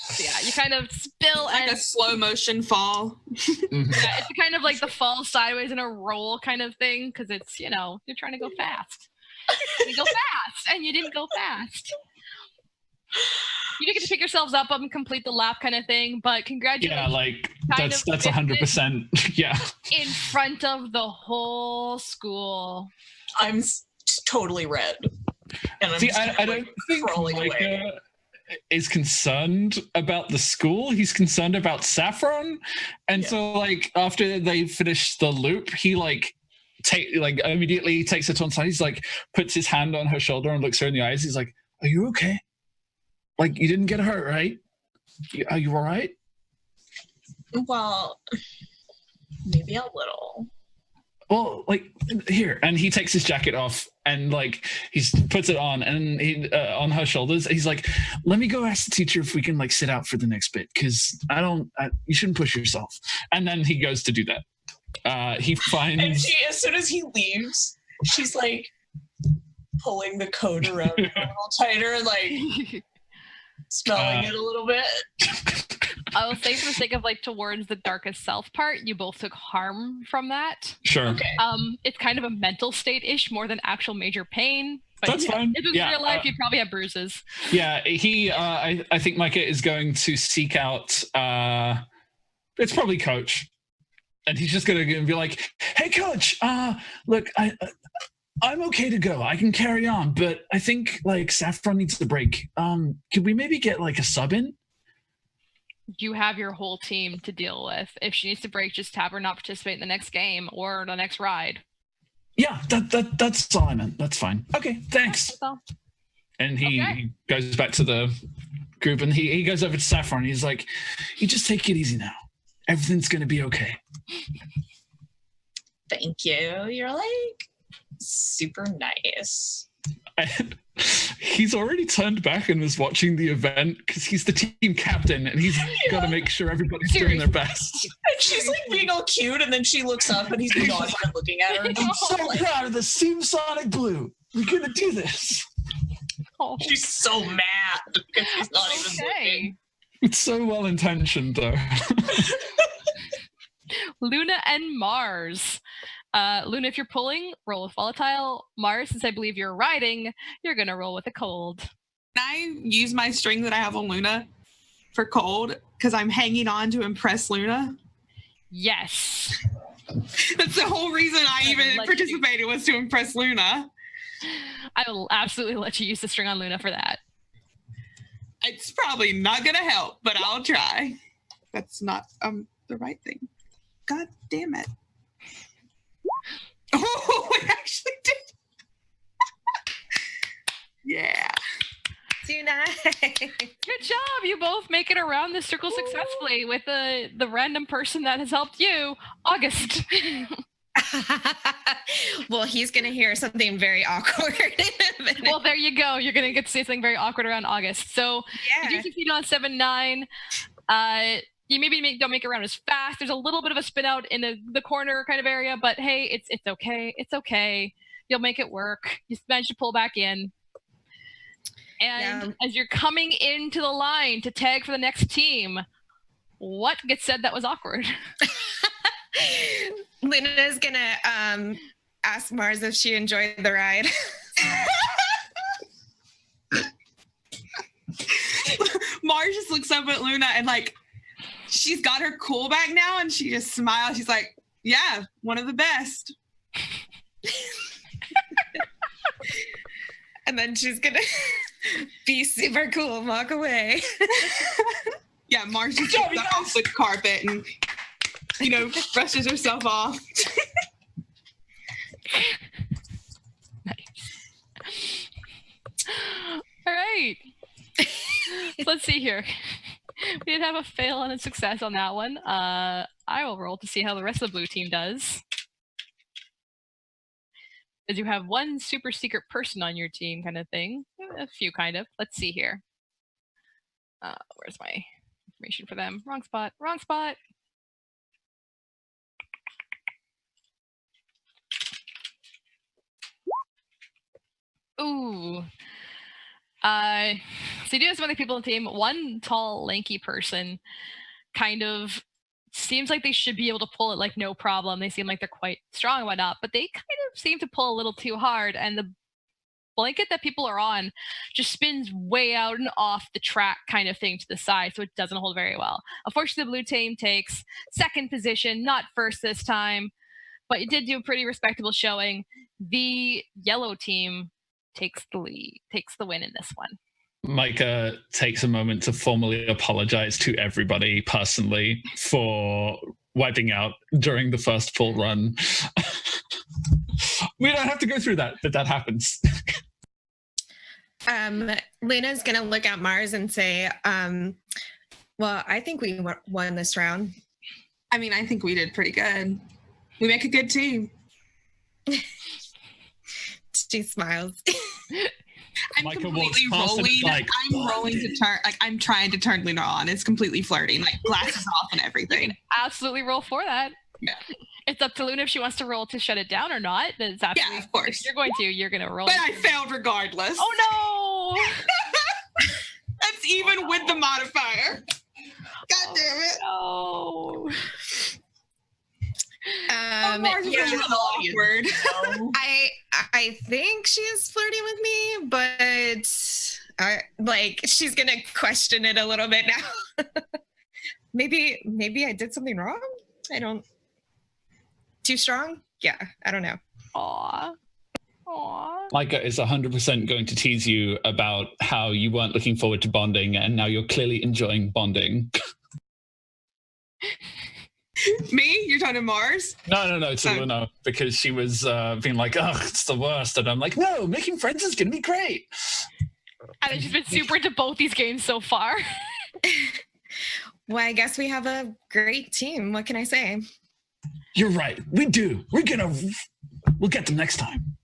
So yeah, you kind of spill Like a slow motion fall. Mhm. Yeah, it's kind of like the fall sideways in a roll kind of thing because it's you're trying to go fast. You go fast, and you didn't go fast. You didn't get to pick yourselves up and complete the lap kind of thing, but congratulations. Yeah, like Kind that's of 100%. Yeah. in front of the whole school. I'm totally red. And I'm See, just I don't think crawling away. Micah is concerned about the school. He's concerned about Saffron. And so like after they finish the loop, he immediately takes her to one side. He's like puts his hand on her shoulder and looks her in the eyes. He's like, are you okay? Like, you didn't get hurt, right? Are you all right? Well, maybe a little. Well, like, here. And he takes his jacket off and like he puts it on and he on her shoulders. He's like, let me go ask the teacher if we can like sit out for the next bit because you shouldn't push yourself. And then he goes to do that. He finds... And as soon as he leaves, she's like pulling the coat around a little tighter and like smelling it a little bit. I will say for the sake of like towards the darkest self part, you both took harm from that. Sure. Okay. It's kind of a mental state-ish more than actual major pain. But That's fine. if it was real life, you'd probably have bruises. Yeah, I think Micah is going to seek out, it's probably Coach. And he's just going to be like, hey, Coach, look, I'm okay to go. I can carry on, but I think like Saffron needs a break. Could we maybe get like a sub in? You have your whole team to deal with. If she needs to break, just have her not participate in the next game or the next ride. Yeah, that's all I meant. That's fine. Okay, thanks. That's all. And he goes back to the group, and he goes over to Saffron. And he's like, you just take it easy now. Everything's going to be okay. Thank you. You're like super nice. And he's already turned back and was watching the event because he's the team captain, and he's got to make sure everybody's doing their best. And she's like being all cute, and then she looks up, and he's not even looking at her. And I'm so proud of the Team Sonic Blue. We're going to do this. Oh, she's so mad because he's not even looking. It's so well intentioned, though. Luna and Mars. Luna, if you're pulling, roll with volatile. Mars, since I believe you're riding, you're going to roll with a cold. Can I use my string that I have on Luna for cold? Because I'm hanging on to impress Luna. Yes. That's the whole reason I even participated was to impress Luna. I will absolutely let you use the string on Luna for that. It's probably not going to help, but I'll try. That's not the right thing. God damn it. Oh, it actually did. Yeah. Tonight. Good job. You both make it around the circle successfully with the random person that has helped you, August. Well, he's going to hear something very awkward in a minute. Well, there you go. You're going to get to say something very awkward around August. So you do succeed on 7-9. You maybe don't make it around as fast. There's a little bit of a spin out in the corner kind of area, but hey, it's okay. It's okay. You'll make it work. You manage to pull back in. And as you're coming into the line to tag for the next team, what gets said that was awkward? Luna's going to ask Mars if she enjoyed the ride. Mars just looks up at Luna and like, she's got her cool back now, and she just smiles. She's like, yeah, one of the best. And then she's going to be super cool and walk away. Yeah, Mars just gets up off the carpet and, brushes herself off. Nice. All right. Let's see here. We did have a fail and a success on that one. I will roll to see how the rest of the blue team does. As you have one super secret person on your team kind of thing. A few kind of. Let's see here. Where's my information for them? Wrong spot. Wrong spot. Ooh. So you do have some other people on the team. One tall, lanky person kind of seems like they should be able to pull it like no problem. They seem like they're quite strong and whatnot, but they kind of seem to pull a little too hard, and the blanket that people are on just spins way out and off the track kind of thing to the side, so it doesn't hold very well. Unfortunately, the blue team takes second position, not first this time, but it did do a pretty respectable showing. The yellow team takes the lead, takes the win in this one. Micah takes a moment to formally apologize to everybody personally for wiping out during the first full run. We don't have to go through that, but that happens. Luna's going to look at Mars and say, well, I think we won this round. I mean, I think we did pretty good. We make a good team. She smiles. I'm Micah completely walks past rolling. like, I'm rolling to turn. Like I'm trying to turn Luna on. It's completely flirting. Like glasses off and everything. Absolutely roll for that. Yeah. It's up to Luna if she wants to roll to shut it down or not. That's absolutely, yeah, of course. If you're going to roll. But I failed regardless. Oh no! That's even with the modifier. God damn it. Oh. Mars is Yeah, a little awkward. I think she is flirting with me, but she's gonna question it a little bit now. maybe I did something wrong. I don't. Too strong? Yeah, I don't know. Aw. Micah is 100% going to tease you about how you weren't looking forward to bonding, and now you're clearly enjoying bonding. Me? You're talking to Mars? No, it's Luna, because she was being like, "Oh, it's the worst," and I'm like, "No, making friends is gonna be great." And then she's been super into both these games so far. Well, I guess we have a great team. What can I say? You're right. We do. We'll get them next time.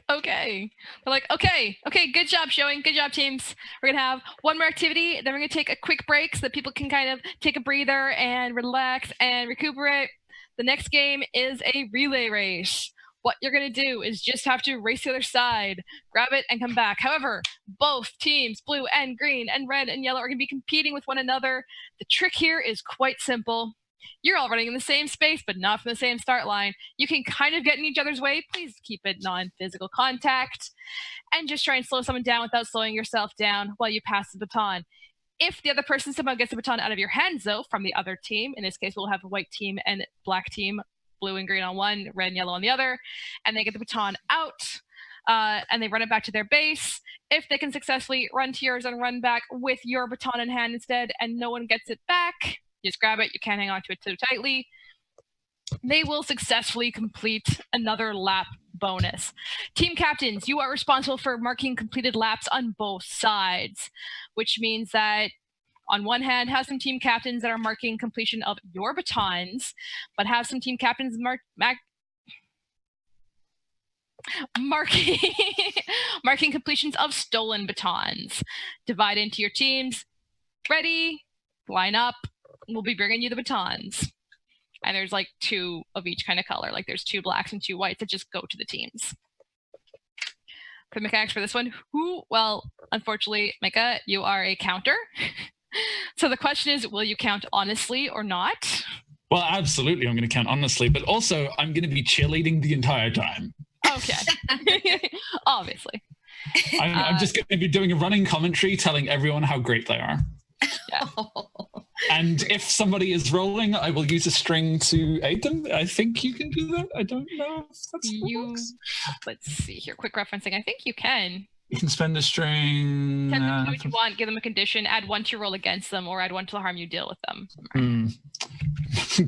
Okay. They're like, okay, good job showing. Good job, teams. We're going to have one more activity. Then we're going to take a quick break so that people can kind of take a breather and relax and recuperate. The next game is a relay race. What you're going to do is just have to race the other side, grab it, and come back. However, both teams, blue and green and red and yellow, are going to be competing with one another. The trick here is quite simple. You're all running in the same space, but not from the same start line. You can kind of get in each other's way. Please keep it non-physical contact. And just try and slow someone down without slowing yourself down while you pass the baton. If the other person somehow gets the baton out of your hands, though, from the other team, in this case, we'll have a white team and black team, blue and green on one, red and yellow on the other, and they get the baton out, and they run it back to their base. If they can successfully run to yours and run back with your baton in hand instead, and no one gets it back, just grab it. You can't hang on to it too tightly. They will successfully complete another lap bonus. Team captains, you are responsible for marking completed laps on both sides, which means that on one hand, have some team captains that are marking completion of your batons, but have some team captains marking completions of stolen batons. Divide into your teams. Ready? Line up. We'll be bringing you the batons. And there's like 2 of each kind of color. Like there's 2 blacks and 2 whites that just go to the teams. For the mechanics for this one, well, unfortunately, Micah, you are a counter. So the question is, will you count honestly or not? Well, absolutely, I'm going to count honestly, but also I'm going to be cheerleading the entire time. Okay. Obviously. I'm just going to be doing a running commentary telling everyone how great they are. Yeah. And if somebody is rolling, I will use a string to aid them. I think you can do that. I don't know if that's works. Let's see here. Quick referencing. I think you can. You can spend a string. Tell them to do what you want, give them a condition, add 1 to your roll against them, or add 1 to the harm you deal with them.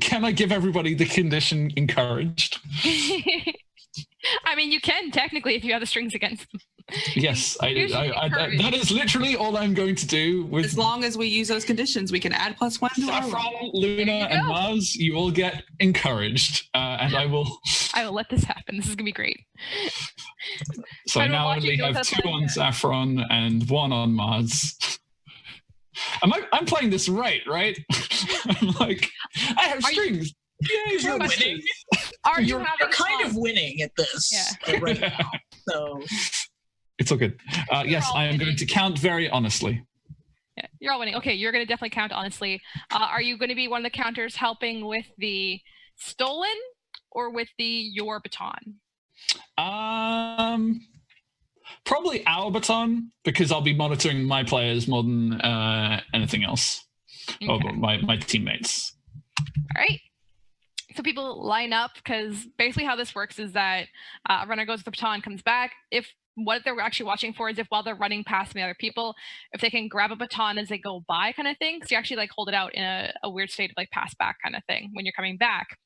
Can I give everybody the condition encouraged? I mean, you can technically if you have the strings against them. Yes, that is literally all I'm going to do. With as long as we use those conditions, we can add +1 to our Saffron, Luna, and Mars. You all get encouraged, and I will let this happen. This is gonna be great. So now I only have 2 on Saffron and 1 on Mars. I'm playing this right? I'm like, I have strings. Yay, you're winning. You're kind of winning at this right now. So it's all good. Yes, I am going to count very honestly. Yeah, you're all winning. Okay, you're going to definitely count honestly. Are you going to be one of the counters helping with the stolen or with the your baton? Probably our baton, because I'll be monitoring my players more than anything else. Okay. Or my teammates. All right. So people line up, because basically how this works is that a runner goes with the baton, comes back. If what they're actually watching for is if while they're running past the other people, if they can grab a baton as they go by kind of thing. So you actually like hold it out in a weird state of like pass back kind of thing when you're coming back.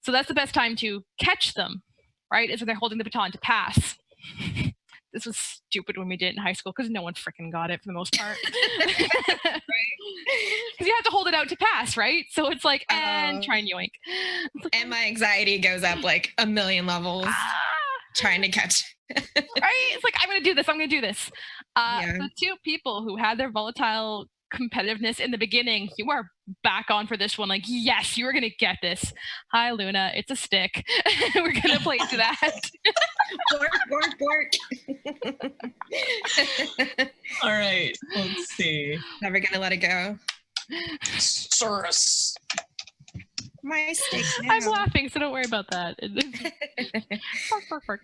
So that's the best time to catch them, right? Is when they're holding the baton to pass. This was stupid when we did it in high school because no one freaking got it for the most part. Because you have to hold it out to pass, right? So it's like, and try and yoink. And my anxiety goes up like 1,000,000 levels trying to catch. Right? It's like, I'm going to do this. I'm going to do this. The 2 people who had their volatile competitiveness in the beginning, you are back on for this one. Like, yes, you are going to get this. Hi, Luna. It's a stick. We're going to play to that. Bork, bork, bork. All right, let's see. Never gonna let it go. Saurus. My steak I'm now. laughing, so don't worry about that. Bark, bark, bark.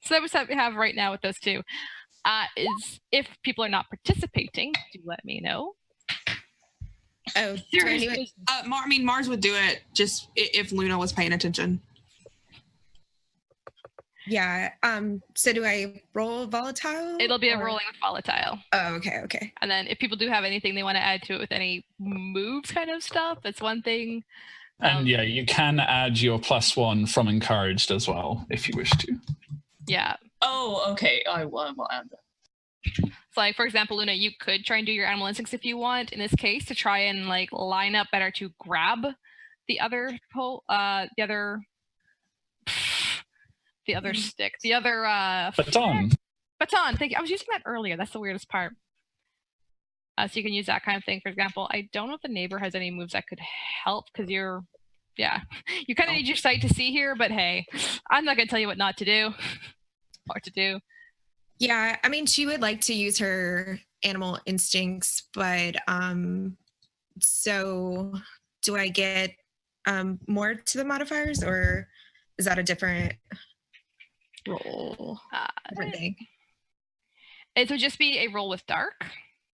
So that was what we have right now with those two. Is if people are not participating, do let me know. Oh, do I do it? I mean, Mars would do it just if Luna was paying attention. Yeah. So do I roll volatile? It'll be a or- rolling with volatile. Oh, okay. And then if people do have anything they want to add to it with any moves kind of stuff, that's one thing. And yeah, you can add your +1 from encouraged as well if you wish to. Yeah. Oh, okay. I will add that. So like, for example, Luna, you could try and do your animal instincts if you want, in this case, to try and like line up better to grab the other stick, the other Baton. baton. Thank you. I was using that earlier. That's the weirdest part. So you can use that kind of thing. For example, I don't know if the neighbor has any moves that could help because you kind of need your sight to see here. But hey, I'm not gonna tell you what not to do or to do. Yeah, I mean, she would like to use her animal instincts, but so do I get more to the modifiers, or is that a different roll? Different thing? It would just be a roll with dark,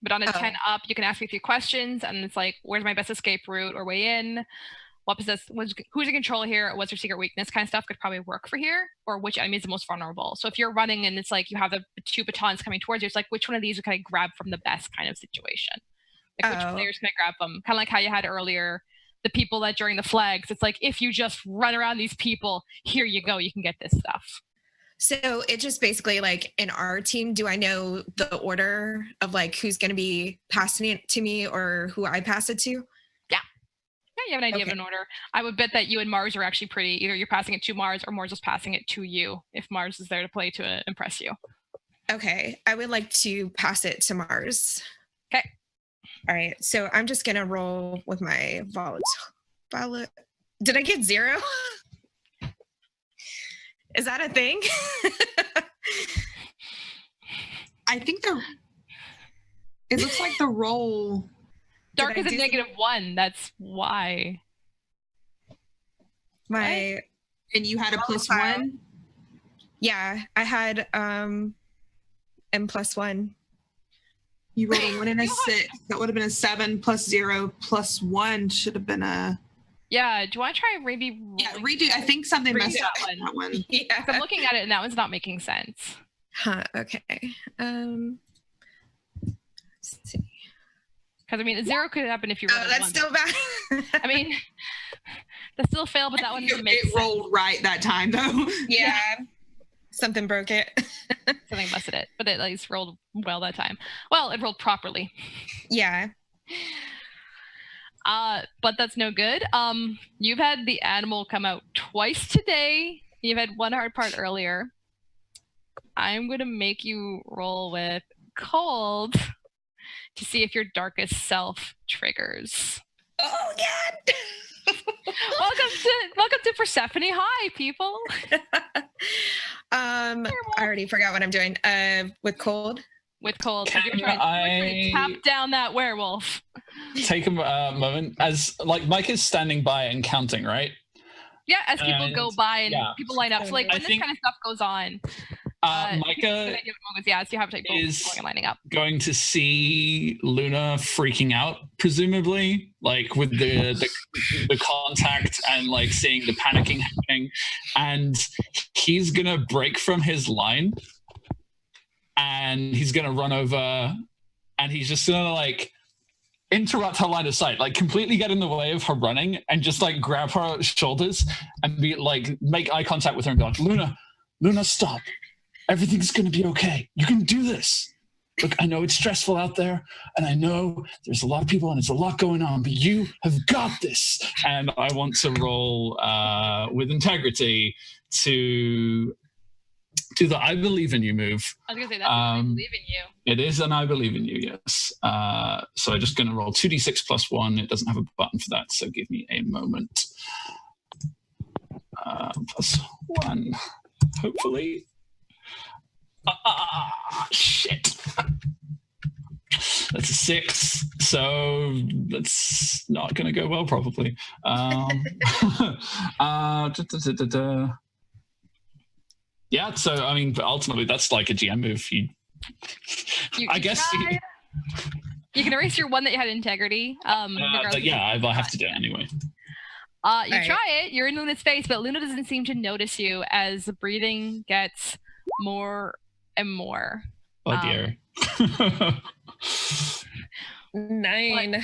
but on a 10 up, you can ask me a few questions, and it's like, where's my best escape route or way in? Who's in control here? What's your secret weakness? Kind of stuff could probably work for here, or which enemy is the most vulnerable. So if you're running and it's like you have the two batons coming towards you, it's like which one of these would kind of grab from the best kind of situation. Like which player's going to grab them? Kind of like how you had earlier, the people that during the flags, it's like if you just run around these people, here you go, you can get this stuff. So it just basically like in our team, do I know the order of like who's going to be passing it to me or who I pass it to? Yeah, you have an idea of an order. I would bet that you and Mars are actually pretty, either you're passing it to Mars or Mars is passing it to you if Mars is there to play to impress you. Okay, I would like to pass it to Mars. Okay. All right, so I'm just going to roll with my violet. Did I get 0? Is that a thing? I think it looks like the roll. Dark is a -1. That's why. And you had a +1? Yeah, I had M +1. You rolled a 1 and a 6. That would have been a 7 + 0 + 1 should have been a. Yeah, do you want to try maybe? Yeah, redo. I think something messed up that that one. Yeah. I'm looking at it and that one's not making sense. Huh, okay. Let's see. Because I mean, a 0 could happen if you roll a 1. That's still bad. I mean, that's still a fail, but that one doesn't make sense. It rolled right that time though. Yeah. Something broke it. Something busted it, but it at least rolled well that time. Well, it rolled properly. Yeah. But that's no good. You've had the animal come out twice today. You've had one hard part earlier. I'm going to make you roll with cold to see if your darkest self triggers. Oh God. Welcome to Persephone High, people. I already forgot what I'm doing. With cold. With cold. Can You're trying to tap down that werewolf. Take a moment as like Mike is standing by and counting, right? Yeah, as people go by and people line up. So like when this kind of stuff goes on, Micah so you have to take both and lining up. Going to see Luna freaking out, presumably, like with the contact and like seeing the panicking happening, and he's gonna break from his line, and he's gonna run over, and he's just gonna like interrupt her line of sight, like completely get in the way of her running, and just like grab her shoulders and be like make eye contact with her and be like, Luna, stop. Everything's going to be okay. You can do this. Look, I know it's stressful out there, and I know there's a lot of people and it's a lot going on, but you have got this. And I want to roll with integrity to do the I believe in you move. I was going to say, that's I believe in you. It is an I believe in you, yes. So I'm just going to roll 2d6 + 1. It doesn't have a button for that, so give me a moment. +1, hopefully. Shit. That's a 6, so that's not going to go well, probably. Yeah, so, I mean, ultimately, that's like a GM move. I guess... You can erase your one that you had integrity. But yeah, I'll have to do it anyway. You try it. You're in Luna's face, but Luna doesn't seem to notice you as the breathing gets more and more. Oh, dear. 9.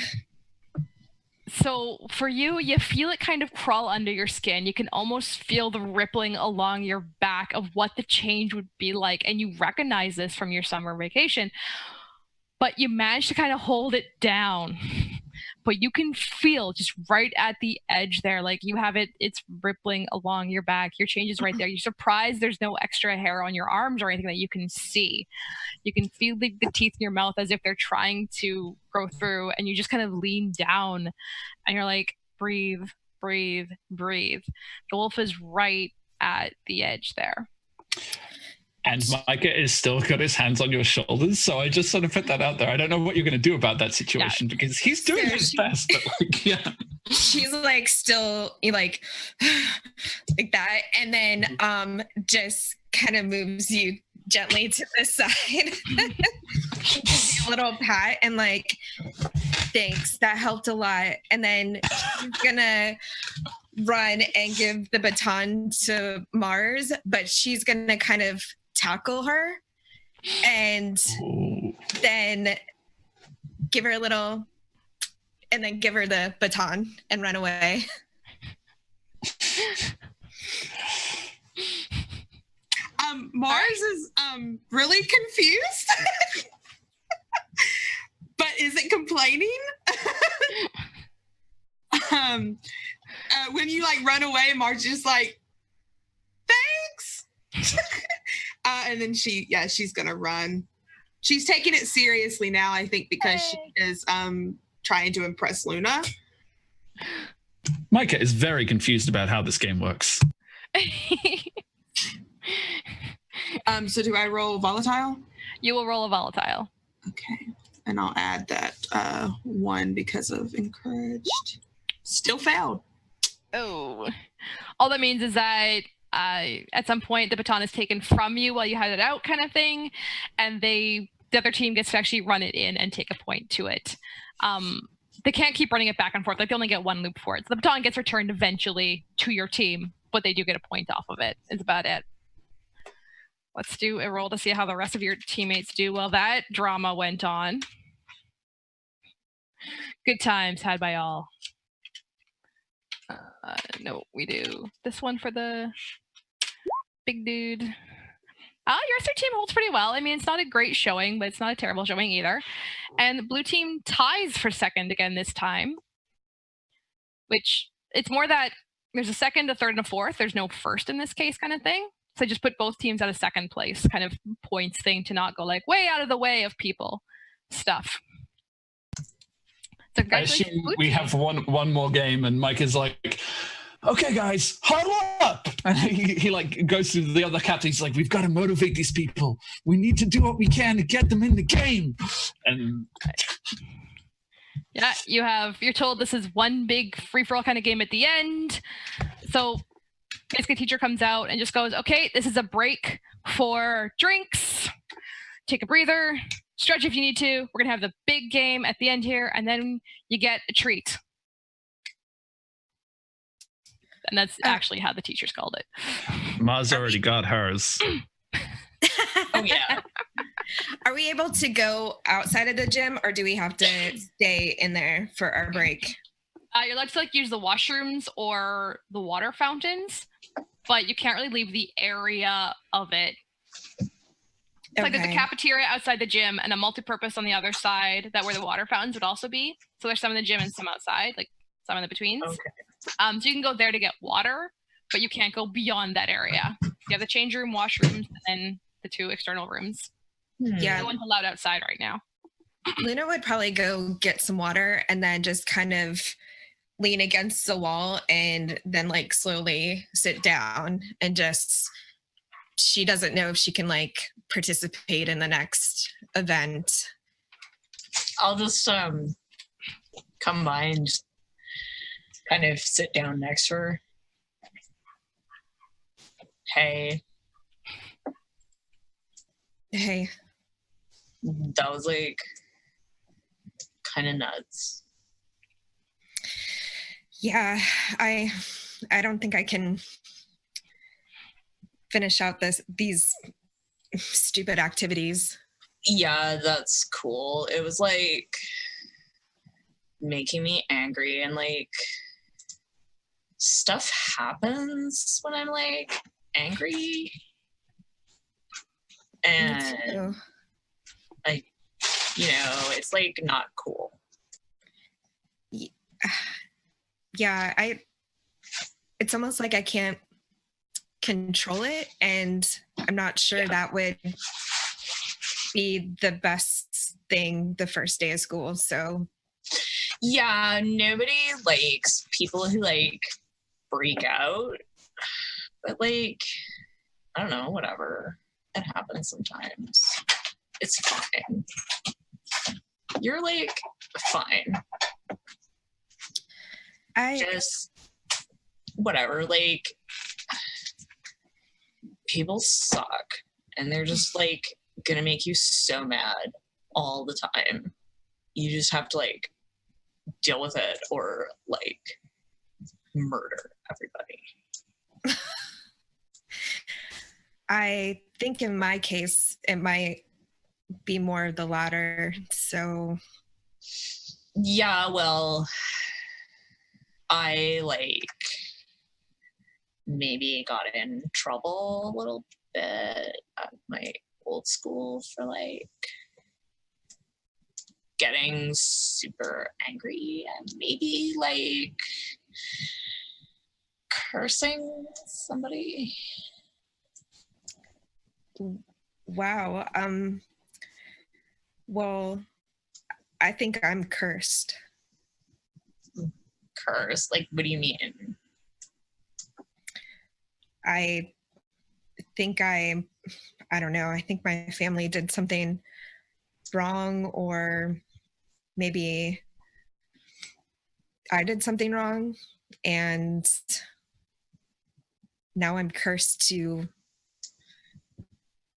So for you, you feel it kind of crawl under your skin. You can almost feel the rippling along your back of what the change would be like. And you recognize this from your summer vacation. But you manage to kind of hold it down. But you can feel just right at the edge there, like you have it's rippling along your back. Your change is right there. You're surprised there's no extra hair on your arms or anything that you can see. You can feel the teeth in your mouth as if they're trying to grow through, and you just kind of lean down and you're like, breathe, breathe, breathe. The wolf is right at the edge there. And Micah is still got his hands on your shoulders, so I just sort of put that out there. I don't know what you're going to do about that situation because he's doing his best. But like, yeah, she's like still like that, and then just kind of moves you gently to the side, gives you a little pat, and like, thanks, that helped a lot. And then she's gonna run and give the baton to Mars, but she's gonna kind of tackle her and then give her a little and then give her the baton and run away. Mars is really confused but isn't complaining. When you like run away, Mars just like, thanks. And then she's gonna run. She's taking it seriously now, I think, because she is trying to impress Luna. Micah is very confused about how this game works. So do I roll volatile? You will roll a volatile. Okay. And I'll add that 1 because of encouraged. Still failed. Oh. All that means is that at some point the baton is taken from you while you had it out, kind of thing, and the other team gets to actually run it in and take a point to it. They can't keep running it back and forth. Like, they only get 1 loop for it. So the baton gets returned eventually to your team, but they do get a point off of it. It's about it. Let's do a roll to see how the rest of your teammates do. Well, that drama went on. Good times had by all. No, we do this one for the big dude. Your rest of your team holds pretty well. I mean, it's not a great showing, but it's not a terrible showing either. And the blue team ties for second again this time, which it's more that there's a second, a third, and a fourth. There's no first in this case, kind of thing. So just put both teams at a second place kind of points thing to not go like way out of the way of people stuff. So I assume we have one more game, and Mike is like, okay, guys, huddle up. And he like goes to the other captain. He's like, we've got to motivate these people. We need to do what we can to get them in the game. And yeah, you're told this is one big free-for-all kind of game at the end. So basically, teacher comes out and just goes, okay, this is a break for drinks. Take a breather. Stretch if you need to. We're going to have the big game at the end here, and then you get a treat. And that's actually how the teachers called it. Ma's already got hers. Oh, yeah. Are we able to go outside of the gym, or do we have to stay in there for our break? You're allowed to like use the washrooms or the water fountains, but you can't really leave the area of it. It's like there's a cafeteria outside the gym and a multi-purpose on the other side that where the water fountains would also be. So there's some in the gym and some outside, like some in the betweens. Okay. So you can go there to get water, but you can't go beyond that area. You have the change room, washrooms, and then the 2 external rooms. Yeah. No one's allowed outside right now. Luna would probably go get some water and then just kind of lean against the wall and then like slowly sit down and just, she doesn't know if she can like participate in the next event. I'll just come by and just kind of sit down next to her. Hey. Hey. That was like kind of nuts. Yeah, I don't think I can finish out these stupid activities. Yeah, that's cool. It was like making me angry, and like stuff happens when I'm like angry. And like, it's like not cool. Yeah, it's almost like I can't control it, and I'm not sure that would be the best thing the first day of school. So yeah, nobody likes people who like freak out, but like, I don't know, whatever. It happens sometimes. It's fine. You're like fine. Just whatever. Like, people suck, and they're just like gonna make you so mad all the time. You just have to like deal with it, or like murder everybody. I think in my case, it might be more of the latter. So yeah, well, I like maybe got in trouble a little bit at my old school for like getting super angry and maybe like cursing somebody. Wow. Well, I think I'm cursed. Cursed? Like, what do you mean? I think I don't know. I think my family did something wrong, or maybe I did something wrong, and now I'm cursed to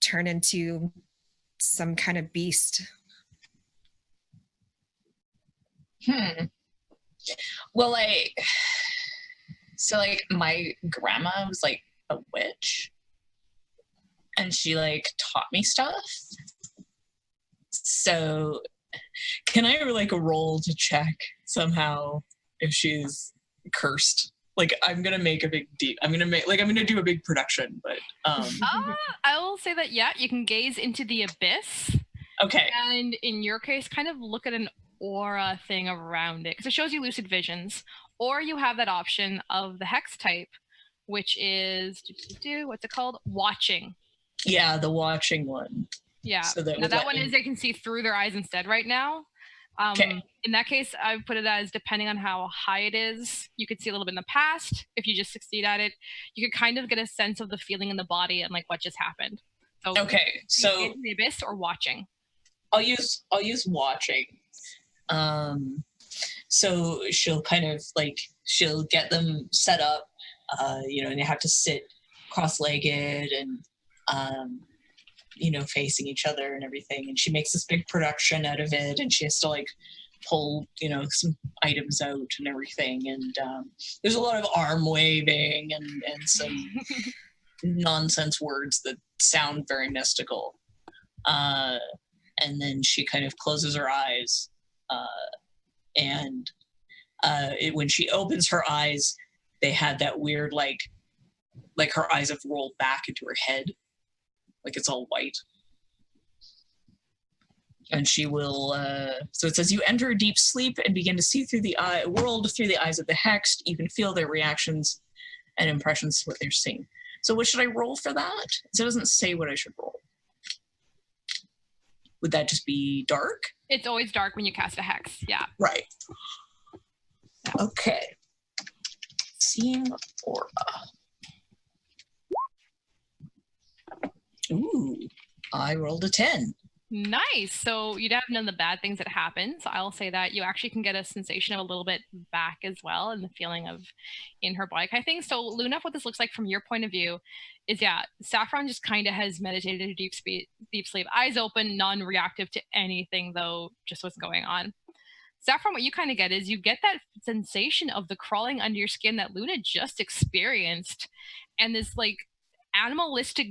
turn into some kind of beast. Well, like, so like my grandma was like a witch, and she like taught me stuff. So can I like roll to check somehow if she's cursed? Like, I'm gonna make a big deep. I'm gonna do a big production, but I will say that you can gaze into the abyss. Okay. And in your case, kind of look at an aura thing around it, because it shows you lucid visions. Or you have that option of the hex type, which is what's it called? Watching. Yeah, the watching one. Yeah. So now that one is they can see through their eyes instead right now. Okay. In that case, I put it as depending on how high it is, you could see a little bit in the past. If you just succeed at it, you could kind of get a sense of the feeling in the body and like what just happened. So okay, so the abyss or watching. I'll use watching. So she'll kind of like she'll get them set up, and they have to sit cross-legged and facing each other and everything. And she makes this big production out of it, and she has to like pull, some items out and everything. And there's a lot of arm waving and some nonsense words that sound very mystical. And then she kind of closes her eyes, and when she opens her eyes, they had that weird like her eyes have rolled back into her head, like it's all white. And she will, so it says, you enter a deep sleep and begin to see through the world through the eyes of the hexed. You can feel their reactions and impressions, what they're seeing. So what should I roll for that? So it doesn't say what I should roll. Would that just be dark? It's always dark when you cast a hex, yeah. Right. Okay. Seeing aura. Ooh. I rolled a 10. Nice. So you have none of the bad things that happen. So I'll say that you actually can get a sensation of a little bit back as well, and the feeling of in her body kind of thing. So Luna, what this looks like from your point of view is, Saffron just kind of has meditated in a deep sleep, eyes open, non-reactive to anything, though, just what's going on. Saffron, what you kind of get is you get that sensation of the crawling under your skin that Luna just experienced, and this like animalistic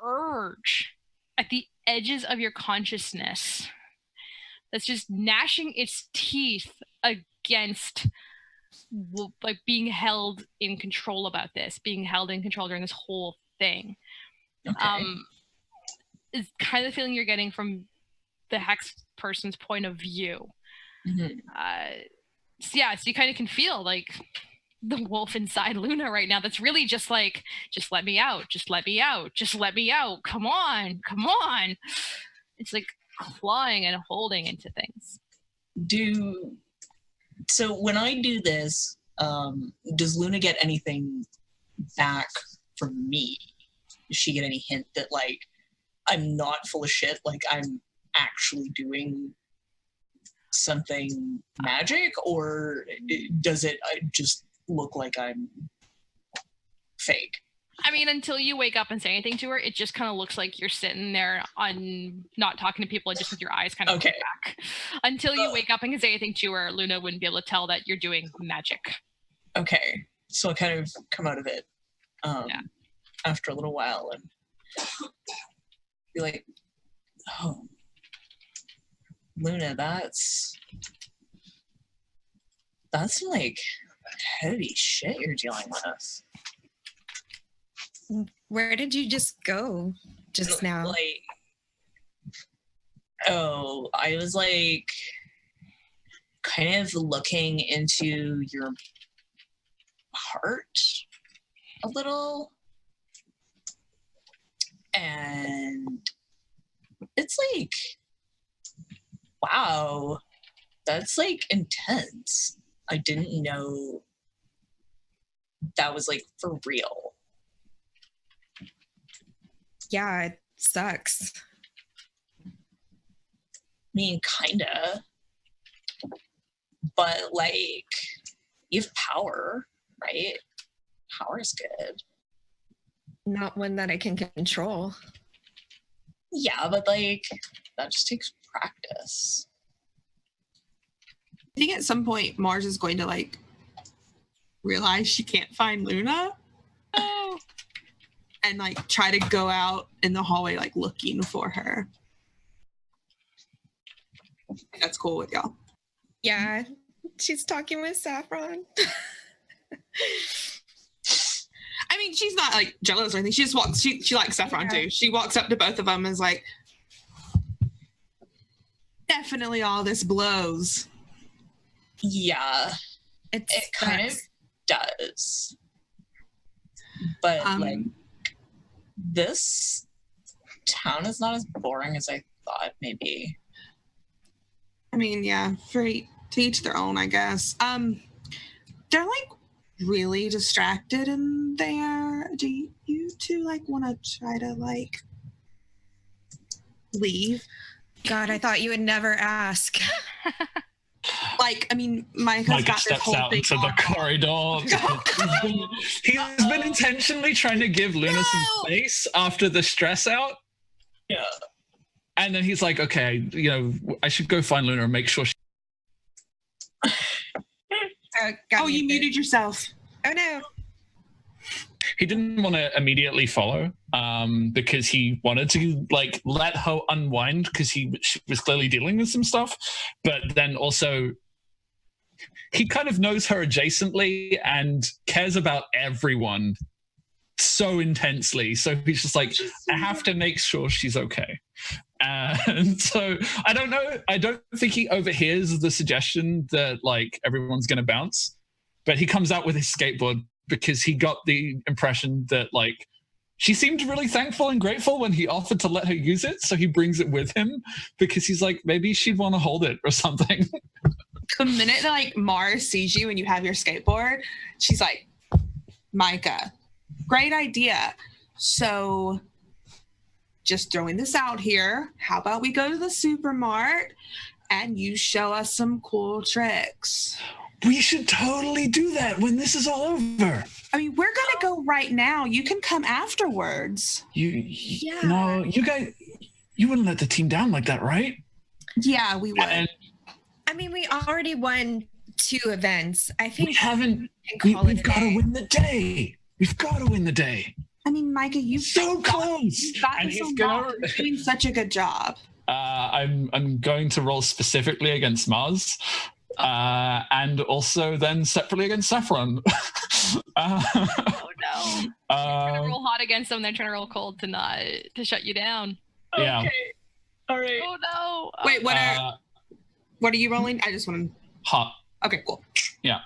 urge at the edges of your consciousness that's just gnashing its teeth against like being held in control about this, being held in control during this whole thing. Okay. Is kind of the feeling you're getting from the hex person's point of view. Mm-hmm. So you kind of can feel like the wolf inside Luna right now that's really just like, just let me out, just let me out, just let me out, come on. It's like clawing and holding into things. So when I do this, does Luna get anything back from me? Does she get any hint that like I'm not full of shit, like I'm actually doing something magic, or does it just look like I'm fake? I mean, until you wake up and say anything to her, it just kind of looks like you're sitting there on not talking to people, just with your eyes kind of back. Until you wake up and can say anything to her, Luna wouldn't be able to tell that you're doing magic. Okay, so I kind of come out of it after a little while and be like, oh, Luna, that's like heavy shit you're dealing with. Where did you just go just now? I was like kind of looking into your heart a little, and it's like, wow, that's like intense. I didn't know that was like for real. Yeah, it sucks. I mean, kinda. But like, you have power, right? Power is good. Not one that I can control. Yeah, but like, that just takes practice. I think at some point Mars is going to like realize she can't find Luna. Oh. And like try to go out in the hallway like looking for her. That's cool with y'all. Yeah, she's talking with Saffron. I mean, she's not like jealous or anything. She just walks. She likes Saffron too. She walks up to both of them and is like, "Definitely, all this blows." Yeah, it kind of does. But like, this town is not as boring as I thought. Maybe. I mean, yeah, to each their own, I guess. They're like really distracted in there. Do you two like want to try to like leave? God, I thought you would never ask. Like, I mean, Mike has got this whole out thing into the corridor. He's been intentionally trying to give Luna some space after the stress out. Yeah. And then he's like, okay, I should go find Luna and make sure she... You muted yourself. Oh, no. He didn't want to immediately follow because he wanted to like let her unwind because she was clearly dealing with some stuff. But then also he kind of knows her adjacently and cares about everyone so intensely. So he's just like, I have to make sure she's okay. And so I don't know. I don't think he overhears the suggestion that like everyone's going to bounce, but he comes out with his skateboard because he got the impression that like she seemed really thankful and grateful when he offered to let her use it. So he brings it with him because he's like, maybe she'd want to hold it or something. The minute that like Mars sees you and you have your skateboard, she's like, Micah, great idea. So just throwing this out here. How about we go to the supermart and you show us some cool tricks? We should totally do that when this is all over. I mean, we're gonna go right now. You can come afterwards. No, you guys, you wouldn't let the team down like that, right? Yeah, we would. And I mean, we already won 2 events. I think we haven't. we can call it We've a got to day. win the day. We've got to win the day. I mean, Micah, you've So close. You've gotten And so he's long. gonna. You're doing such a good job. I'm going to roll specifically against Mars, and also then separately against Saffron. Oh no! You're trying to um, roll hot against them, they're trying to roll cold to shut you down. yeah. Okay. All right. Oh no! Wait, what are you rolling? I just want to. Hot. Okay, cool. Yeah.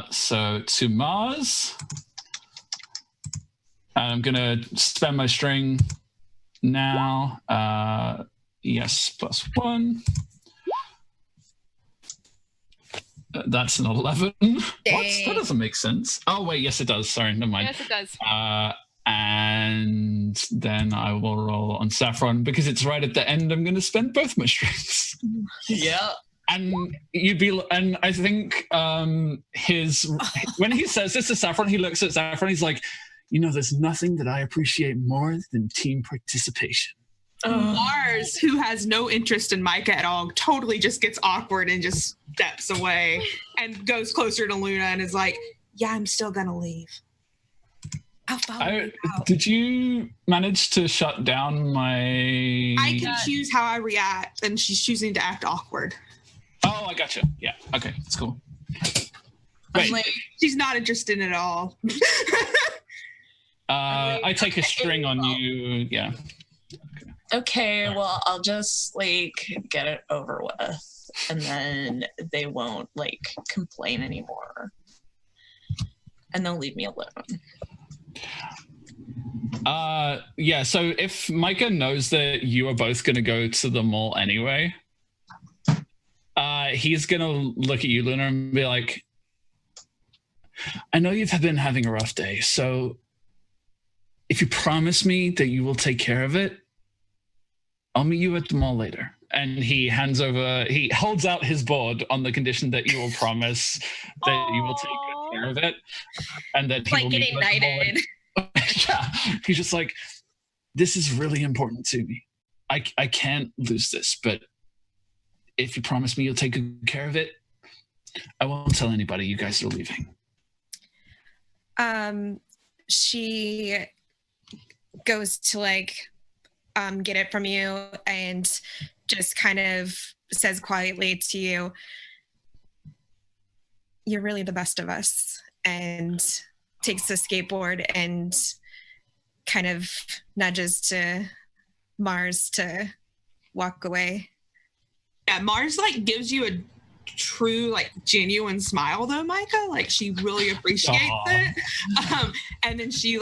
So to Mars, I'm gonna spend my string now. Yes, +1. That's an 11. What? Dang. That doesn't make sense. Oh wait, yes it does. Sorry, never mind. Yes, it does. And then I will roll on Saffron because it's right at the end. I'm going to spend both my strings. Yeah. And I think when he says this to Saffron, he looks at Saffron. He's like, there's nothing that I appreciate more than team participation. Mars, who has no interest in Micah at all, totally just gets awkward and just steps away and goes closer to Luna and is like, "Yeah, I'm still gonna leave." I'll follow you out. Did you manage to shut down my? I can choose how I react, and she's choosing to act awkward. Oh, I gotcha. Yeah. Okay, that's cool. I'm Wait. like, she's not interested at all. I take a string on you. Yeah. Okay, well, I'll just get it over with, and then they won't complain anymore, and they'll leave me alone. Yeah. So if Micah knows that you are both going to go to the mall anyway, he's going to look at you, Luna, and be like, "I know you've been having a rough day, so if you promise me that you will take care of it, I'll meet you at the mall later." And he holds out his board on the condition that you will promise that you will take good care of it, and that he will meet getting you at the mall knighted. yeah, he's just like, "This is really important to me. I can't lose this, but if you promise me you'll take good care of it, I won't tell anybody you guys are leaving." She goes to get it from you and just kind of says quietly to you, "You're really the best of us," and takes the skateboard and kind of nudges to Mars to walk away. Yeah, Mars gives you a true genuine smile though, Micah. She really appreciates it. And then she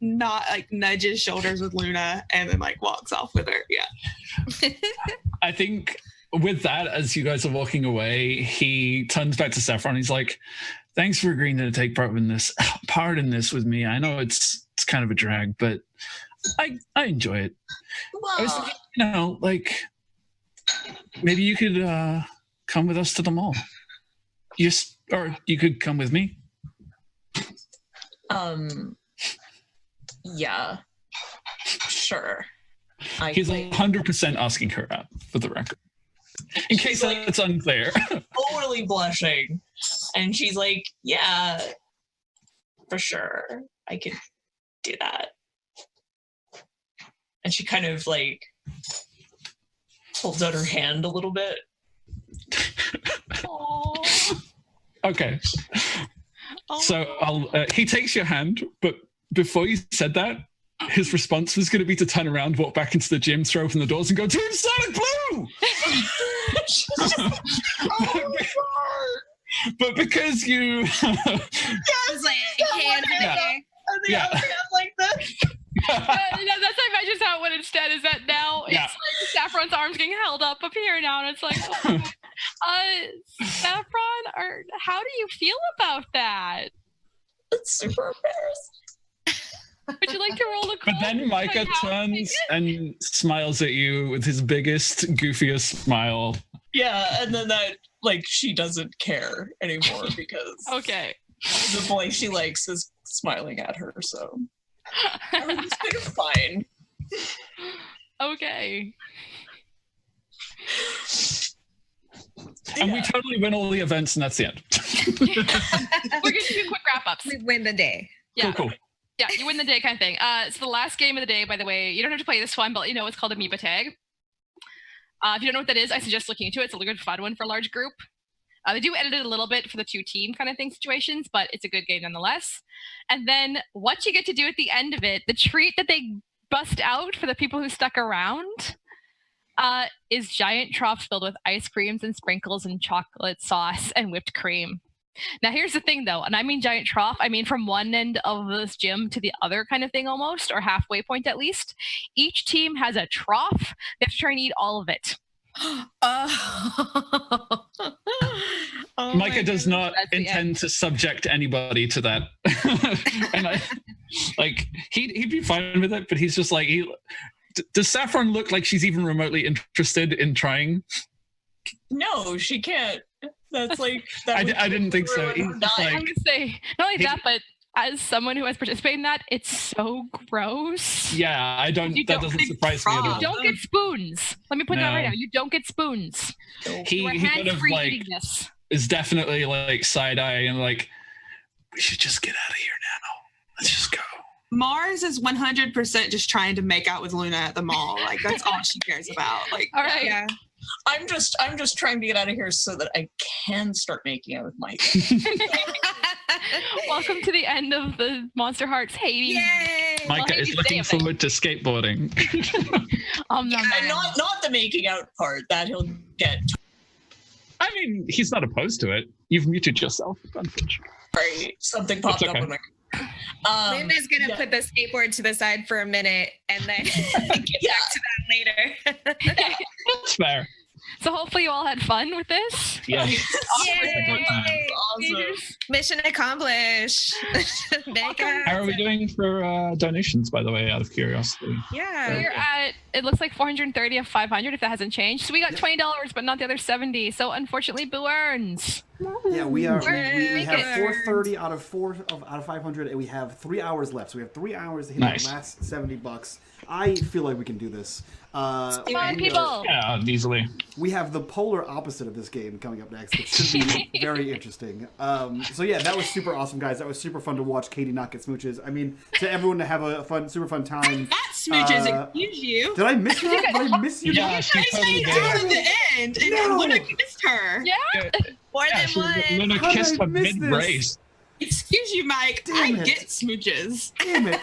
not nudges shoulders with Luna and then walks off with her. Yeah. I think with that, as you guys are walking away, he turns back to Saffron. He's like, "Thanks for agreeing to take part in this with me. I know it's kind of a drag, but I enjoy it." Well, I was thinking, maybe you could come with us to the mall. Or you could come with me. Yeah, sure. He's 100% asking her out, for the record. In case that's unclear. Totally blushing, and she's like, "Yeah, for sure, I could do that." And she kind of holds out her hand a little bit. Okay. So he takes your hand, but before you said that, his response was going to be to turn around, walk back into the gym, throw open the doors, and go, "Team Sonic Blue!" But because you... Yes, hand in the air. Yeah. Like that. That's I imagine how it went instead is that now Yeah. it's Saffron's arms getting held up here now, and it's like, Saffron, how do you feel about that? It's super embarrassing. Would you like to roll a But then Micah turns and smiles at you with his biggest, goofiest smile. Yeah, and then that, like, she doesn't care anymore because Okay. the boy she likes is smiling at her, so everything's fine. Okay. And we totally win all the events, and that's the end. We're gonna do quick wrap-ups. We win the day. Yeah. Cool. Yeah, you win the day kind of thing. It's the last game of the day, by the way. You don't have to play this one, but you know it's called Amoeba Tag. If you don't know what that is, I suggest looking into it. It's a good fun one for a large group. They do edit it a little bit for the 2-team kind of thing situations, but it's a good game nonetheless. And then what you get to do at the end of it, the treat that they bust out for the people who stuck around, is giant troughs filled with ice creams and sprinkles and chocolate sauce and whipped cream. Now, here's the thing, though, and I mean giant trough. I mean from one end of this gym to the other kind of thing almost, or halfway point at least. Each team has a trough. They have to try and eat all of it. Micah does not That's the intend to subject anybody to that. And he'd be fine with it, but he's just like, does Saffron look like she's even remotely interested in trying? No, she can't. That's like... I didn't think so. He's just I'm like, going to say, not only that, but as someone who has participated in that, it's so gross. yeah, that doesn't surprise me at all. You don't get spoons. Let me put that No. right now. You don't get spoons. He You are kind of hand-free like eating this. is definitely like side eye and like, we should just get out of here now. Let's just go. Mars is 100% just trying to make out with Luna at the mall. Like that's all she cares about. Like, All right. Yeah. I'm just trying to get out of here so that I can start making out with Mike. Welcome to the end of the Monsterhearts Hades. Yay! Micah Hades is day looking of it. forward to skateboarding. And not the making out part that he'll get. I mean, he's not opposed to it. You've muted yourself. Right, something popped It's okay. up on my. Luna's gonna yeah. put the skateboard to the side for a minute and then get back to that later. That's fair. So hopefully you all had fun with this. Yeah. Yay! Awesome. Mission accomplished. How are we doing for donations, by the way, out of curiosity? Yeah. We're at, it looks like 430 of 500 if that hasn't changed. So we got $20, but not the other 70. So unfortunately, Boo earns. Yeah, we are. We Make have it. 430 out of 500, and we have 3 hours left. So we have 3 hours to hit Nice. the last $70. I feel like we can do this. Come we on, are- people. Yeah, easily. We have the polar opposite of this game coming up next, which should be very interesting. So yeah, that was super awesome, guys. That was super fun to watch Katie not get smooches. I mean, to everyone to have a super fun time. that smooches, Uh, excuse you. Did I miss that? Did I miss you? Yeah, she I totally stayed did. down at the end, and No. Luna kissed her. Yeah. More Yeah, than one. Luna How did kissed I her miss this? mid-race. Excuse you, Mike. Damn I it. get smooches. Damn it.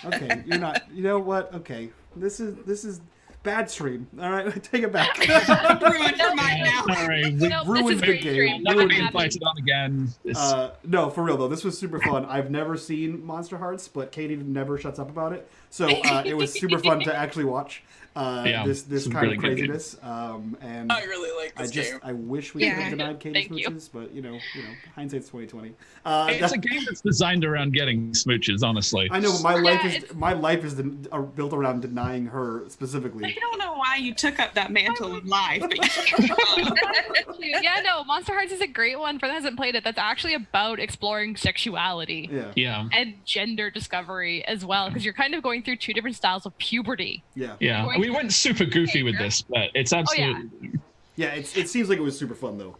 Okay, you're not. You know what? Okay, this is bad stream. All right, take it back. Ruined for Mike now. Sorry, we Nope, this ruined is the great game. stream. never Never be happened. invited on again. It's- No, for real though, this was super fun. I've never seen Monsterhearts, but Katie never shuts up about it, so it was super fun to actually watch this it's a kind really of good game. craziness. And I really like this game. I wish we could Yeah. have denied Katie Thank you. smooches, but you know, hindsight's 2020. It's a game that's designed around getting smooches, honestly. I know, but my Yeah, life is built around denying her specifically. I don't know why you took up that mantle of life. But Yeah, no, Monsterhearts is a great one for those who hasn't played it. That's actually about exploring sexuality Yeah, Yeah. and gender discovery as well, because you're kind of going through two different styles of puberty. yeah, Yeah. We went super goofy with this, but it's absolutely... yeah. It seems like it was super fun though.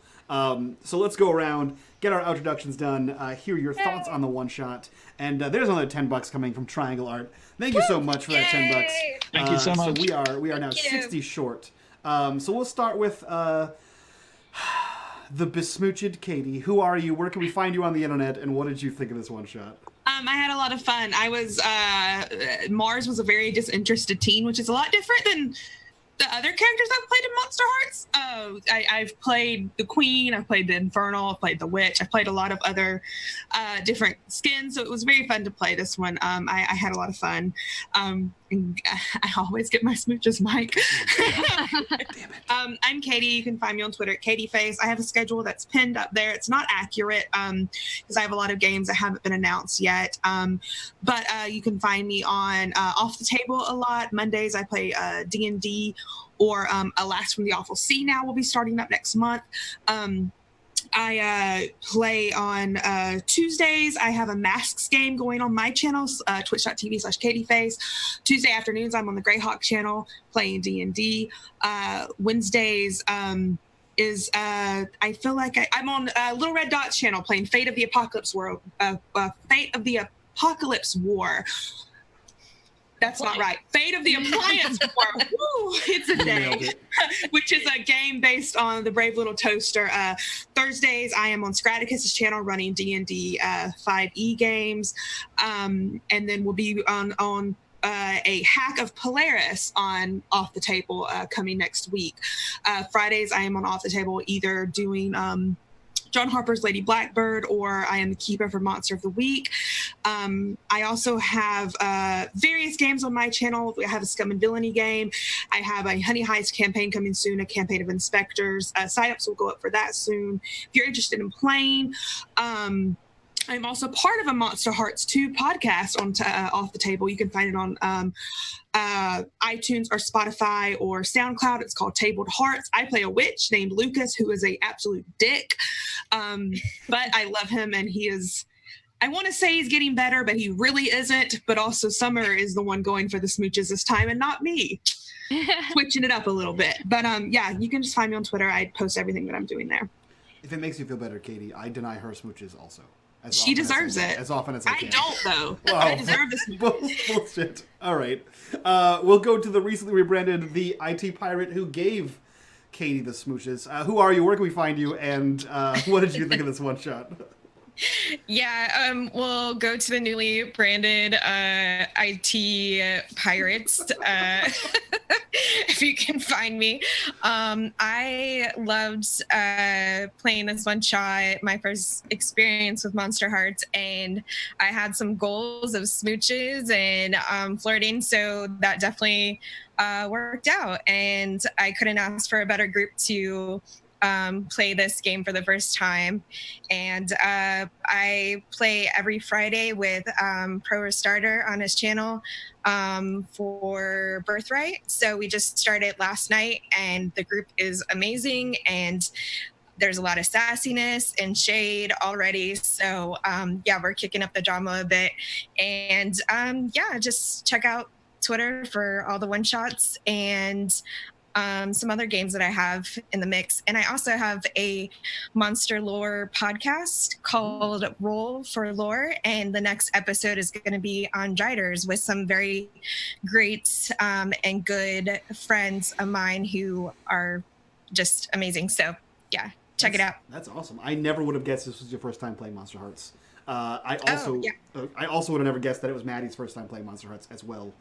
So let's go around, get our introductions done, hear your thoughts on the one shot, and there's another $10 coming from Triangle Art. Thank you so much for that $10. Yay! Thank you so much. So we are now Thank you. 60 short. So we'll start with the besmooched Katie. Who are you? Where can we find you on the internet? And what did you think of this one shot? I had a lot of fun. I was Mars was a very disinterested teen, which is a lot different than The other characters I've played in Monster Hearts, I've played the Queen, I've played the Infernal, I've played the Witch, I've played a lot of other different skins, so it was very fun to play this one. I had a lot of fun. And I always get my smooches, Mike. Damn it. I'm Katie. You can find me on Twitter at KatieFace. I have a schedule that's pinned up there. It's not accurate because I have a lot of games that haven't been announced yet. But you can find me on Off the Table a lot. Mondays I play D&D, or Alas from the Awful Sea now will be starting up next month. I play on Tuesdays. I have a Masks game going on my channel, twitch.tv/KatieFace. Tuesday afternoons, I'm on the Greyhawk channel playing D&D. Wednesdays is I feel like I'm on Little Red Dot's channel playing Fate of the Apocalypse War. That's not right. Fate of the Appliance War. Woo, it's a day. Which is a game based on the Brave Little Toaster. Thursdays, I am on Scraticus's channel running D&D 5e games. And then we'll be on a hack of Polaris on Off the Table coming next week. Fridays, I am on Off the Table either doing John Harper's Lady Blackbird, or I am the keeper for Monster of the Week. I also have various games on my channel. I have a Scum and Villainy game. I have a Honey Heist campaign coming soon, a campaign of inspectors. Sign-ups will go up for that soon. If you're interested in playing, I'm also part of a Monster Hearts 2 podcast on Off the Table. You can find it on iTunes or Spotify or SoundCloud. It's called Tabled Hearts. I play a witch named Lucas, who is a absolute dick. But I love him, and he is, I want to say he's getting better, but he really isn't. But also Summer is the one going for the smooches this time and not me. Switching it up a little bit. But yeah, you can just find me on Twitter. I post everything that I'm doing there. If it makes you feel better, Katie, I deny her smooches also. She deserves it. As often as I can. I don't, though. Wow. I deserve this. Bullshit. All right. We'll go to the recently rebranded The IT Pirate who gave Katie the smooches. Who are you? Where can we find you? And what did you think of this one shot? Yeah, we'll go to the newly branded IT Pirates, if you can find me. I loved playing this one shot, my first experience with Monster Hearts, and I had some goals of smooches and flirting, so that definitely worked out, and I couldn't ask for a better group to play this game for the first time. And I play every Friday with Pro Restarter on his channel for Birthright. So we just started last night, and the group is amazing, and there's a lot of sassiness and shade already. So yeah, we're kicking up the drama a bit. And yeah, just check out Twitter for all the one-shots and some other games that I have in the mix. And I also have a monster lore podcast called Roll for Lore. And the next episode is going to be on Driders with some very great and good friends of mine who are just amazing. So yeah, check it out. That's awesome. I never would have guessed this was your first time playing Monster Hearts. I also would have never guessed that it was Maddie's first time playing Monster Hearts as well.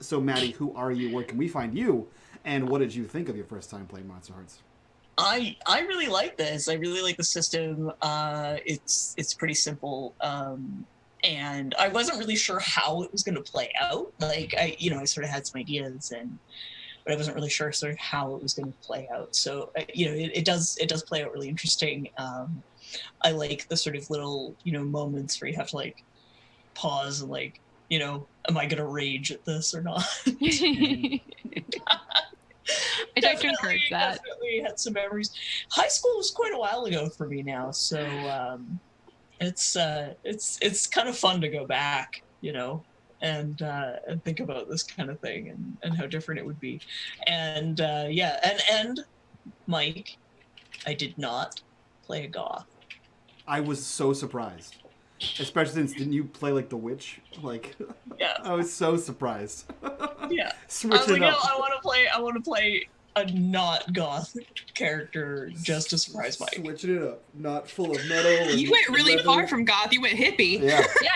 So Maddie, who are you? Where can we find you? And what did you think of your first time playing Monster Hearts? I really like this. I really like the system. It's pretty simple. And I wasn't really sure how it was going to play out. Like I sort of had some ideas, but I wasn't really sure sort of how it was going to play out. So it does play out really interesting. I like the sort of little moments where you have to like pause and like am I going to rage at this or not? I try to encourage that. Definitely had some memories. High school was quite a while ago for me now, so it's kind of fun to go back, and think about this kind of thing and how different it would be. And and Mike, I did not play a goth. I was so surprised. Especially since didn't you play like the witch? Like, yeah, I was so surprised. Yeah, Switch I was like, it up. no, I want to play a not goth character just to surprise Mike. Switching it up, not full of metal. You went really far from goth. You went hippie. Yeah. Yeah,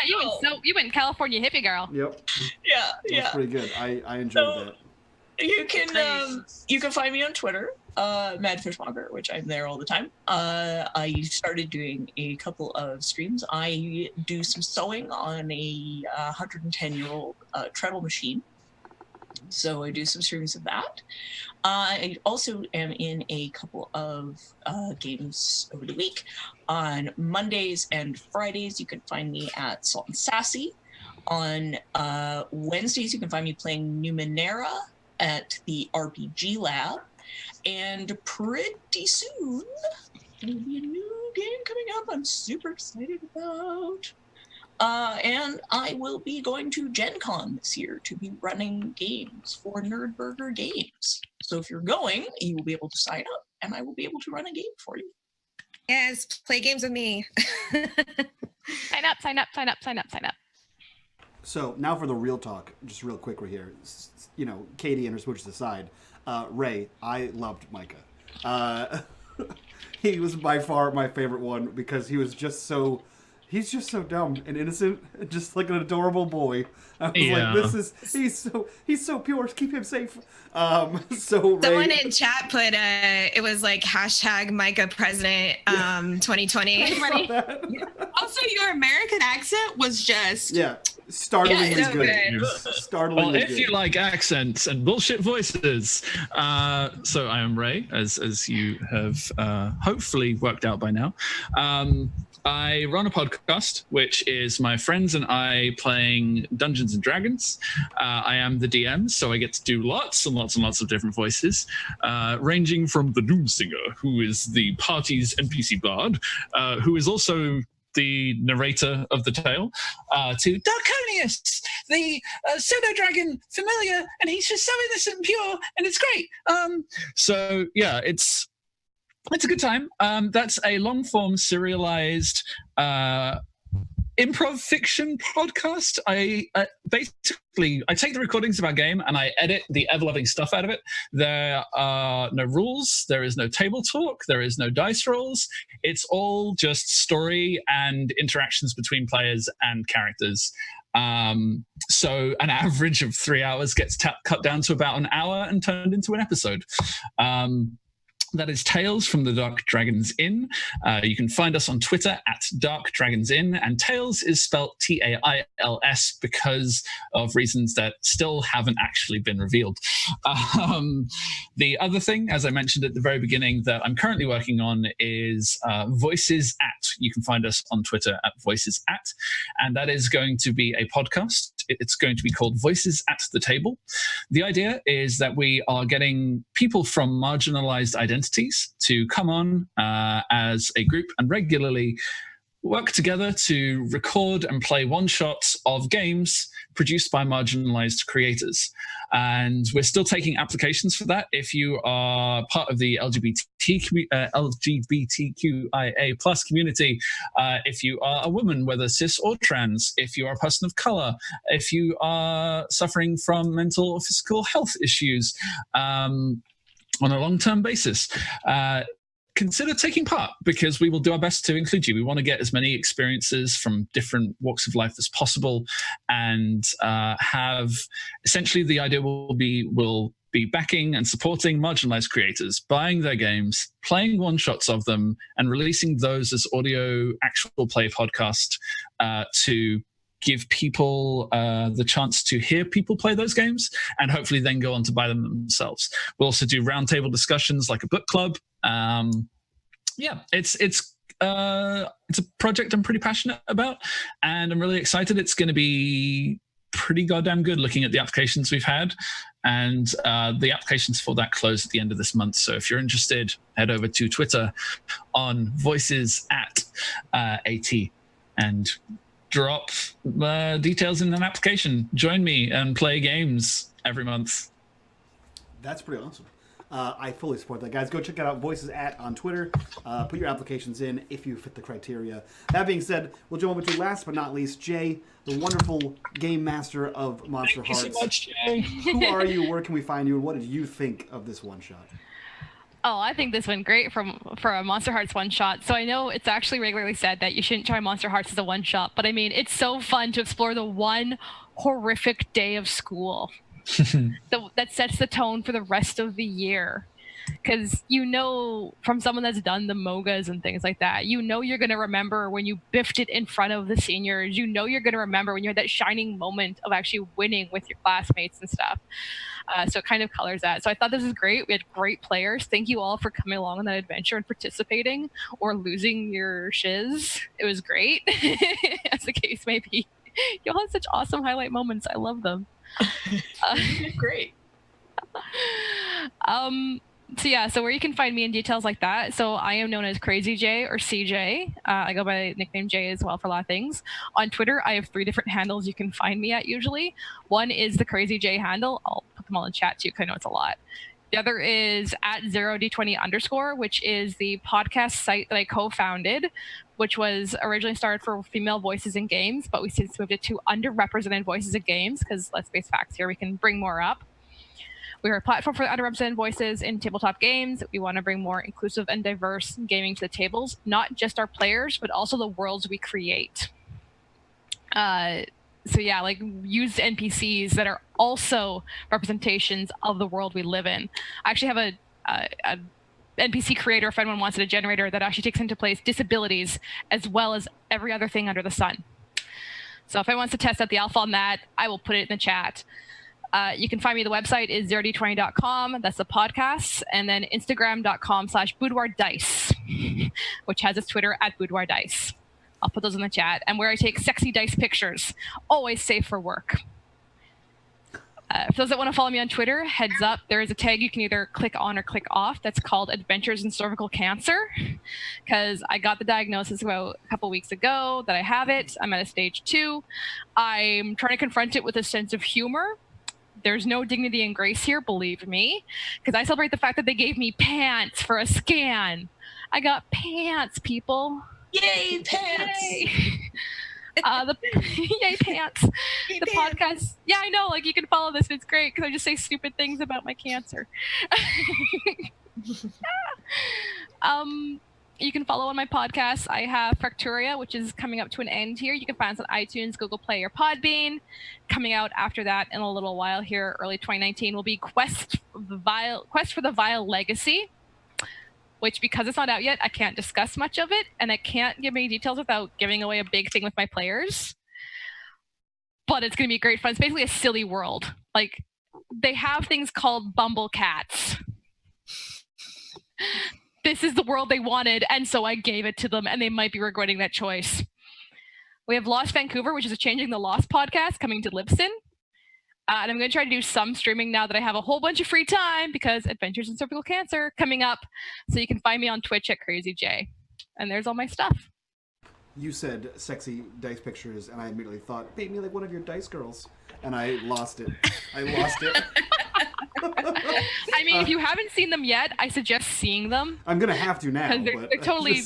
you went California hippie girl. Yep. Yeah. That's pretty good. I enjoyed that. You can find me on Twitter, MadFishmonger, which I'm there all the time. I started doing a couple of streams. I do some sewing on a 110-year-old treadle machine. So I do some streams of that. I also am in a couple of games over the week. On Mondays and Fridays, you can find me at Salt and Sassy. On Wednesdays, you can find me playing Numenera at the RPG Lab. And pretty soon, there will be a new game coming up I'm super excited about. And I will be going to Gen Con this year to be running games for Nerdburger Games. So if you're going, you will be able to sign up, and I will be able to run a game for you. Yes, play games with me. Sign up, sign up, sign up, sign up, sign up. So now for the real talk, just real quick right here. You know, Katie and her switches aside. Ray, I loved Micah. He was by far my favorite one because he was just so... He's just so dumb and innocent, just like an adorable boy. I was like, he's so pure. Keep him safe. So Ray, someone in chat put it was like hashtag Micah President 2020. Also, your American accent was just startlingly so good. Startlingly well, if good. you like accents and bullshit voices, so I am Ray, as you have hopefully worked out by now. I run a podcast, which is my friends and I playing Dungeons and Dragons. I am the DM, so I get to do lots and lots and lots of different voices, ranging from the Doomsinger, who is the party's NPC bard, who is also the narrator of the tale, to Darkonius, the pseudo-dragon familiar, and he's just so innocent and pure, and it's great. So yeah, it's a good time. That's a long-form serialized improv fiction podcast. I basically take the recordings of our game and I edit the ever-loving stuff out of it. There are no rules. There is no table talk. There is no dice rolls. It's all just story and interactions between players and characters. So an average of 3 hours gets cut down to about an hour and turned into an episode. That is Tales from the Dark Dragons Inn. You can find us on Twitter at Dark Dragons Inn, and Tales is spelled Tails because of reasons that still haven't actually been revealed. The other thing, as I mentioned at the very beginning, that I'm currently working on is Voices At. You can find us on Twitter at Voices At, and that is going to be a podcast. It's going to be called Voices at the Table. The idea is that we are getting people from marginalized identities to come on as a group and regularly work together to record and play one-shots of games produced by marginalized creators. And we're still taking applications for that. If you are part of the LGBTQIA plus community, if you are a woman, whether cis or trans, if you are a person of color, if you are suffering from mental or physical health issues on a long-term basis, consider taking part, because we will do our best to include you. We want to get as many experiences from different walks of life as possible, and have essentially the idea will be backing and supporting marginalized creators, buying their games, playing one-shots of them, and releasing those as audio actual play podcast to give people the chance to hear people play those games and hopefully then go on to buy them themselves. We'll also do roundtable discussions like a book club. It's a project I'm pretty passionate about, and I'm really excited. It's going to be pretty goddamn good looking at the applications we've had, and the applications for that close at the end of this month. So if you're interested, head over to Twitter on Voices at AT and drop details in an application. Join me and play games every month. That's pretty awesome. I fully support that, guys. Go check it out, Voices At on Twitter. Put your applications in if you fit the criteria. That being said, we'll jump over to last but not least, Jay, the wonderful game master of Monster Hearts. Thank you so much, Jay. Who are you? Where can we find you? And what did you think of this one shot? Oh, I think this went great for a Monster Hearts one-shot. So I know it's actually regularly said that you shouldn't try Monster Hearts as a one-shot, but I mean, it's so fun to explore the one horrific day of school. So that sets the tone for the rest of the year. Because from someone that's done the mogas and things like that, you're going to remember when you biffed it in front of the seniors. You're going to remember when you had that shining moment of actually winning with your classmates and stuff. So it kind of colors that. So I thought this was great. We had great players. Thank you all for coming along on that adventure and participating or losing your shiz. It was great, as the case may be. Y'all had such awesome highlight moments. I love them. Great. So where you can find me in details like that. So I am known as Crazy J or CJ. I go by nickname J as well for a lot of things. On Twitter, I have 3 different handles you can find me at usually. One is the Crazy J handle. I'll put them all in chat too because I know it's a lot. The other is at 0D20_, which is the podcast site that I co-founded, which was originally started for female voices in games, but we since moved it to underrepresented voices in games because let's face facts here, we can bring more up. We're a platform for underrepresented voices in tabletop games. We want to bring more inclusive and diverse gaming to the tables, not just our players, but also the worlds we create. Use NPCs that are also representations of the world we live in. I actually have a NPC creator, if anyone wants it, a generator that actually takes into place disabilities as well as every other thing under the sun. So if anyone wants to test out the alpha on that, I will put it in the chat. You can find me. The website is 0d20.com. That's the podcast. And then Instagram.com/boudoirdice, which has its Twitter at boudoirdice. I'll put those in the chat. And where I take sexy dice pictures, always safe for work. For those that want to follow me on Twitter, heads up, there is a tag you can either click on or click off that's called Adventures in Cervical Cancer, because I got the diagnosis about a couple weeks ago that I have it. I'm at a stage 2. I'm trying to confront it with a sense of humor. There's no dignity and grace here, believe me, because I celebrate the fact that they gave me pants for a scan. I got pants, people. Yay, pants! Yay. Yay, pants. Yay, the pants. Podcast. Yeah, I know. Like, you can follow this. It's great because I just say stupid things about my cancer. You can follow on my podcast. I have Fracturia, which is coming up to an end here. You can find us on iTunes, Google Play, or Podbean. Coming out after that in a little while here, early 2019, will be Quest for the Vile Legacy, which, because it's not out yet, I can't discuss much of it, and I can't give any details without giving away a big thing with my players. But it's going to be great fun. It's basically a silly world. Like, they have things called bumble cats. This is the world they wanted, and so I gave it to them, and they might be regretting that choice. We have Lost Vancouver, which is a Changing the Lost podcast coming to Libsyn. And I'm going to try to do some streaming now that I have a whole bunch of free time because Adventures in Cervical Cancer coming up. So you can find me on Twitch at CrazyJ. And there's all my stuff. You said sexy dice pictures, and I immediately thought, paint me like one of your dice girls. And I lost it. I mean, if you haven't seen them yet, I suggest seeing them. I'm gonna have to now. They're totally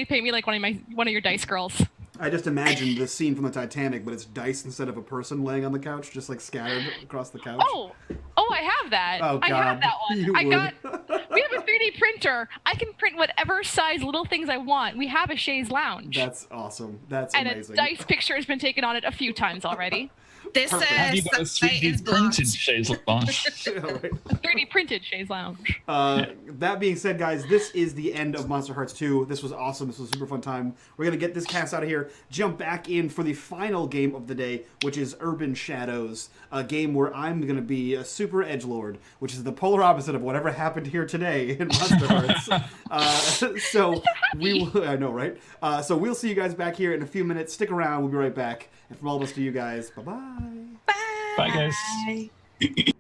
paint me like one of your dice girls. I just imagined the scene from the Titanic, but it's dice instead of a person laying on the couch, just like scattered across the couch. Oh, I have that. Oh, God. I have that one. You We would. have a 3D printer. I can print whatever size little things I want. We have a chaise lounge. That's awesome. That's and amazing. a dice picture has been taken on it a few times already. This Have you got a site is 3D blocked. printed chaise lounge? Yeah, right. A 3D printed chaise lounge. That being said, guys, this is the end of Monsterhearts 2. This was awesome. This was a super fun time. We're going to get this cast out of here, jump back in for the final game of the day, which is Urban Shadows, a game where I'm going to be a super edgelord, which is the polar opposite of whatever happened here today in Monsterhearts. I know, right? So we'll see you guys back here in a few minutes. Stick around. We'll be right back. And from all of us to you guys, bye-bye. Bye. Bye, guys. Bye.